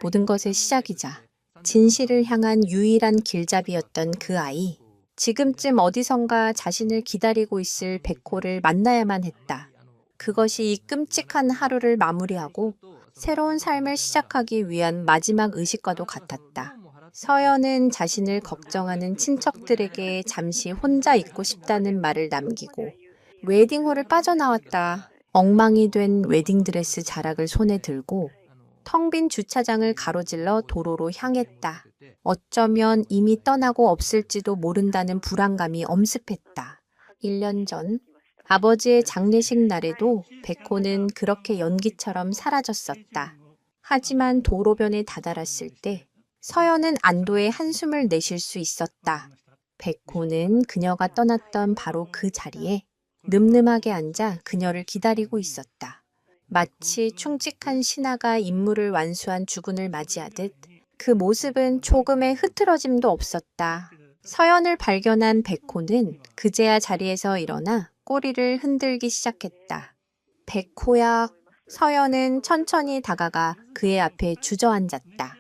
모든 것의 시작이자 진실을 향한 유일한 길잡이였던 그 아이. 지금쯤 어디선가 자신을 기다리고 있을 백호를 만나야만 했다. 그것이 이 끔찍한 하루를 마무리하고 새로운 삶을 시작하기 위한 마지막 의식과도 같았다. 서연은 자신을 걱정하는 친척들에게 잠시 혼자 있고 싶다는 말을 남기고 웨딩홀을 빠져나왔다. 엉망이 된 웨딩드레스 자락을 손에 들고 텅 빈 주차장을 가로질러 도로로 향했다. 어쩌면 이미 떠나고 없을지도 모른다는 불안감이 엄습했다. 1년 전 아버지의 장례식 날에도 백호는 그렇게 연기처럼 사라졌었다. 하지만 도로변에 다다랐을 때 서연은 안도의 한숨을 내쉴 수 있었다. 백호는 그녀가 떠났던 바로 그 자리에 늠름하게 앉아 그녀를 기다리고 있었다. 마치 충직한 신하가 임무를 완수한 주군을 맞이하듯 그 모습은 조금의 흐트러짐도 없었다. 서연을 발견한 백호는 그제야 자리에서 일어나 꼬리를 흔들기 시작했다. 백호야. 서연은 천천히 다가가 그의 앞에 주저앉았다.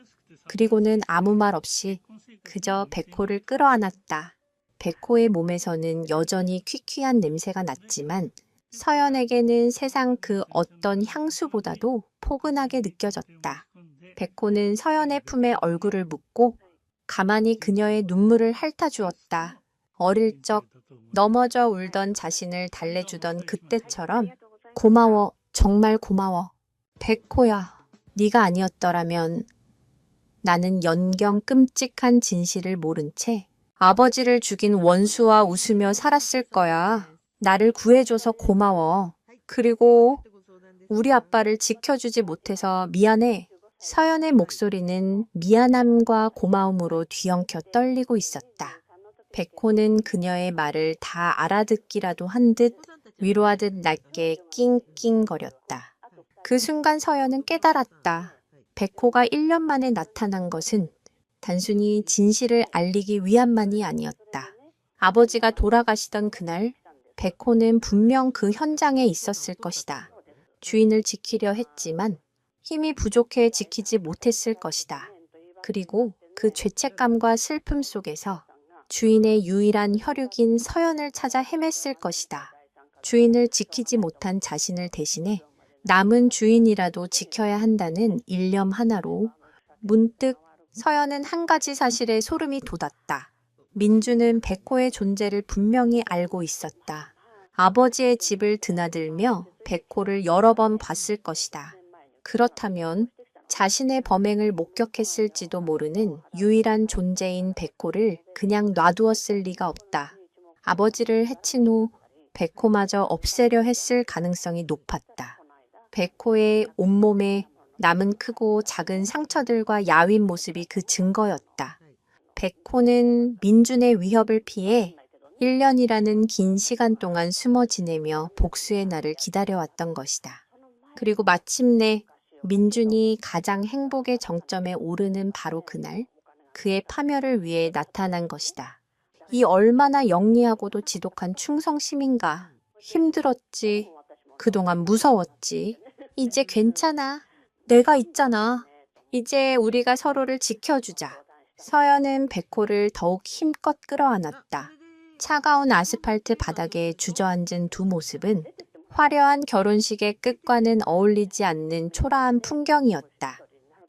그리고는 아무 말 없이 그저 백호를 끌어안았다. 백호의 몸에서는 여전히 퀴퀴한 냄새가 났지만 서연에게는 세상 그 어떤 향수보다도 포근하게 느껴졌다. 백호는 서연의 품에 얼굴을 묻고 가만히 그녀의 눈물을 핥아주었다. 어릴 적 넘어져 울던 자신을 달래주던 그때처럼 고마워, 정말 고마워. 백호야, 네가 아니었더라면 나는 연경 끔찍한 진실을 모른 채 아버지를 죽인 원수와 웃으며 살았을 거야. 나를 구해줘서 고마워. 그리고 우리 아빠를 지켜주지 못해서 미안해. 서연의 목소리는 미안함과 고마움으로 뒤엉켜 떨리고 있었다. 백호는 그녀의 말을 다 알아듣기라도 한 듯 위로하듯 낮게 낑낑거렸다. 그 순간 서연은 깨달았다. 백호가 1년 만에 나타난 것은 단순히 진실을 알리기 위함만이 아니었다. 아버지가 돌아가시던 그날, 백호는 분명 그 현장에 있었을 것이다. 주인을 지키려 했지만 힘이 부족해 지키지 못했을 것이다. 그리고 그 죄책감과 슬픔 속에서 주인의 유일한 혈육인 서연을 찾아 헤맸을 것이다. 주인을 지키지 못한 자신을 대신해 남은 주인이라도 지켜야 한다는 일념 하나로 문득 서연은 한 가지 사실에 소름이 돋았다. 민주는 백호의 존재를 분명히 알고 있었다. 아버지의 집을 드나들며 백호를 여러 번 봤을 것이다. 그렇다면 자신의 범행을 목격했을지도 모르는 유일한 존재인 백호를 그냥 놔두었을 리가 없다. 아버지를 해친 후 백호마저 없애려 했을 가능성이 높았다. 백호의 온몸에 남은 크고 작은 상처들과 야윈 모습이 그 증거였다. 백호는 민준의 위협을 피해 1년이라는 긴 시간 동안 숨어 지내며 복수의 날을 기다려왔던 것이다. 그리고 마침내 민준이 가장 행복의 정점에 오르는 바로 그날, 그의 파멸을 위해 나타난 것이다. 이 얼마나 영리하고도 지독한 충성심인가. 힘들었지. 그동안 무서웠지. 이제 괜찮아. 내가 있잖아. 이제 우리가 서로를 지켜주자. 서연은 백호를 더욱 힘껏 끌어안았다. 차가운 아스팔트 바닥에 주저앉은 두 모습은 화려한 결혼식의 끝과는 어울리지 않는 초라한 풍경이었다.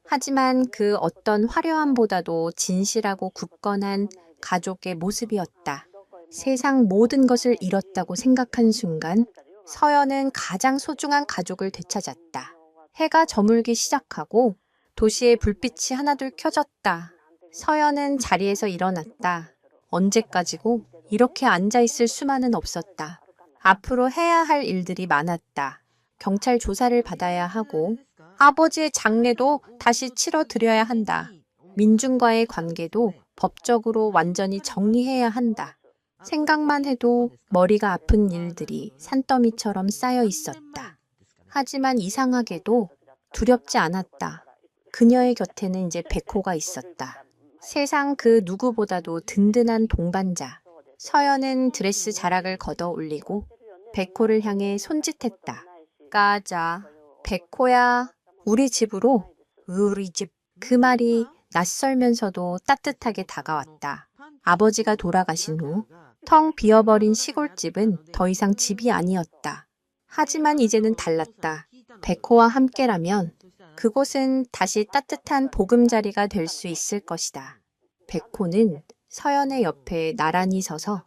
하지만 그 어떤 화려함보다도 진실하고 굳건한 가족의 모습이었다. 세상 모든 것을 잃었다고 생각한 순간 서연은 가장 소중한 가족을 되찾았다. 해가 저물기 시작하고 도시의 불빛이 하나둘 켜졌다. 서연은 자리에서 일어났다. 언제까지고 이렇게 앉아있을 수만은 없었다. 앞으로 해야 할 일들이 많았다. 경찰 조사를 받아야 하고 아버지의 장례도 다시 치러드려야 한다. 민준과의 관계도 법적으로 완전히 정리해야 한다. 생각만 해도 머리가 아픈 일들이 산더미처럼 쌓여 있었다. 하지만 이상하게도 두렵지 않았다. 그녀의 곁에는 이제 백호가 있었다. 세상 그 누구보다도 든든한 동반자. 서연은 드레스 자락을 걷어 올리고 백호를 향해 손짓했다. 가자. 백호야, 우리 집으로. 우리 집. 그 말이 낯설면서도 따뜻하게 다가왔다. 아버지가 돌아가신 후 텅 비어버린 시골집은 더 이상 집이 아니었다. 하지만 이제는 달랐다. 백호와 함께라면 그곳은 다시 따뜻한 보금자리가 될 수 있을 것이다. 백호는 서연의 옆에 나란히 서서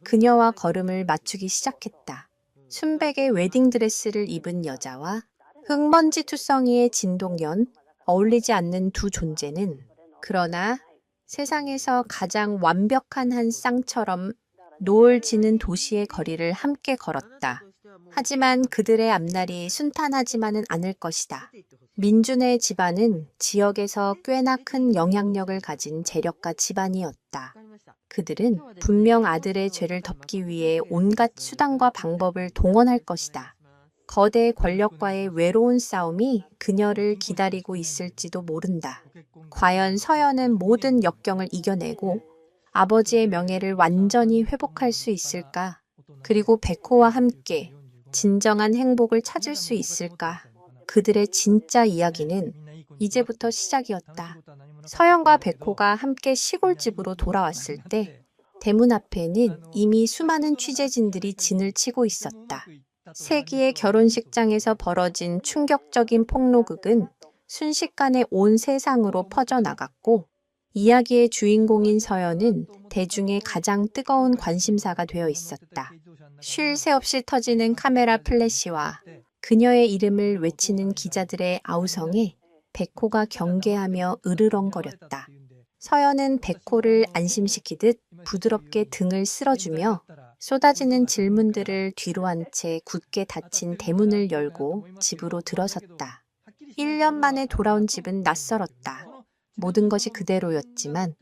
그녀와 걸음을 맞추기 시작했다. 순백의 웨딩드레스를 입은 여자와 흙먼지 투성이의 진동연, 어울리지 않는 두 존재는 그러나 세상에서 가장 완벽한 한 쌍처럼 노을 지는 도시의 거리를 함께 걸었다. 하지만 그들의 앞날이 순탄하지만은 않을 것이다. 민준의 집안은 지역에서 꽤나 큰 영향력을 가진 재력가 집안이었다. 그들은 분명 아들의 죄를 덮기 위해 온갖 수단과 방법을 동원할 것이다. 거대 권력과의 외로운 싸움이 그녀를 기다리고 있을지도 모른다. 과연 서연은 모든 역경을 이겨내고 아버지의 명예를 완전히 회복할 수 있을까? 그리고 백호와 함께 진정한 행복을 찾을 수 있을까? 그들의 진짜 이야기는 이제부터 시작이었다. 서연과 백호가 함께 시골집으로 돌아왔을 때 대문 앞에는 이미 수많은 취재진들이 진을 치고 있었다. 세기의 결혼식장에서 벌어진 충격적인 폭로극은 순식간에 온 세상으로 퍼져나갔고 이야기의 주인공인 서연은 대중의 가장 뜨거운 관심사가 되어 있었다. 쉴 새 없이 터지는 카메라 플래시와 그녀의 이름을 외치는 기자들의 아우성에 백호가 경계하며 으르렁거렸다. 서연은 백호를 안심시키듯 부드럽게 등을 쓸어주며 쏟아지는 질문들을 뒤로 한 채 굳게 닫힌 대문을 열고 집으로 들어섰다. 1년 만에 돌아온 집은 낯설었다. 모든 것이 그대로였지만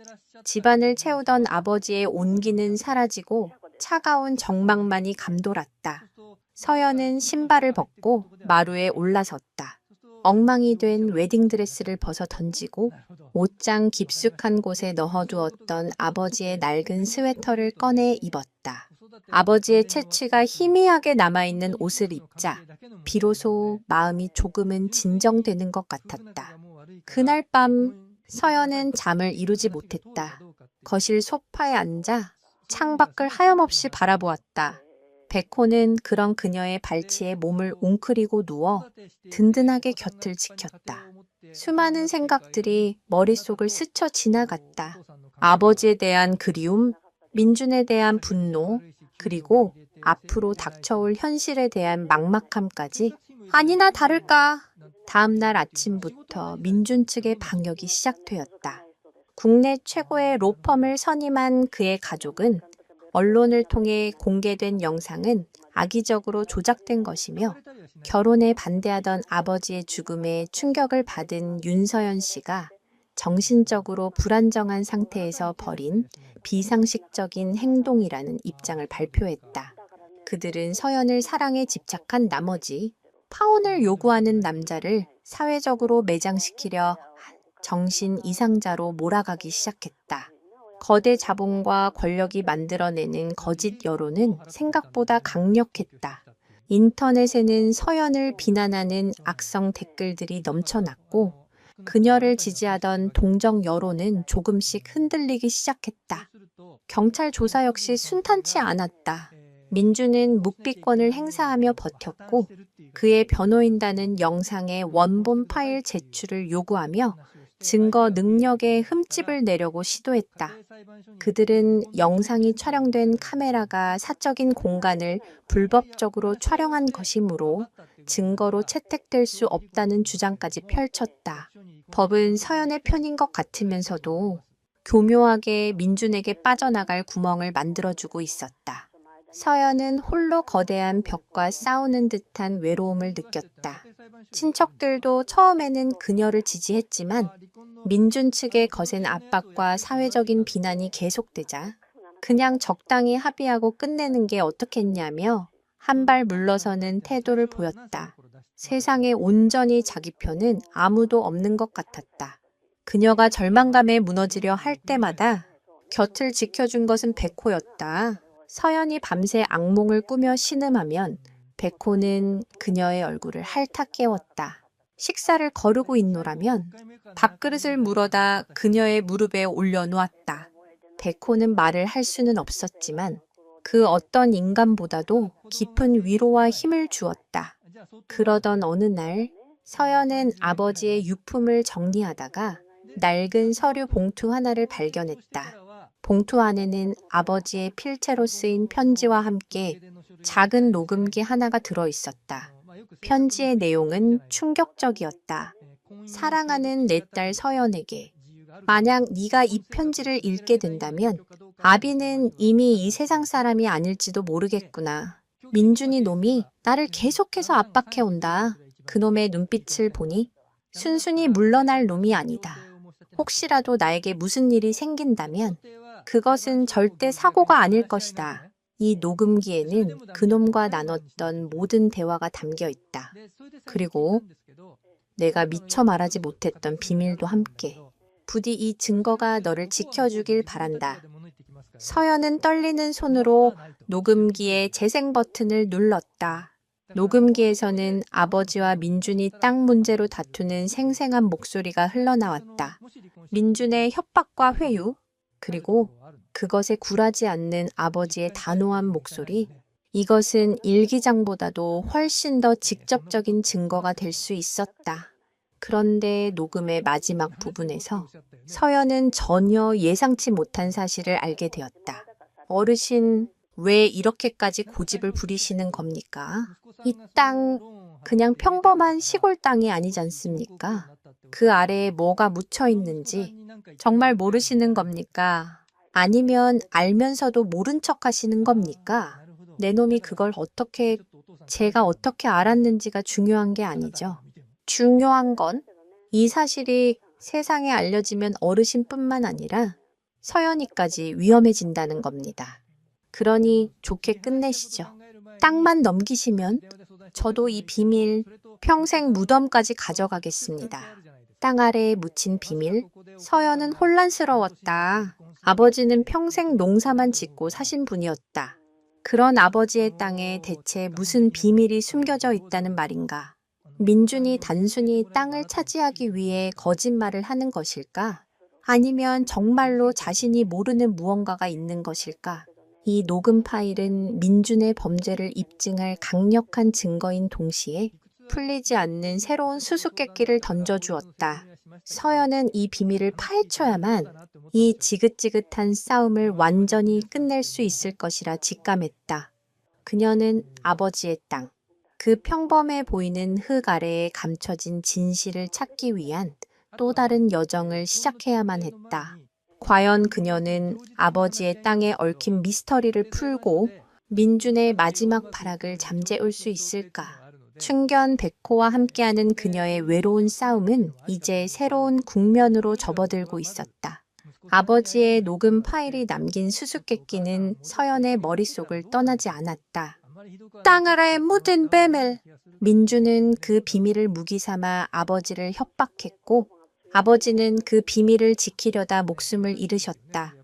집안을 채우던 아버지의 온기는 사라지고 차가운 정막만이 감돌았다. 서연은 신발을 벗고 마루에 올라섰다. 엉망이 된 웨딩드레스를 벗어 던지고 옷장 깊숙한 곳에 넣어두었던 아버지의 낡은 스웨터를 꺼내 입었다. 아버지의 채취가 희미하게 남아있는 옷을 입자 비로소 마음이 조금은 진정되는 것 같았다. 그날 밤 서연은 잠을 이루지 못했다. 거실 소파에 앉아 창밖을 하염없이 바라보았다. 백호는 그런 그녀의 발치에 몸을 웅크리고 누워 든든하게 곁을 지켰다. 수많은 생각들이 머릿속을 스쳐 지나갔다. 아버지에 대한 그리움, 민준에 대한 분노, 그리고 앞으로 닥쳐올 현실에 대한 막막함까지. 아니나 다를까. 다음 날 아침부터 민준 측의 방역이 시작되었다. 국내 최고의 로펌을 선임한 그의 가족은 언론을 통해 공개된 영상은 악의적으로 조작된 것이며 결혼에 반대하던 아버지의 죽음에 충격을 받은 윤서연 씨가 정신적으로 불안정한 상태에서 벌인 비상식적인 행동이라는 입장을 발표했다. 그들은 서연을 사랑에 집착한 나머지 파혼을 요구하는 남자를 사회적으로 매장시키려 정신 이상자로 몰아가기 시작했다. 거대 자본과 권력이 만들어내는 거짓 여론은 생각보다 강력했다. 인터넷에는 서연을 비난하는 악성 댓글들이 넘쳐났고 그녀를 지지하던 동정 여론은 조금씩 흔들리기 시작했다. 경찰 조사 역시 순탄치 않았다. 민주는 묵비권을 행사하며 버텼고 그의 변호인단은 영상의 원본 파일 제출을 요구하며 증거 능력에 흠집을 내려고 시도했다. 그들은 영상이 촬영된 카메라가 사적인 공간을 불법적으로 촬영한 것이므로 증거로 채택될 수 없다는 주장까지 펼쳤다. 법은 서연의 편인 것 같으면서도 교묘하게 민준에게 빠져나갈 구멍을 만들어주고 있었다. 서연은 홀로 거대한 벽과 싸우는 듯한 외로움을 느꼈다. 친척들도 처음에는 그녀를 지지했지만 민준 측의 거센 압박과 사회적인 비난이 계속되자 그냥 적당히 합의하고 끝내는 게 어떻겠냐며 한 발 물러서는 태도를 보였다. 세상에 온전히 자기 편은 아무도 없는 것 같았다. 그녀가 절망감에 무너지려 할 때마다 곁을 지켜준 것은 백호였다. 서연이 밤새 악몽을 꾸며 신음하면 백호는 그녀의 얼굴을 핥아 깨웠다. 식사를 거르고 있노라면 밥그릇을 물어다 그녀의 무릎에 올려놓았다. 백호는 말을 할 수는 없었지만 그 어떤 인간보다도 깊은 위로와 힘을 주었다. 그러던 어느 날 서연은 아버지의 유품을 정리하다가 낡은 서류 봉투 하나를 발견했다. 봉투 안에는 아버지의 필체로 쓰인 편지와 함께 작은 녹음기 하나가 들어있었다. 편지의 내용은 충격적이었다. 사랑하는 내 딸 서연에게 만약 네가 이 편지를 읽게 된다면 아비는 이미 이 세상 사람이 아닐지도 모르겠구나. 민준이 놈이 나를 계속해서 압박해온다. 그놈의 눈빛을 보니 순순히 물러날 놈이 아니다. 혹시라도 나에게 무슨 일이 생긴다면 그것은 절대 사고가 아닐 것이다. 이 녹음기에는 그놈과 나눴던 모든 대화가 담겨 있다. 그리고 내가 미처 말하지 못했던 비밀도 함께. 부디 이 증거가 너를 지켜주길 바란다. 서연은 떨리는 손으로 녹음기의 재생 버튼을 눌렀다. 녹음기에서는 아버지와 민준이 땅 문제로 다투는 생생한 목소리가 흘러나왔다. 민준의 협박과 회유, 그리고 그것에 굴하지 않는 아버지의 단호한 목소리, 이것은 일기장보다도 훨씬 더 직접적인 증거가 될 수 있었다. 그런데 녹음의 마지막 부분에서 서연은 전혀 예상치 못한 사실을 알게 되었다. 어르신, 왜 이렇게까지 고집을 부리시는 겁니까? 이 땅 그냥 평범한 시골 땅이 아니지 않습니까? 그 아래에 뭐가 묻혀 있는지 정말 모르시는 겁니까? 아니면 알면서도 모른 척 하시는 겁니까? 내 놈이 그걸 제가 어떻게 알았는지가 중요한 게 아니죠. 중요한 건 이 사실이 세상에 알려지면 어르신뿐만 아니라 서연이까지 위험해진다는 겁니다. 그러니 좋게 끝내시죠. 땅만 넘기시면 저도 이 비밀 평생 무덤까지 가져가겠습니다. 땅 아래에 묻힌 비밀. 서연은 혼란스러웠다. 아버지는 평생 농사만 짓고 사신 분이었다. 그런 아버지의 땅에 대체 무슨 비밀이 숨겨져 있다는 말인가? 민준이 단순히 땅을 차지하기 위해 거짓말을 하는 것일까? 아니면 정말로 자신이 모르는 무언가가 있는 것일까? 이 녹음 파일은 민준의 범죄를 입증할 강력한 증거인 동시에 풀리지 않는 새로운 수수께끼를 던져주었다. 서연은 이 비밀을 파헤쳐야만 이 지긋지긋한 싸움을 완전히 끝낼 수 있을 것이라 직감했다. 그녀는 아버지의 땅, 그 평범해 보이는 흙 아래에 감춰진 진실을 찾기 위한 또 다른 여정을 시작해야만 했다. 과연 그녀는 아버지의 땅에 얽힌 미스터리를 풀고 민준의 마지막 발악을 잠재울 수 있을까? 충견 백호와 함께하는 그녀의 외로운 싸움은 이제 새로운 국면으로 접어들고 있었다. 아버지의 녹음 파일이 남긴 수수께끼는 서연의 머릿속을 떠나지 않았다. 땅 아래에 묻은 비밀. 민준은 그 비밀을 무기 삼아 아버지를 협박했고 아버지는 그 비밀을 지키려다 목숨을 잃으셨다.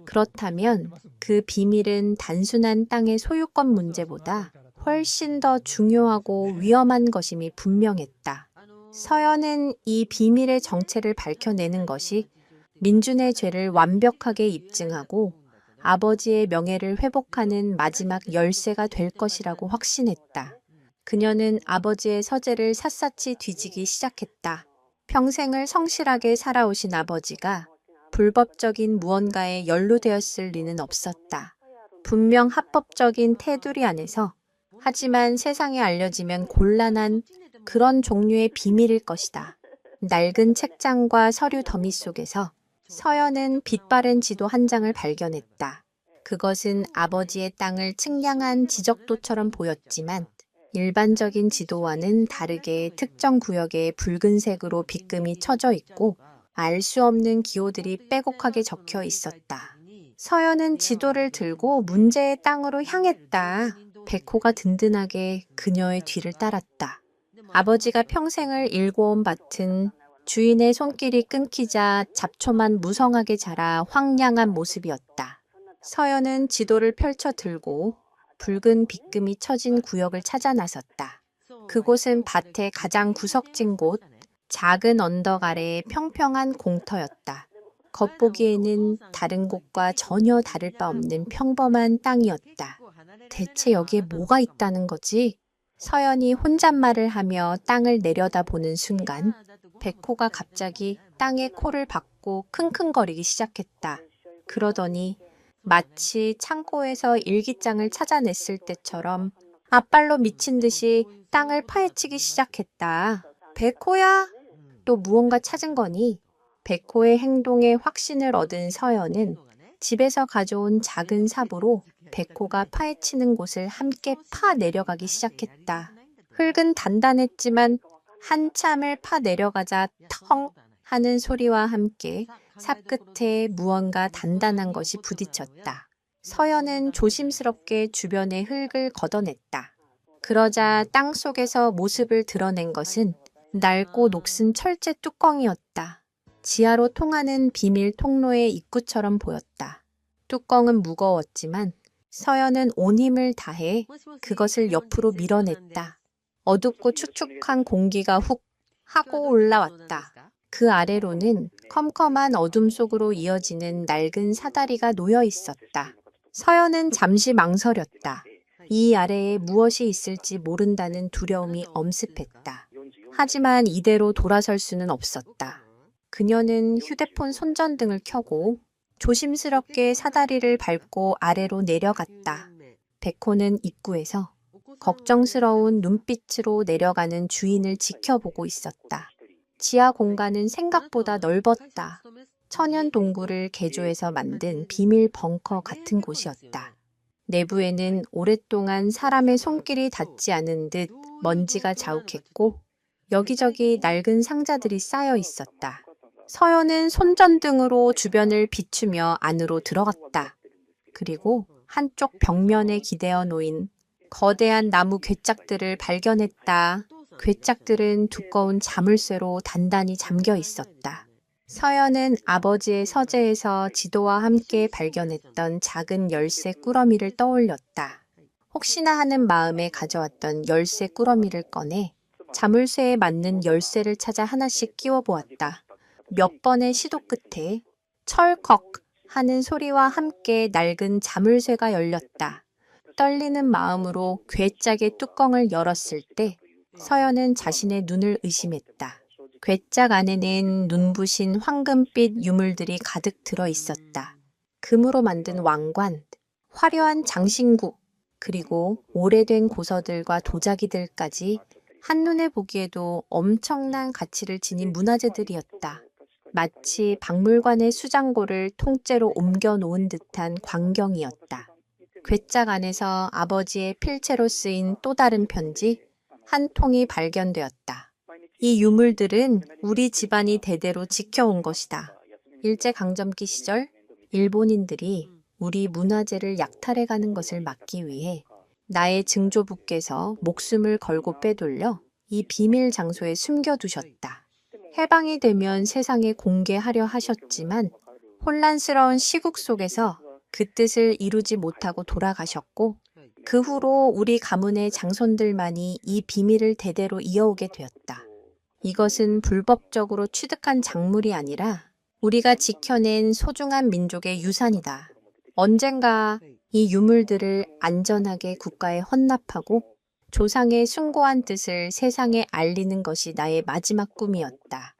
그렇다면 그 비밀은 단순한 땅의 소유권 문제보다 훨씬 더 중요하고 위험한 것임이 분명했다. 서연은 이 비밀의 정체를 밝혀내는 것이 민준의 죄를 완벽하게 입증하고 아버지의 명예를 회복하는 마지막 열쇠가 될 것이라고 확신했다. 그녀는 아버지의 서재를 샅샅이 뒤지기 시작했다. 평생을 성실하게 살아오신 아버지가 불법적인 무언가에 연루되었을 리는 없었다. 분명 합법적인 테두리 안에서, 하지만 세상에 알려지면 곤란한 그런 종류의 비밀일 것이다. 낡은 책장과 서류 더미 속에서 서연은 빛바랜 지도 한 장을 발견했다. 그것은 아버지의 땅을 측량한 지적도처럼 보였지만 일반적인 지도와는 다르게 특정 구역에 붉은색으로 빗금이 쳐져 있고 알 수 없는 기호들이 빼곡하게 적혀 있었다. 서연은 지도를 들고 문제의 땅으로 향했다. 백호가 든든하게 그녀의 뒤를 따랐다. 아버지가 평생을 일궈온 밭은 주인의 손길이 끊기자 잡초만 무성하게 자라 황량한 모습이었다. 서연은 지도를 펼쳐 들고 붉은 빗금이 쳐진 구역을 찾아 나섰다. 그곳은 밭의 가장 구석진 곳, 작은 언덕 아래의 평평한 공터였다. 겉보기에는 다른 곳과 전혀 다를 바 없는 평범한 땅이었다. 대체 여기에 뭐가 있다는 거지? 서연이 혼잣말을 하며 땅을 내려다보는 순간 백호가 갑자기 땅에 코를 박고 킁킁거리기 시작했다. 그러더니 마치 창고에서 일기장을 찾아냈을 때처럼 앞발로 미친 듯이 땅을 파헤치기 시작했다. 백호야? 또 무언가 찾은 거니? 백호의 행동에 확신을 얻은 서연은 집에서 가져온 작은 삽으로 백호가 파헤치는 곳을 함께 파 내려가기 시작했다. 흙은 단단했지만 한참을 파 내려가자 텅 하는 소리와 함께 삽 끝에 무언가 단단한 것이 부딪혔다. 서연은 조심스럽게 주변의 흙을 걷어냈다. 그러자 땅 속에서 모습을 드러낸 것은 낡고 녹슨 철제 뚜껑이었다. 지하로 통하는 비밀 통로의 입구처럼 보였다. 뚜껑은 무거웠지만 서연은 온 힘을 다해 그것을 옆으로 밀어냈다. 어둡고 축축한 공기가 훅 하고 올라왔다. 그 아래로는 컴컴한 어둠 속으로 이어지는 낡은 사다리가 놓여 있었다. 서연은 잠시 망설였다. 이 아래에 무엇이 있을지 모른다는 두려움이 엄습했다. 하지만 이대로 돌아설 수는 없었다. 그녀는 휴대폰 손전등을 켜고 조심스럽게 사다리를 밟고 아래로 내려갔다. 백호는 입구에서 걱정스러운 눈빛으로 내려가는 주인을 지켜보고 있었다. 지하 공간은 생각보다 넓었다. 천연 동굴을 개조해서 만든 비밀 벙커 같은 곳이었다. 내부에는 오랫동안 사람의 손길이 닿지 않은 듯 먼지가 자욱했고 여기저기 낡은 상자들이 쌓여 있었다. 서연은 손전등으로 주변을 비추며 안으로 들어갔다. 그리고 한쪽 벽면에 기대어 놓인 거대한 나무 괴짝들을 발견했다. 괴짝들은 두꺼운 자물쇠로 단단히 잠겨 있었다. 서연은 아버지의 서재에서 지도와 함께 발견했던 작은 열쇠 꾸러미를 떠올렸다. 혹시나 하는 마음에 가져왔던 열쇠 꾸러미를 꺼내 자물쇠에 맞는 열쇠를 찾아 하나씩 끼워 보았다. 몇 번의 시도 끝에 철컥 하는 소리와 함께 낡은 자물쇠가 열렸다. 떨리는 마음으로 괴짝의 뚜껑을 열었을 때 서연은 자신의 눈을 의심했다. 괴짝 안에는 눈부신 황금빛 유물들이 가득 들어 있었다. 금으로 만든 왕관, 화려한 장신구, 그리고 오래된 고서들과 도자기들까지 한눈에 보기에도 엄청난 가치를 지닌 문화재들이었다. 마치 박물관의 수장고를 통째로 옮겨 놓은 듯한 광경이었다. 괴짝 안에서 아버지의 필체로 쓰인 또 다른 편지 한 통이 발견되었다. 이 유물들은 우리 집안이 대대로 지켜온 것이다. 일제강점기 시절 일본인들이 우리 문화재를 약탈해가는 것을 막기 위해 나의 증조부께서 목숨을 걸고 빼돌려 이 비밀 장소에 숨겨두셨다. 해방이 되면 세상에 공개하려 하셨지만 혼란스러운 시국 속에서 그 뜻을 이루지 못하고 돌아가셨고 그 후로 우리 가문의 장손들만이 이 비밀을 대대로 이어오게 되었다. 이것은 불법적으로 취득한 작물이 아니라 우리가 지켜낸 소중한 민족의 유산이다. 언젠가 이 유물들을 안전하게 국가에 헌납하고 조상의 숭고한 뜻을 세상에 알리는 것이 나의 마지막 꿈이었다.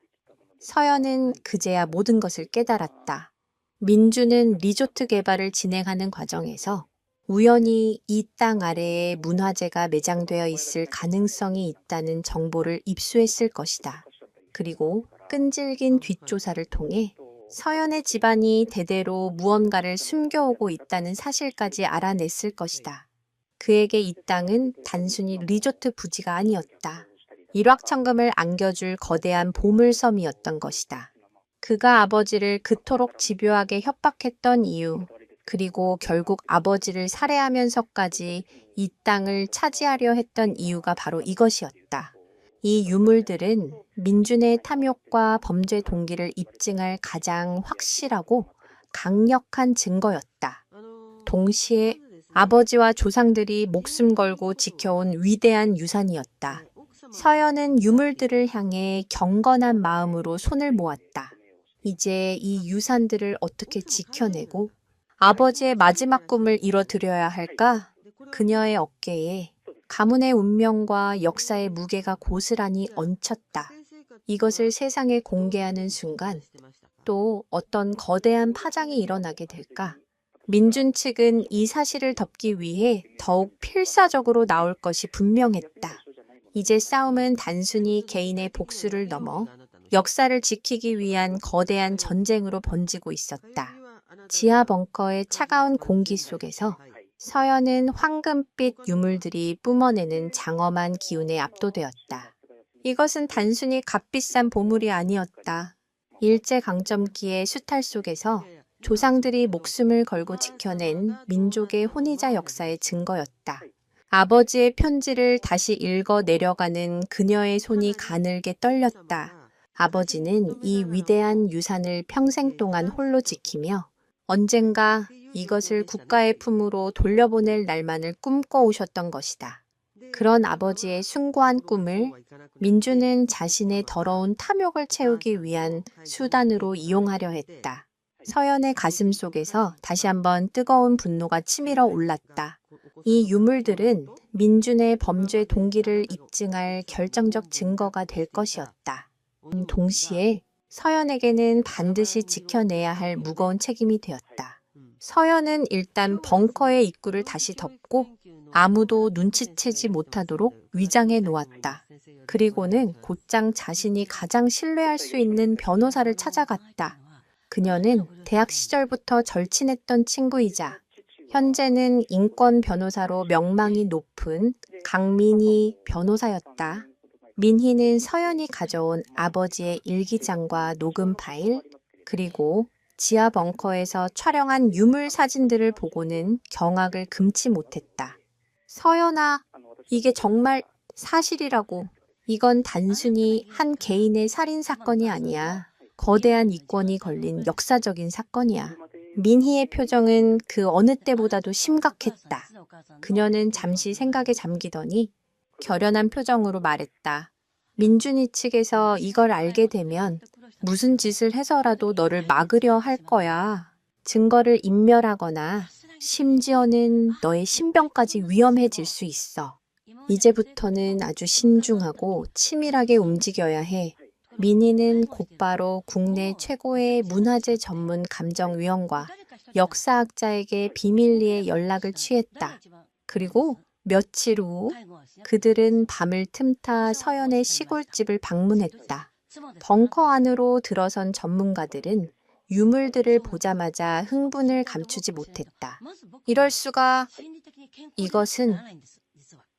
서연은 그제야 모든 것을 깨달았다. 민주는 리조트 개발을 진행하는 과정에서 우연히 이 땅 아래에 문화재가 매장되어 있을 가능성이 있다는 정보를 입수했을 것이다. 그리고 끈질긴 뒷조사를 통해 서연의 집안이 대대로 무언가를 숨겨오고 있다는 사실까지 알아냈을 것이다. 그에게 이 땅은 단순히 리조트 부지가 아니었다. 일확천금을 안겨줄 거대한 보물섬이었던 것이다. 그가 아버지를 그토록 집요하게 협박했던 이유, 그리고 결국 아버지를 살해하면서까지 이 땅을 차지하려 했던 이유가 바로 이것이었다. 이 유물들은 민준의 탐욕과 범죄 동기를 입증할 가장 확실하고 강력한 증거였다. 동시에 아버지와 조상들이 목숨 걸고 지켜온 위대한 유산이었다. 서연은 유물들을 향해 경건한 마음으로 손을 모았다. 이제 이 유산들을 어떻게 지켜내고 아버지의 마지막 꿈을 이뤄드려야 할까? 그녀의 어깨에 가문의 운명과 역사의 무게가 고스란히 얹혔다. 이것을 세상에 공개하는 순간 또 어떤 거대한 파장이 일어나게 될까? 민준 측은 이 사실을 덮기 위해 더욱 필사적으로 나올 것이 분명했다. 이제 싸움은 단순히 개인의 복수를 넘어 역사를 지키기 위한 거대한 전쟁으로 번지고 있었다. 지하 벙커의 차가운 공기 속에서 서연은 황금빛 유물들이 뿜어내는 장엄한 기운에 압도되었다. 이것은 단순히 값비싼 보물이 아니었다. 일제강점기의 수탈 속에서 조상들이 목숨을 걸고 지켜낸 민족의 혼이자 역사의 증거였다. 아버지의 편지를 다시 읽어 내려가는 그녀의 손이 가늘게 떨렸다. 아버지는 이 위대한 유산을 평생 동안 홀로 지키며 언젠가 이것을 국가의 품으로 돌려보낼 날만을 꿈꿔오셨던 것이다. 그런 아버지의 숭고한 꿈을 민주는 자신의 더러운 탐욕을 채우기 위한 수단으로 이용하려 했다. 서연의 가슴 속에서 다시 한번 뜨거운 분노가 치밀어 올랐다. 이 유물들은 민준의 범죄 동기를 입증할 결정적 증거가 될 것이었다. 동시에 서연에게는 반드시 지켜내야 할 무거운 책임이 되었다. 서연은 일단 벙커의 입구를 다시 덮고 아무도 눈치채지 못하도록 위장해 놓았다. 그리고는 곧장 자신이 가장 신뢰할 수 있는 변호사를 찾아갔다. 그녀는 대학 시절부터 절친했던 친구이자 현재는 인권 변호사로 명망이 높은 강민희 변호사였다. 민희는 서연이 가져온 아버지의 일기장과 녹음 파일, 그리고 지하 벙커에서 촬영한 유물 사진들을 보고는 경악을 금치 못했다. 서연아, 이게 정말 사실이라고. 이건 단순히 한 개인의 살인 사건이 아니야. 거대한 이권이 걸린 역사적인 사건이야. 민희의 표정은 그 어느 때보다도 심각했다. 그녀는 잠시 생각에 잠기더니 결연한 표정으로 말했다. 민준이 측에서 이걸 알게 되면 무슨 짓을 해서라도 너를 막으려 할 거야. 증거를 인멸하거나 심지어는 너의 신병까지 위험해질 수 있어. 이제부터는 아주 신중하고 치밀하게 움직여야 해. 민희는 곧바로 국내 최고의 문화재 전문 감정위원과 역사학자에게 비밀리에 연락을 취했다. 그리고 며칠 후 그들은 밤을 틈타 서연의 시골집을 방문했다. 벙커 안으로 들어선 전문가들은 유물들을 보자마자 흥분을 감추지 못했다. 이럴 수가. 이것은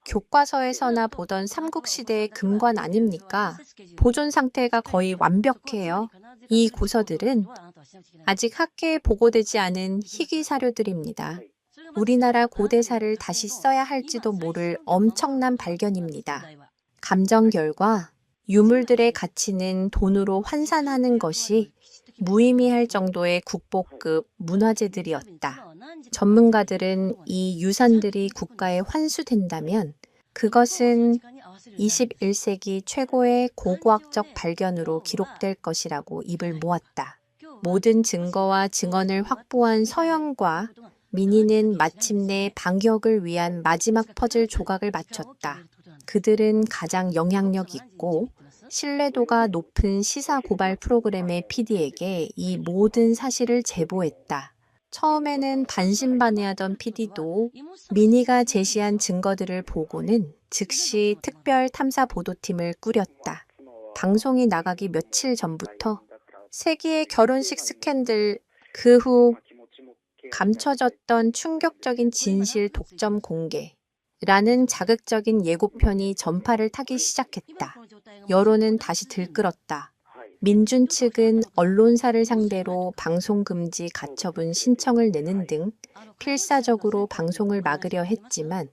교과서에서나 보던 삼국시대의 금관 아닙니까? 보존 상태가 거의 완벽해요. 이 고서들은 아직 학계에 보고되지 않은 희귀 사료들입니다. 우리나라 고대사를 다시 써야 할지도 모를 엄청난 발견입니다. 감정 결과 유물들의 가치는 돈으로 환산하는 것이 무의미할 정도의 국보급 문화재들이었다. 전문가들은 이 유산들이 국가에 환수된다면 그것은 21세기 최고의 고고학적 발견으로 기록될 것이라고 입을 모았다. 모든 증거와 증언을 확보한 서연과 민희는 마침내 반격을 위한 마지막 퍼즐 조각을 맞췄다. 그들은 가장 영향력 있고 신뢰도가 높은 시사 고발 프로그램의 PD에게 이 모든 사실을 제보했다. 처음에는 반신반의하던 PD도 민희가 제시한 증거들을 보고는 즉시 특별 탐사 보도팀을 꾸렸다. 방송이 나가기 며칠 전부터 세기의 결혼식 스캔들, 그 후 감춰졌던 충격적인 진실 독점 공개라는 자극적인 예고편이 전파를 타기 시작했다. 여론은 다시 들끓었다. 민준 측은 언론사를 상대로 방송금지 가처분 신청을 내는 등 필사적으로 방송을 막으려 했지만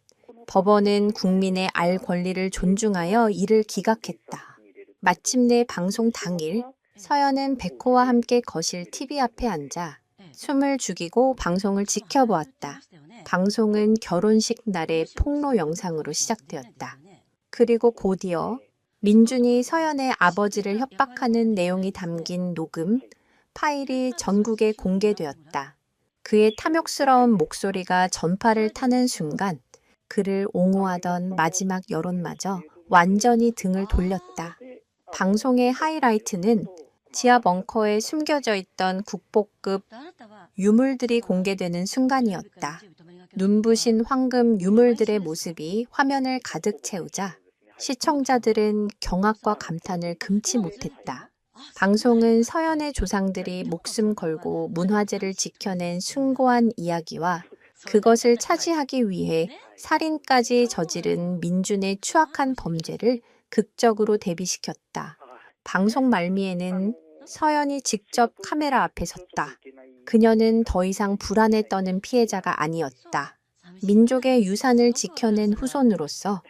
법원은 국민의 알 권리를 존중하여 이를 기각했다. 마침내 방송 당일 서연은 백호와 함께 거실 TV 앞에 앉아 숨을 죽이고 방송을 지켜보았다. 방송은 결혼식 날의 폭로 영상으로 시작되었다. 그리고 곧이어 민준이 서연의 아버지를 협박하는 내용이 담긴 녹음, 파일이 전국에 공개되었다. 그의 탐욕스러운 목소리가 전파를 타는 순간 그를 옹호하던 마지막 여론마저 완전히 등을 돌렸다. 방송의 하이라이트는 지하 벙커에 숨겨져 있던 국보급 유물들이 공개되는 순간이었다. 눈부신 황금 유물들의 모습이 화면을 가득 채우자 시청자들은 경악과 감탄을 금치 못했다. 방송은 서연의 조상들이 목숨 걸고 문화재를 지켜낸 숭고한 이야기와 그것을 차지하기 위해 살인까지 저지른 민준의 추악한 범죄를 극적으로 대비시켰다. 방송 말미에는 서연이 직접 카메라 앞에 섰다. 그녀는 더 이상 불안에 떠는 피해자가 아니었다. 민족의 유산을 지켜낸 후손으로서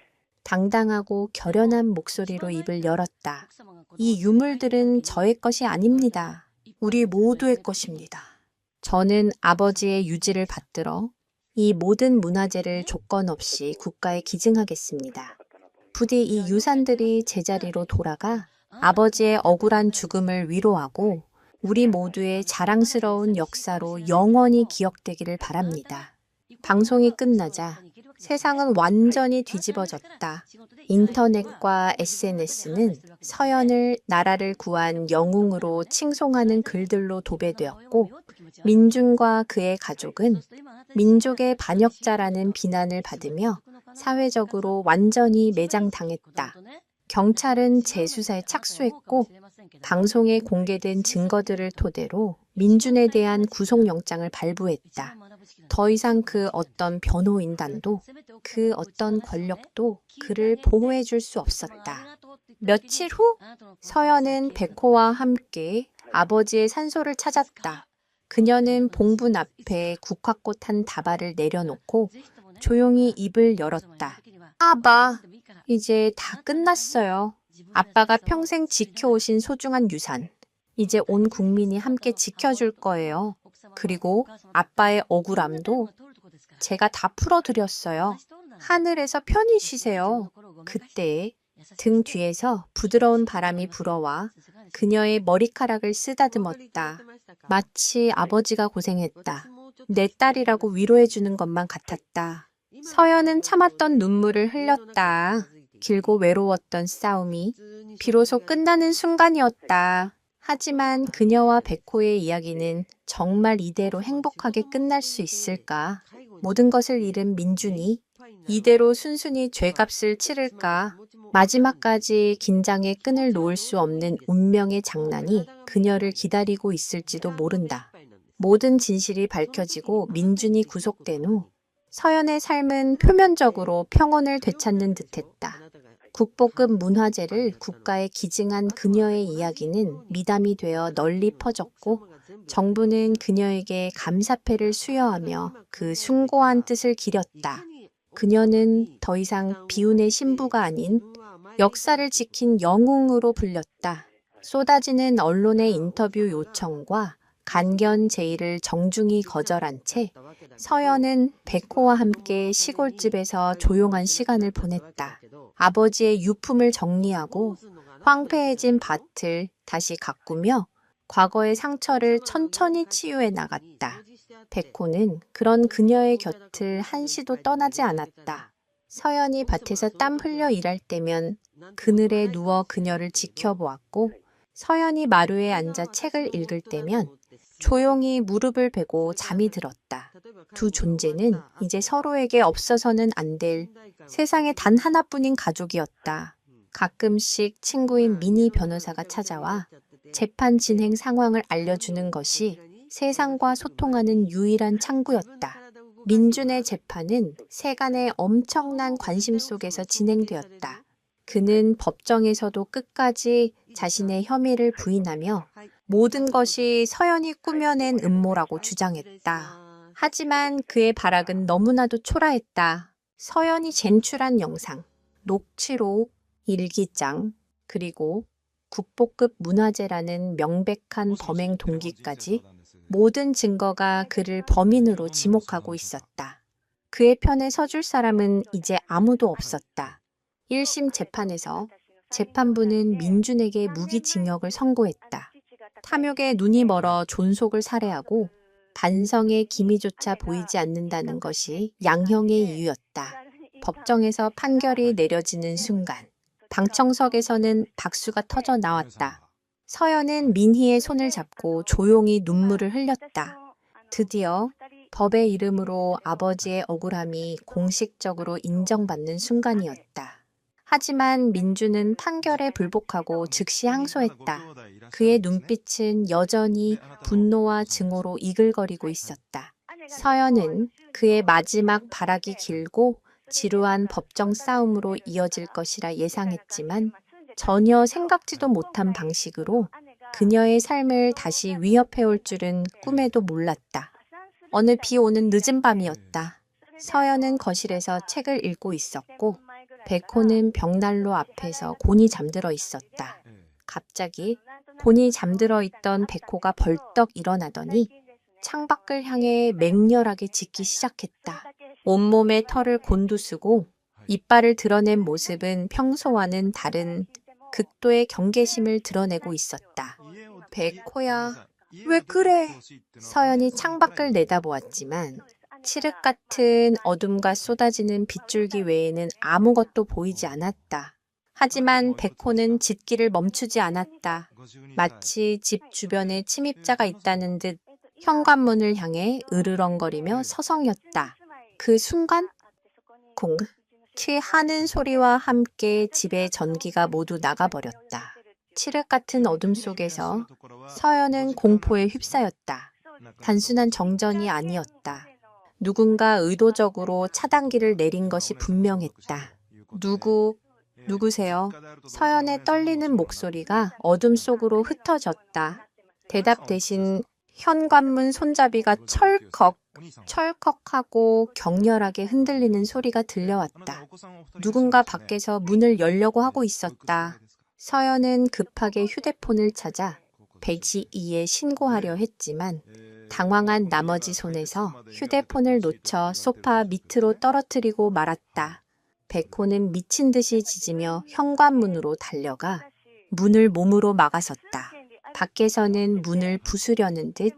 당당하고 결연한 목소리로 입을 열었다. 이 유물들은 저의 것이 아닙니다. 우리 모두의 것입니다. 저는 아버지의 유지를 받들어 이 모든 문화재를 조건 없이 국가에 기증하겠습니다. 부디 이 유산들이 제자리로 돌아가 아버지의 억울한 죽음을 위로하고 우리 모두의 자랑스러운 역사로 영원히 기억되기를 바랍니다. 방송이 끝나자 세상은 완전히 뒤집어졌다. 인터넷과 SNS는 서연을 나라를 구한 영웅으로 칭송하는 글들로 도배되었고 민준과 그의 가족은 민족의 반역자라는 비난을 받으며 사회적으로 완전히 매장당했다. 경찰은 재수사에 착수했고 방송에 공개된 증거들을 토대로 민준에 대한 구속영장을 발부했다. 더 이상 그 어떤 변호인단도 그 어떤 권력도 그를 보호해 줄 수 없었다. 며칠 후 서연은 백호와 함께 아버지의 산소를 찾았다. 그녀는 봉분 앞에 국화꽃 한 다발을 내려놓고 조용히 입을 열었다. 아빠, 이제 다 끝났어요. 아빠가 평생 지켜오신 소중한 유산. 이제 온 국민이 함께 지켜줄 거예요. 그리고 아빠의 억울함도 제가 다 풀어드렸어요. 하늘에서 편히 쉬세요. 그때 등 뒤에서 부드러운 바람이 불어와 그녀의 머리카락을 쓰다듬었다. 마치 아버지가 고생했다. 내 딸이라고 위로해주는 것만 같았다. 서연은 참았던 눈물을 흘렸다. 길고 외로웠던 싸움이 비로소 끝나는 순간이었다. 하지만 그녀와 백호의 이야기는 정말 이대로 행복하게 끝날 수 있을까? 모든 것을 잃은 민준이 이대로 순순히 죗값을 치를까? 마지막까지 긴장의 끈을 놓을 수 없는 운명의 장난이 그녀를 기다리고 있을지도 모른다. 모든 진실이 밝혀지고 민준이 구속된 후 서연의 삶은 표면적으로 평온을 되찾는 듯했다. 국보급 문화재를 국가에 기증한 그녀의 이야기는 미담이 되어 널리 퍼졌고 정부는 그녀에게 감사패를 수여하며 그 숭고한 뜻을 기렸다. 그녀는 더 이상 비운의 신부가 아닌 역사를 지킨 영웅으로 불렸다. 쏟아지는 언론의 인터뷰 요청과 간견 제의를 정중히 거절한 채 서연은 백호와 함께 시골집에서 조용한 시간을 보냈다. 아버지의 유품을 정리하고 황폐해진 밭을 다시 가꾸며 과거의 상처를 천천히 치유해 나갔다. 백호는 그런 그녀의 곁을 한시도 떠나지 않았다. 서연이 밭에서 땀 흘려 일할 때면 그늘에 누워 그녀를 지켜보았고 서연이 마루에 앉아 책을 읽을 때면 조용히 무릎을 베고 잠이 들었다. 두 존재는 이제 서로에게 없어서는 안 될 세상에 단 하나뿐인 가족이었다. 가끔씩 친구인 미니 변호사가 찾아와 재판 진행 상황을 알려주는 것이 세상과 소통하는 유일한 창구였다. 민준의 재판은 세간의 엄청난 관심 속에서 진행되었다. 그는 법정에서도 끝까지 자신의 혐의를 부인하며 모든 것이 서연이 꾸며낸 음모라고 주장했다. 하지만 그의 발악은 너무나도 초라했다. 서연이 제출한 영상, 녹취록, 일기장, 그리고 국보급 문화재라는 명백한 범행 동기까지 모든 증거가 그를 범인으로 지목하고 있었다. 그의 편에 서줄 사람은 이제 아무도 없었다. 1심 재판에서 재판부는 민준에게 무기징역을 선고했다. 탐욕에 눈이 멀어 존속을 살해하고 반성의 기미조차 보이지 않는다는 것이 양형의 이유였다. 법정에서 판결이 내려지는 순간 방청석에서는 박수가 터져 나왔다. 서연은 민희의 손을 잡고 조용히 눈물을 흘렸다. 드디어 법의 이름으로 아버지의 억울함이 공식적으로 인정받는 순간이었다. 하지만 민주는 판결에 불복하고 즉시 항소했다. 그의 눈빛은 여전히 분노와 증오로 이글거리고 있었다. 서연은 그의 마지막 발악이 길고 지루한 법정 싸움으로 이어질 것이라 예상했지만 전혀 생각지도 못한 방식으로 그녀의 삶을 다시 위협해올 줄은 꿈에도 몰랐다. 어느 비 오는 늦은 밤이었다. 서연은 거실에서 책을 읽고 있었고 백호는 벽난로 앞에서 곤히 잠들어 있었다. 갑자기 곤히 잠들어 있던 백호가 벌떡 일어나더니 창밖을 향해 맹렬하게 짖기 시작했다. 온몸에 털을 곤두쓰고 이빨을 드러낸 모습은 평소와는 다른 극도의 경계심을 드러내고 있었다. 백호야, 왜 그래? 서연이 창밖을 내다보았지만 칠흑 같은 어둠과 쏟아지는 빗줄기 외에는 아무것도 보이지 않았다. 하지만 백호는 짖기를 멈추지 않았다. 마치 집 주변에 침입자가 있다는 듯 현관문을 향해 으르렁거리며 서성였다. 그 순간 공! 치 하는 소리와 함께 집의 전기가 모두 나가버렸다. 칠흑 같은 어둠 속에서 서연은 공포에 휩싸였다. 단순한 정전이 아니었다. 누군가 의도적으로 차단기를 내린 것이 분명했다. 누구, 누구세요? 서연의 떨리는 목소리가 어둠 속으로 흩어졌다. 대답 대신 현관문 손잡이가 철컥하고 격렬하게 흔들리는 소리가 들려왔다. 누군가 밖에서 문을 열려고 하고 있었다. 서연은 급하게 휴대폰을 찾아 112에 신고하려 했지만 당황한 나머지 손에서 휴대폰을 놓쳐 소파 밑으로 떨어뜨리고 말았다. 백호는 미친 듯이 짖으며 현관문으로 달려가 문을 몸으로 막아섰다. 밖에서는 문을 부수려는 듯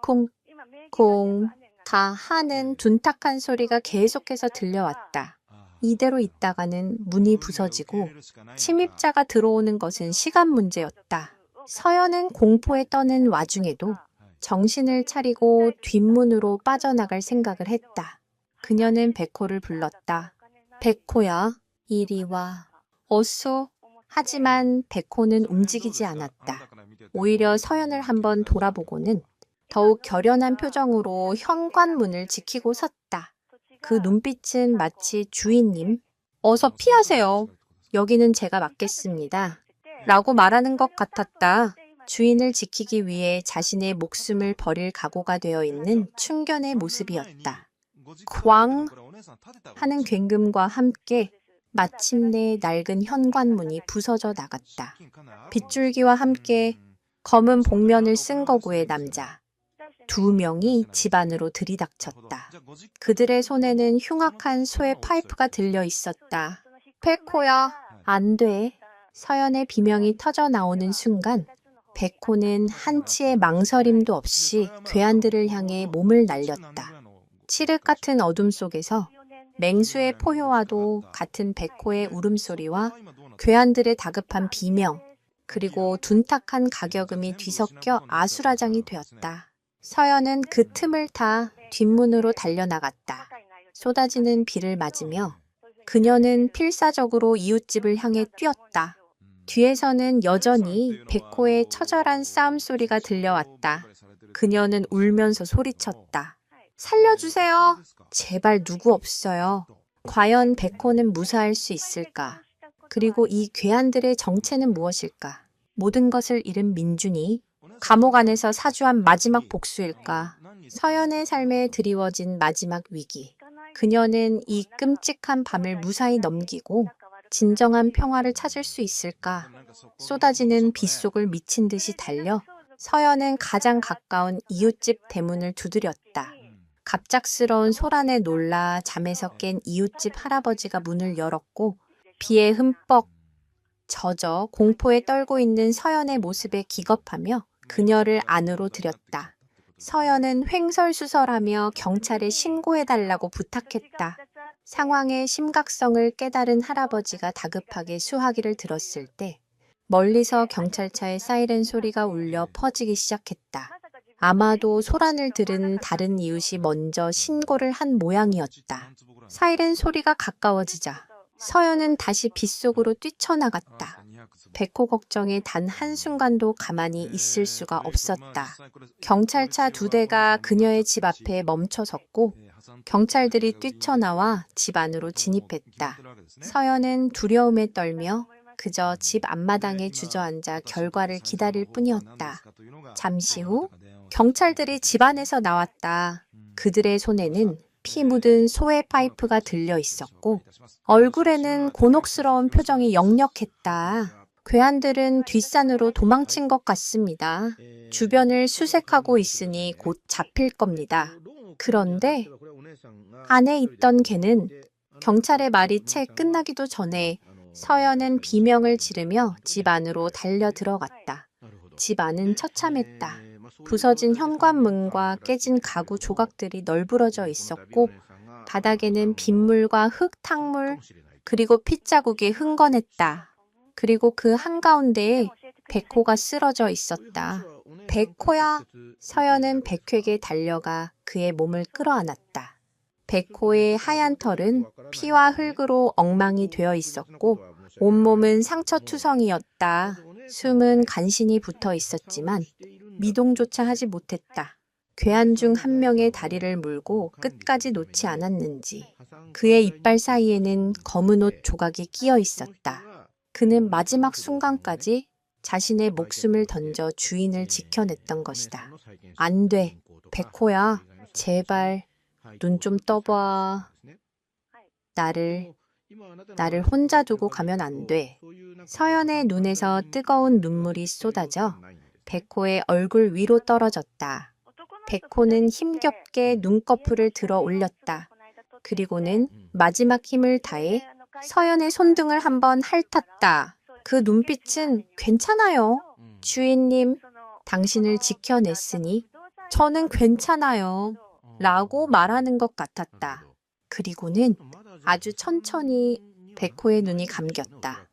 콩콩 다 하는 둔탁한 소리가 계속해서 들려왔다. 이대로 있다가는 문이 부서지고 침입자가 들어오는 것은 시간 문제였다. 서연은 공포에 떠는 와중에도 정신을 차리고 뒷문으로 빠져나갈 생각을 했다. 그녀는 백호를 불렀다. 백호야, 이리 와. 어서. 하지만 백호는 움직이지 않았다. 오히려 서연을 한번 돌아보고는 더욱 결연한 표정으로 현관문을 지키고 섰다. 그 눈빛은 마치 주인님, 어서 피하세요. 여기는 제가 맡겠습니다. 라고 말하는 것 같았다. 주인을 지키기 위해 자신의 목숨을 버릴 각오가 되어 있는 충견의 모습이었다. 쾅 하는 굉음과 함께 마침내 낡은 현관문이 부서져 나갔다. 빗줄기와 함께 검은 복면을 쓴 거구의 남자 2명이 집 안으로 들이닥쳤다. 그들의 손에는 흉악한 소의 파이프가 들려 있었다. 백호야, 안 돼. 서연의 비명이 터져 나오는 순간 백호는 한치의 망설임도 없이 괴한들을 향해 몸을 날렸다. 칠흑 같은 어둠 속에서 맹수의 포효와도 같은 백호의 울음소리와 괴한들의 다급한 비명, 그리고 둔탁한 가격음이 뒤섞여 아수라장이 되었다. 서연은 그 틈을 타 뒷문으로 달려나갔다. 쏟아지는 비를 맞으며 그녀는 필사적으로 이웃집을 향해 뛰었다. 뒤에서는 여전히 백호의 처절한 싸움 소리가 들려왔다. 그녀는 울면서 소리쳤다. 살려주세요. 제발 누구 없어요. 과연 백호는 무사할 수 있을까? 그리고 이 괴한들의 정체는 무엇일까? 모든 것을 잃은 민준이 감옥 안에서 사주한 마지막 복수일까? 서연의 삶에 드리워진 마지막 위기. 그녀는 이 끔찍한 밤을 무사히 넘기고 진정한 평화를 찾을 수 있을까? 쏟아지는 빗속을 미친 듯이 달려 서연은 가장 가까운 이웃집 대문을 두드렸다. 갑작스러운 소란에 놀라 잠에서 깬 이웃집 할아버지가 문을 열었고 비에 흠뻑 젖어 공포에 떨고 있는 서연의 모습에 기겁하며 그녀를 안으로 들였다. 서연은 횡설수설하며 경찰에 신고해달라고 부탁했다. 상황의 심각성을 깨달은 할아버지가 다급하게 수화기를 들었을 때 멀리서 경찰차의 사이렌 소리가 울려 퍼지기 시작했다. 아마도 소란을 들은 다른 이웃이 먼저 신고를 한 모양이었다. 사이렌 소리가 가까워지자 서연은 다시 빗속으로 뛰쳐나갔다. 백호 걱정에 단 한순간도 가만히 있을 수가 없었다. 경찰차 2대가 그녀의 집 앞에 멈춰섰고 경찰들이 뛰쳐나와 집 안으로 진입했다. 서연은 두려움에 떨며 그저 집 앞마당에 주저앉아 결과를 기다릴 뿐이었다. 잠시 후 경찰들이 집 안에서 나왔다. 그들의 손에는 피 묻은 소의 파이프가 들려 있었고 얼굴에는 곤혹스러운 표정이 역력했다. 괴한들은 뒷산으로 도망친 것 같습니다. 주변을 수색하고 있으니 곧 잡힐 겁니다. 그런데 안에 있던 개는 경찰의 말이 채 끝나기도 전에 서연은 비명을 지르며 집 안으로 달려 들어갔다. 집 안은 처참했다. 부서진 현관문과 깨진 가구 조각들이 널브러져 있었고 바닥에는 빗물과 흙탕물 그리고 핏자국이 흥건했다. 그리고 그 한가운데에 백호가 쓰러져 있었다. 백호야! 서연은 백호에게 달려가 그의 몸을 끌어안았다. 백호의 하얀 털은 피와 흙으로 엉망이 되어 있었고 온몸은 상처투성이었다. 숨은 간신히 붙어 있었지만 미동조차 하지 못했다. 괴한 중 한 명의 다리를 물고 끝까지 놓지 않았는지 그의 이빨 사이에는 검은 옷 조각이 끼어 있었다. 그는 마지막 순간까지 자신의 목숨을 던져 주인을 지켜냈던 것이다. 안 돼. 백호야, 제발 눈 좀 떠봐. 나를 혼자 두고 가면 안 돼. 서연의 눈에서 뜨거운 눈물이 쏟아져 백호의 얼굴 위로 떨어졌다. 백호는 힘겹게 눈꺼풀을 들어 올렸다. 그리고는 마지막 힘을 다해 서연의 손등을 한번 핥았다. 그 눈빛은 괜찮아요. 주인님, 당신을 지켜냈으니 저는 괜찮아요. 라고 말하는 것 같았다. 그리고는 아주 천천히 백호의 눈이 감겼다.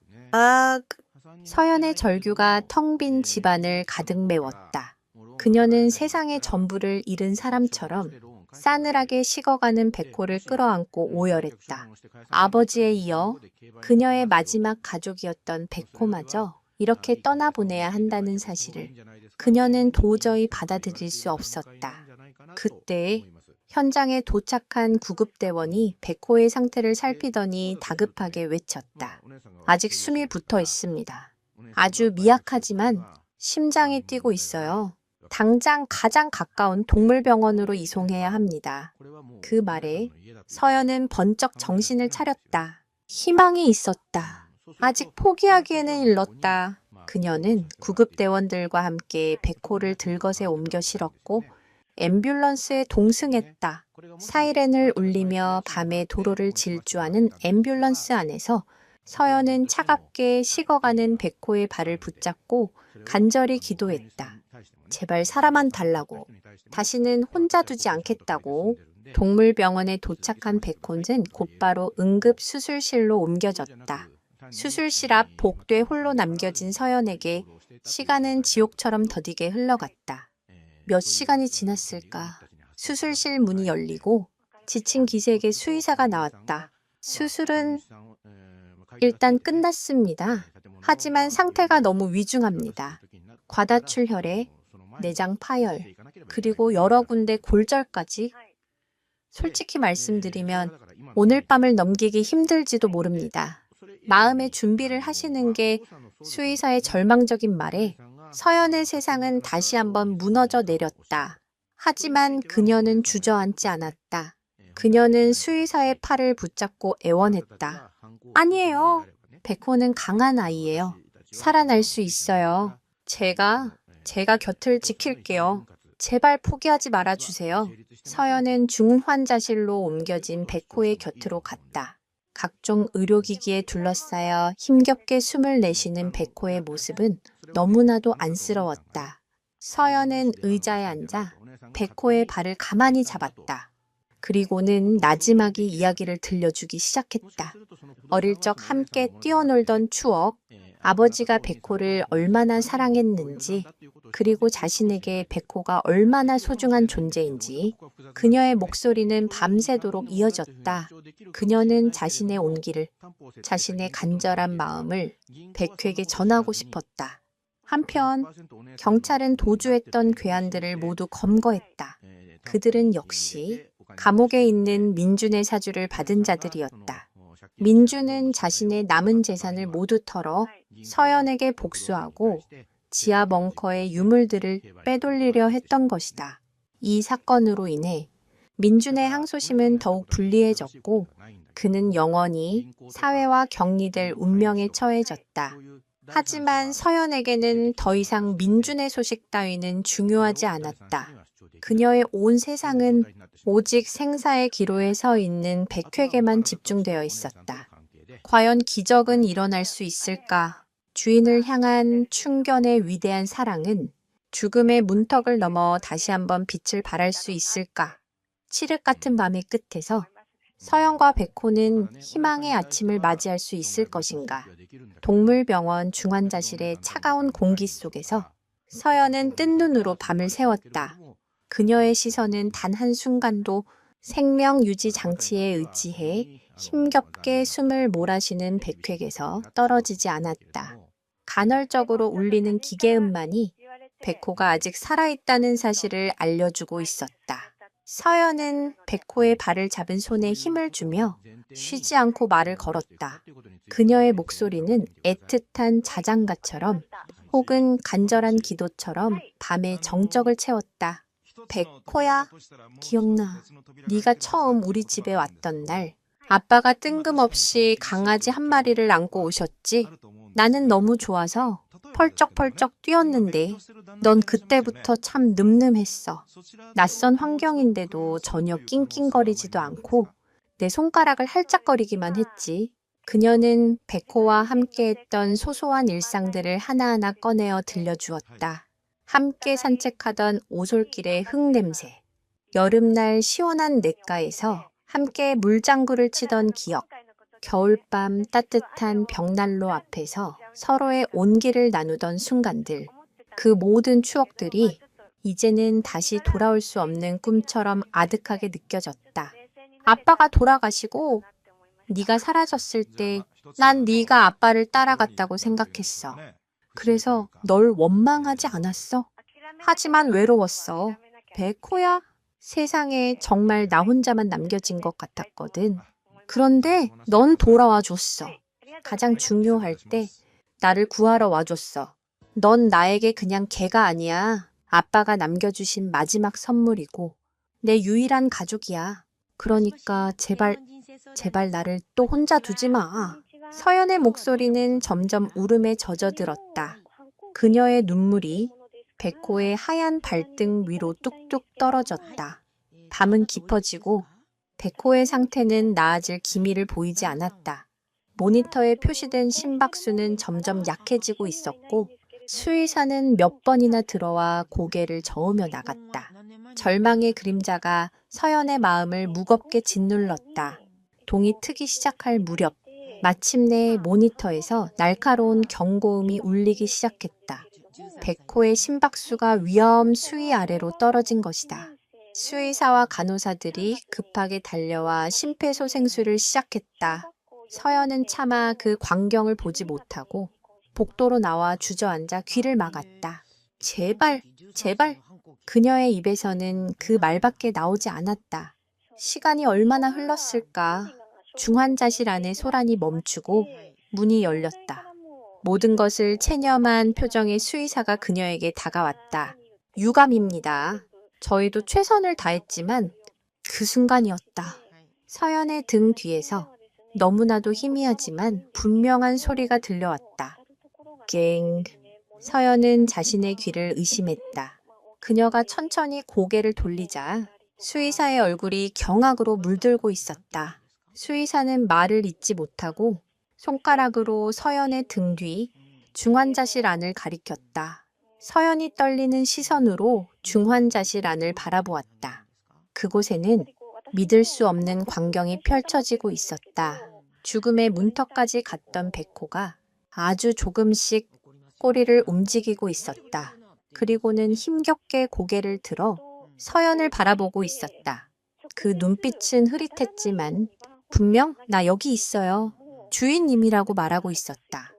서연의 절규가 텅 빈 집안을 가득 메웠다. 그녀는 세상의 전부를 잃은 사람처럼 싸늘하게 식어가는 백호를 끌어안고 오열했다. 아버지에 이어 그녀의 마지막 가족이었던 백호마저 이렇게 떠나보내야 한다는 사실을 그녀는 도저히 받아들일 수 없었다. 그때 현장에 도착한 구급대원이 백호의 상태를 살피더니 다급하게 외쳤다. 아직 숨이 붙어 있습니다. 아주 미약하지만 심장이 뛰고 있어요. 당장 가장 가까운 동물병원으로 이송해야 합니다. 그 말에 서연은 번쩍 정신을 차렸다. 희망이 있었다. 아직 포기하기에는 일렀다. 그녀는 구급대원들과 함께 백호를 들것에 옮겨 실었고 앰뷸런스에 동승했다. 사이렌을 울리며 밤의 도로를 질주하는 앰뷸런스 안에서 서연은 차갑게 식어가는 백호의 발을 붙잡고 간절히 기도했다. 제발 살아만 달라고. 다시는 혼자 두지 않겠다고. 동물병원에 도착한 백호는 곧바로 응급수술실로 옮겨졌다. 수술실 앞 복도에 홀로 남겨진 서연에게 시간은 지옥처럼 더디게 흘러갔다. 몇 시간이 지났을까? 수술실 문이 열리고 지친 기색의 수의사가 나왔다. 수술은 일단 끝났습니다. 하지만 상태가 너무 위중합니다. 과다출혈에 내장 파열, 그리고 여러 군데 골절까지. 솔직히 말씀드리면 오늘 밤을 넘기기 힘들지도 모릅니다. 마음의 준비를 하시는 게 수의사의 절망적인 말에 서연의 세상은 다시 한번 무너져 내렸다. 하지만 그녀는 주저앉지 않았다. 그녀는 수의사의 팔을 붙잡고 애원했다. 아니에요. 백호는 강한 아이예요. 살아날 수 있어요. 제가 곁을 지킬게요. 제발 포기하지 말아주세요. 서연은 중환자실로 옮겨진 백호의 곁으로 갔다. 각종 의료기기에 둘러싸여 힘겹게 숨을 내쉬는 백호의 모습은 너무나도 안쓰러웠다. 서연은 의자에 앉아 백호의 발을 가만히 잡았다. 그리고는 나지막이 이야기를 들려주기 시작했다. 어릴 적 함께 뛰어놀던 추억, 아버지가 백호를 얼마나 사랑했는지, 그리고 자신에게 백호가 얼마나 소중한 존재인지. 그녀의 목소리는 밤새도록 이어졌다. 그녀는 자신의 온기를, 자신의 간절한 마음을 백호에게 전하고 싶었다. 한편 경찰은 도주했던 괴한들을 모두 검거했다. 그들은 역시 감옥에 있는 민준의 사주를 받은 자들이었다. 민준은 자신의 남은 재산을 모두 털어 서연에게 복수하고 지하 벙커의 유물들을 빼돌리려 했던 것이다. 이 사건으로 인해 민준의 항소심은 더욱 불리해졌고 그는 영원히 사회와 격리될 운명에 처해졌다. 하지만 서연에게는 더 이상 민준의 소식 따위는 중요하지 않았다. 그녀의 온 세상은 오직 생사의 기로에 서 있는 백회에게만 집중되어 있었다. 과연 기적은 일어날 수 있을까? 주인을 향한 충견의 위대한 사랑은 죽음의 문턱을 넘어 다시 한번 빛을 발할 수 있을까? 칠흑 같은 밤의 끝에서 서연과 백호는 희망의 아침을 맞이할 수 있을 것인가? 동물병원 중환자실의 차가운 공기 속에서 서연은 뜬 눈으로 밤을 새웠다. 그녀의 시선은 단 한순간도 생명 유지 장치에 의지해 힘겹게 숨을 몰아쉬는 백획에서 떨어지지 않았다. 간헐적으로 울리는 기계음만이 백호가 아직 살아있다는 사실을 알려주고 있었다. 서연은 백호의 발을 잡은 손에 힘을 주며 쉬지 않고 말을 걸었다. 그녀의 목소리는 애틋한 자장가처럼 혹은 간절한 기도처럼 밤의 정적을 채웠다. 백호야, 기억나. 네가 처음 우리 집에 왔던 날 아빠가 뜬금없이 강아지 한 마리를 안고 오셨지? 나는 너무 좋아서 펄쩍펄쩍 뛰었는데 넌 그때부터 참 늠름했어. 낯선 환경인데도 전혀 낑낑거리지도 않고 내 손가락을 할짝거리기만 했지. 그녀는 백호와 함께했던 소소한 일상들을 하나하나 꺼내어 들려주었다. 함께 산책하던 오솔길의 흙냄새, 여름날 시원한 냇가에서 함께 물장구를 치던 기억, 겨울밤 따뜻한 벽난로 앞에서 서로의 온기를 나누던 순간들, 그 모든 추억들이 이제는 다시 돌아올 수 없는 꿈처럼 아득하게 느껴졌다. 아빠가 돌아가시고 네가 사라졌을 때 난 네가 아빠를 따라갔다고 생각했어. 그래서 널 원망하지 않았어. 하지만 외로웠어. 백호야, 세상에 정말 나 혼자만 남겨진 것 같았거든. 그런데 넌 돌아와 줬어. 가장 중요할 때 나를 구하러 와줬어. 넌 나에게 그냥 개가 아니야. 아빠가 남겨주신 마지막 선물이고 내 유일한 가족이야. 그러니까 제발 나를 또 혼자 두지 마. 서연의 목소리는 점점 울음에 젖어들었다. 그녀의 눈물이 백호의 하얀 발등 위로 뚝뚝 떨어졌다. 밤은 깊어지고 백호의 상태는 나아질 기미를 보이지 않았다. 모니터에 표시된 심박수는 점점 약해지고 있었고 수의사는 몇 번이나 들어와 고개를 저으며 나갔다. 절망의 그림자가 서연의 마음을 무겁게 짓눌렀다. 동이 트기 시작할 무렵 마침내 모니터에서 날카로운 경고음이 울리기 시작했다. 백호의 심박수가 위험 수위 아래로 떨어진 것이다. 수의사와 간호사들이 급하게 달려와 심폐소생술을 시작했다. 서연은 차마 그 광경을 보지 못하고 복도로 나와 주저앉아 귀를 막았다. 제발, 제발. 그녀의 입에서는 그 말밖에 나오지 않았다. 시간이 얼마나 흘렀을까. 중환자실 안에 소란이 멈추고 문이 열렸다. 모든 것을 체념한 표정의 수의사가 그녀에게 다가왔다. 유감입니다. 저희도 최선을 다했지만 그 순간이었다. 서연의 등 뒤에서 너무나도 희미하지만 분명한 소리가 들려왔다. 갱. 서연은 자신의 귀를 의심했다. 그녀가 천천히 고개를 돌리자 수의사의 얼굴이 경악으로 물들고 있었다. 수의사는 말을 잇지 못하고 손가락으로 서연의 등 뒤 중환자실 안을 가리켰다. 서연이 떨리는 시선으로 중환자실 안을 바라보았다. 그곳에는 믿을 수 없는 광경이 펼쳐지고 있었다. 죽음의 문턱까지 갔던 백호가 아주 조금씩 꼬리를 움직이고 있었다. 그리고는 힘겹게 고개를 들어 서연을 바라보고 있었다. 그 눈빛은 흐릿했지만 분명 나 여기 있어요. 주인님이라고 말하고 있었다.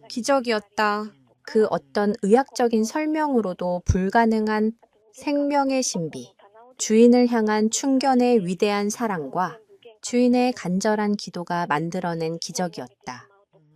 기적이었다. 그 어떤 의학적인 설명으로도 불가능한 생명의 신비, 주인을 향한 충견의 위대한 사랑과 주인의 간절한 기도가 만들어낸 기적이었다.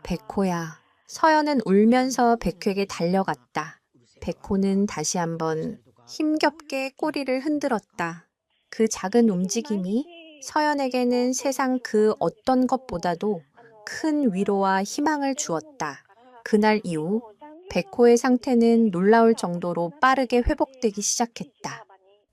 백호야. 서연은 울면서 백호에게 달려갔다. 백호는 다시 한번 힘겹게 꼬리를 흔들었다. 그 작은 움직임이 서연에게는 세상 그 어떤 것보다도 큰 위로와 희망을 주었다. 그날 이후 백호의 상태는 놀라울 정도로 빠르게 회복되기 시작했다.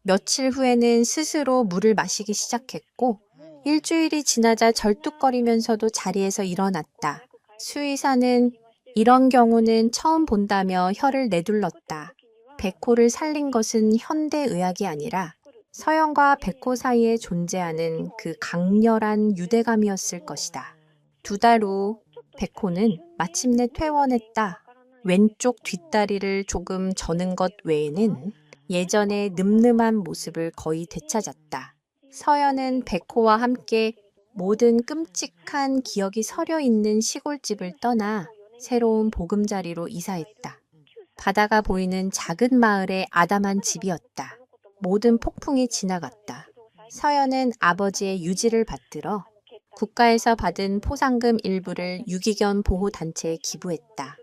며칠 후에는 스스로 물을 마시기 시작했고 일주일이 지나자 절뚝거리면서도 자리에서 일어났다. 수의사는 이런 경우는 처음 본다며 혀를 내둘렀다. 백호를 살린 것은 현대의학이 아니라 서연과 백호 사이에 존재하는 그 강렬한 유대감이었을 것이다. 2달 후 백호는 마침내 퇴원했다. 왼쪽 뒷다리를 조금 저는 것 외에는 예전의 늠름한 모습을 거의 되찾았다. 서연은 백호와 함께 모든 끔찍한 기억이 서려 있는 시골집을 떠나 새로운 보금자리로 이사했다. 바다가 보이는 작은 마을의 아담한 집이었다. 모든 폭풍이 지나갔다. 서연은 아버지의 유지를 받들어 국가에서 받은 포상금 일부를 유기견 보호단체에 기부했다.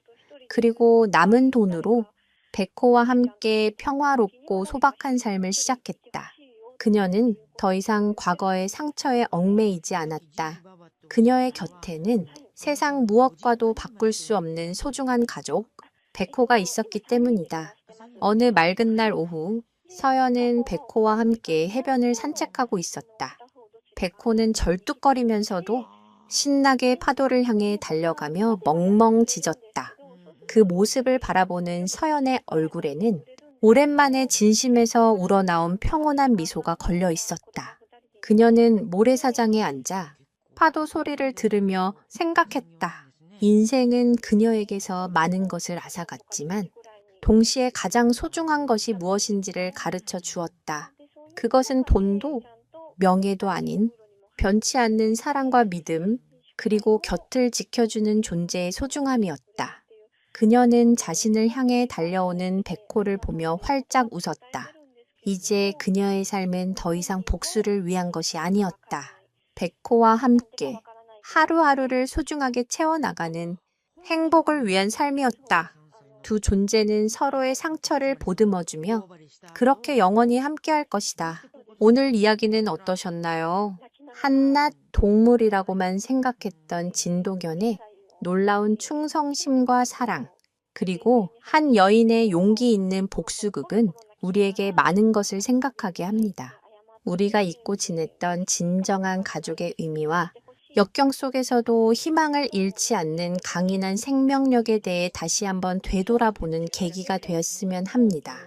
그리고 남은 돈으로 백호와 함께 평화롭고 소박한 삶을 시작했다. 그녀는 더 이상 과거의 상처에 얽매이지 않았다. 그녀의 곁에는 세상 무엇과도 바꿀 수 없는 소중한 가족, 백호가 있었기 때문이다. 어느 맑은 날 오후, 서연은 백호와 함께 해변을 산책하고 있었다. 백호는 절뚝거리면서도 신나게 파도를 향해 달려가며 멍멍 짖었다. 그 모습을 바라보는 서연의 얼굴에는 오랜만에 진심에서 우러나온 평온한 미소가 걸려 있었다. 그녀는 모래사장에 앉아 파도 소리를 들으며 생각했다. 인생은 그녀에게서 많은 것을 앗아갔지만 동시에 가장 소중한 것이 무엇인지를 가르쳐 주었다. 그것은 돈도 명예도 아닌 변치 않는 사랑과 믿음, 그리고 곁을 지켜주는 존재의 소중함이었다. 그녀는 자신을 향해 달려오는 백호를 보며 활짝 웃었다. 이제 그녀의 삶은 더 이상 복수를 위한 것이 아니었다. 백호와 함께 하루하루를 소중하게 채워나가는 행복을 위한 삶이었다. 두 존재는 서로의 상처를 보듬어주며 그렇게 영원히 함께할 것이다. 오늘 이야기는 어떠셨나요? 한낱 동물이라고만 생각했던 진도견의 놀라운 충성심과 사랑, 그리고 한 여인의 용기 있는 복수극은 우리에게 많은 것을 생각하게 합니다. 우리가 잊고 지냈던 진정한 가족의 의미와 역경 속에서도 희망을 잃지 않는 강인한 생명력에 대해 다시 한번 되돌아보는 계기가 되었으면 합니다.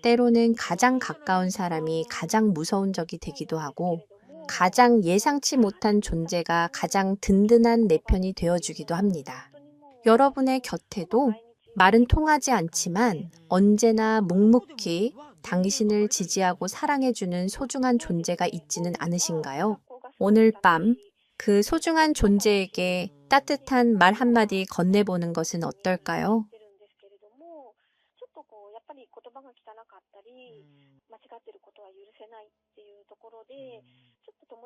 때로는 가장 가까운 사람이 가장 무서운 적이 되기도 하고, 가장 예상치 못한 존재가 가장 든든한 내 편이 되어주기도 합니다. 여러분의 곁에도 말은 통하지 않지만 언제나 묵묵히 당신을 지지하고 사랑해주는 소중한 존재가 있지는 않으신가요? 오늘 밤 그 소중한 존재에게 따뜻한 말 한마디 건네보는 것은 어떨까요?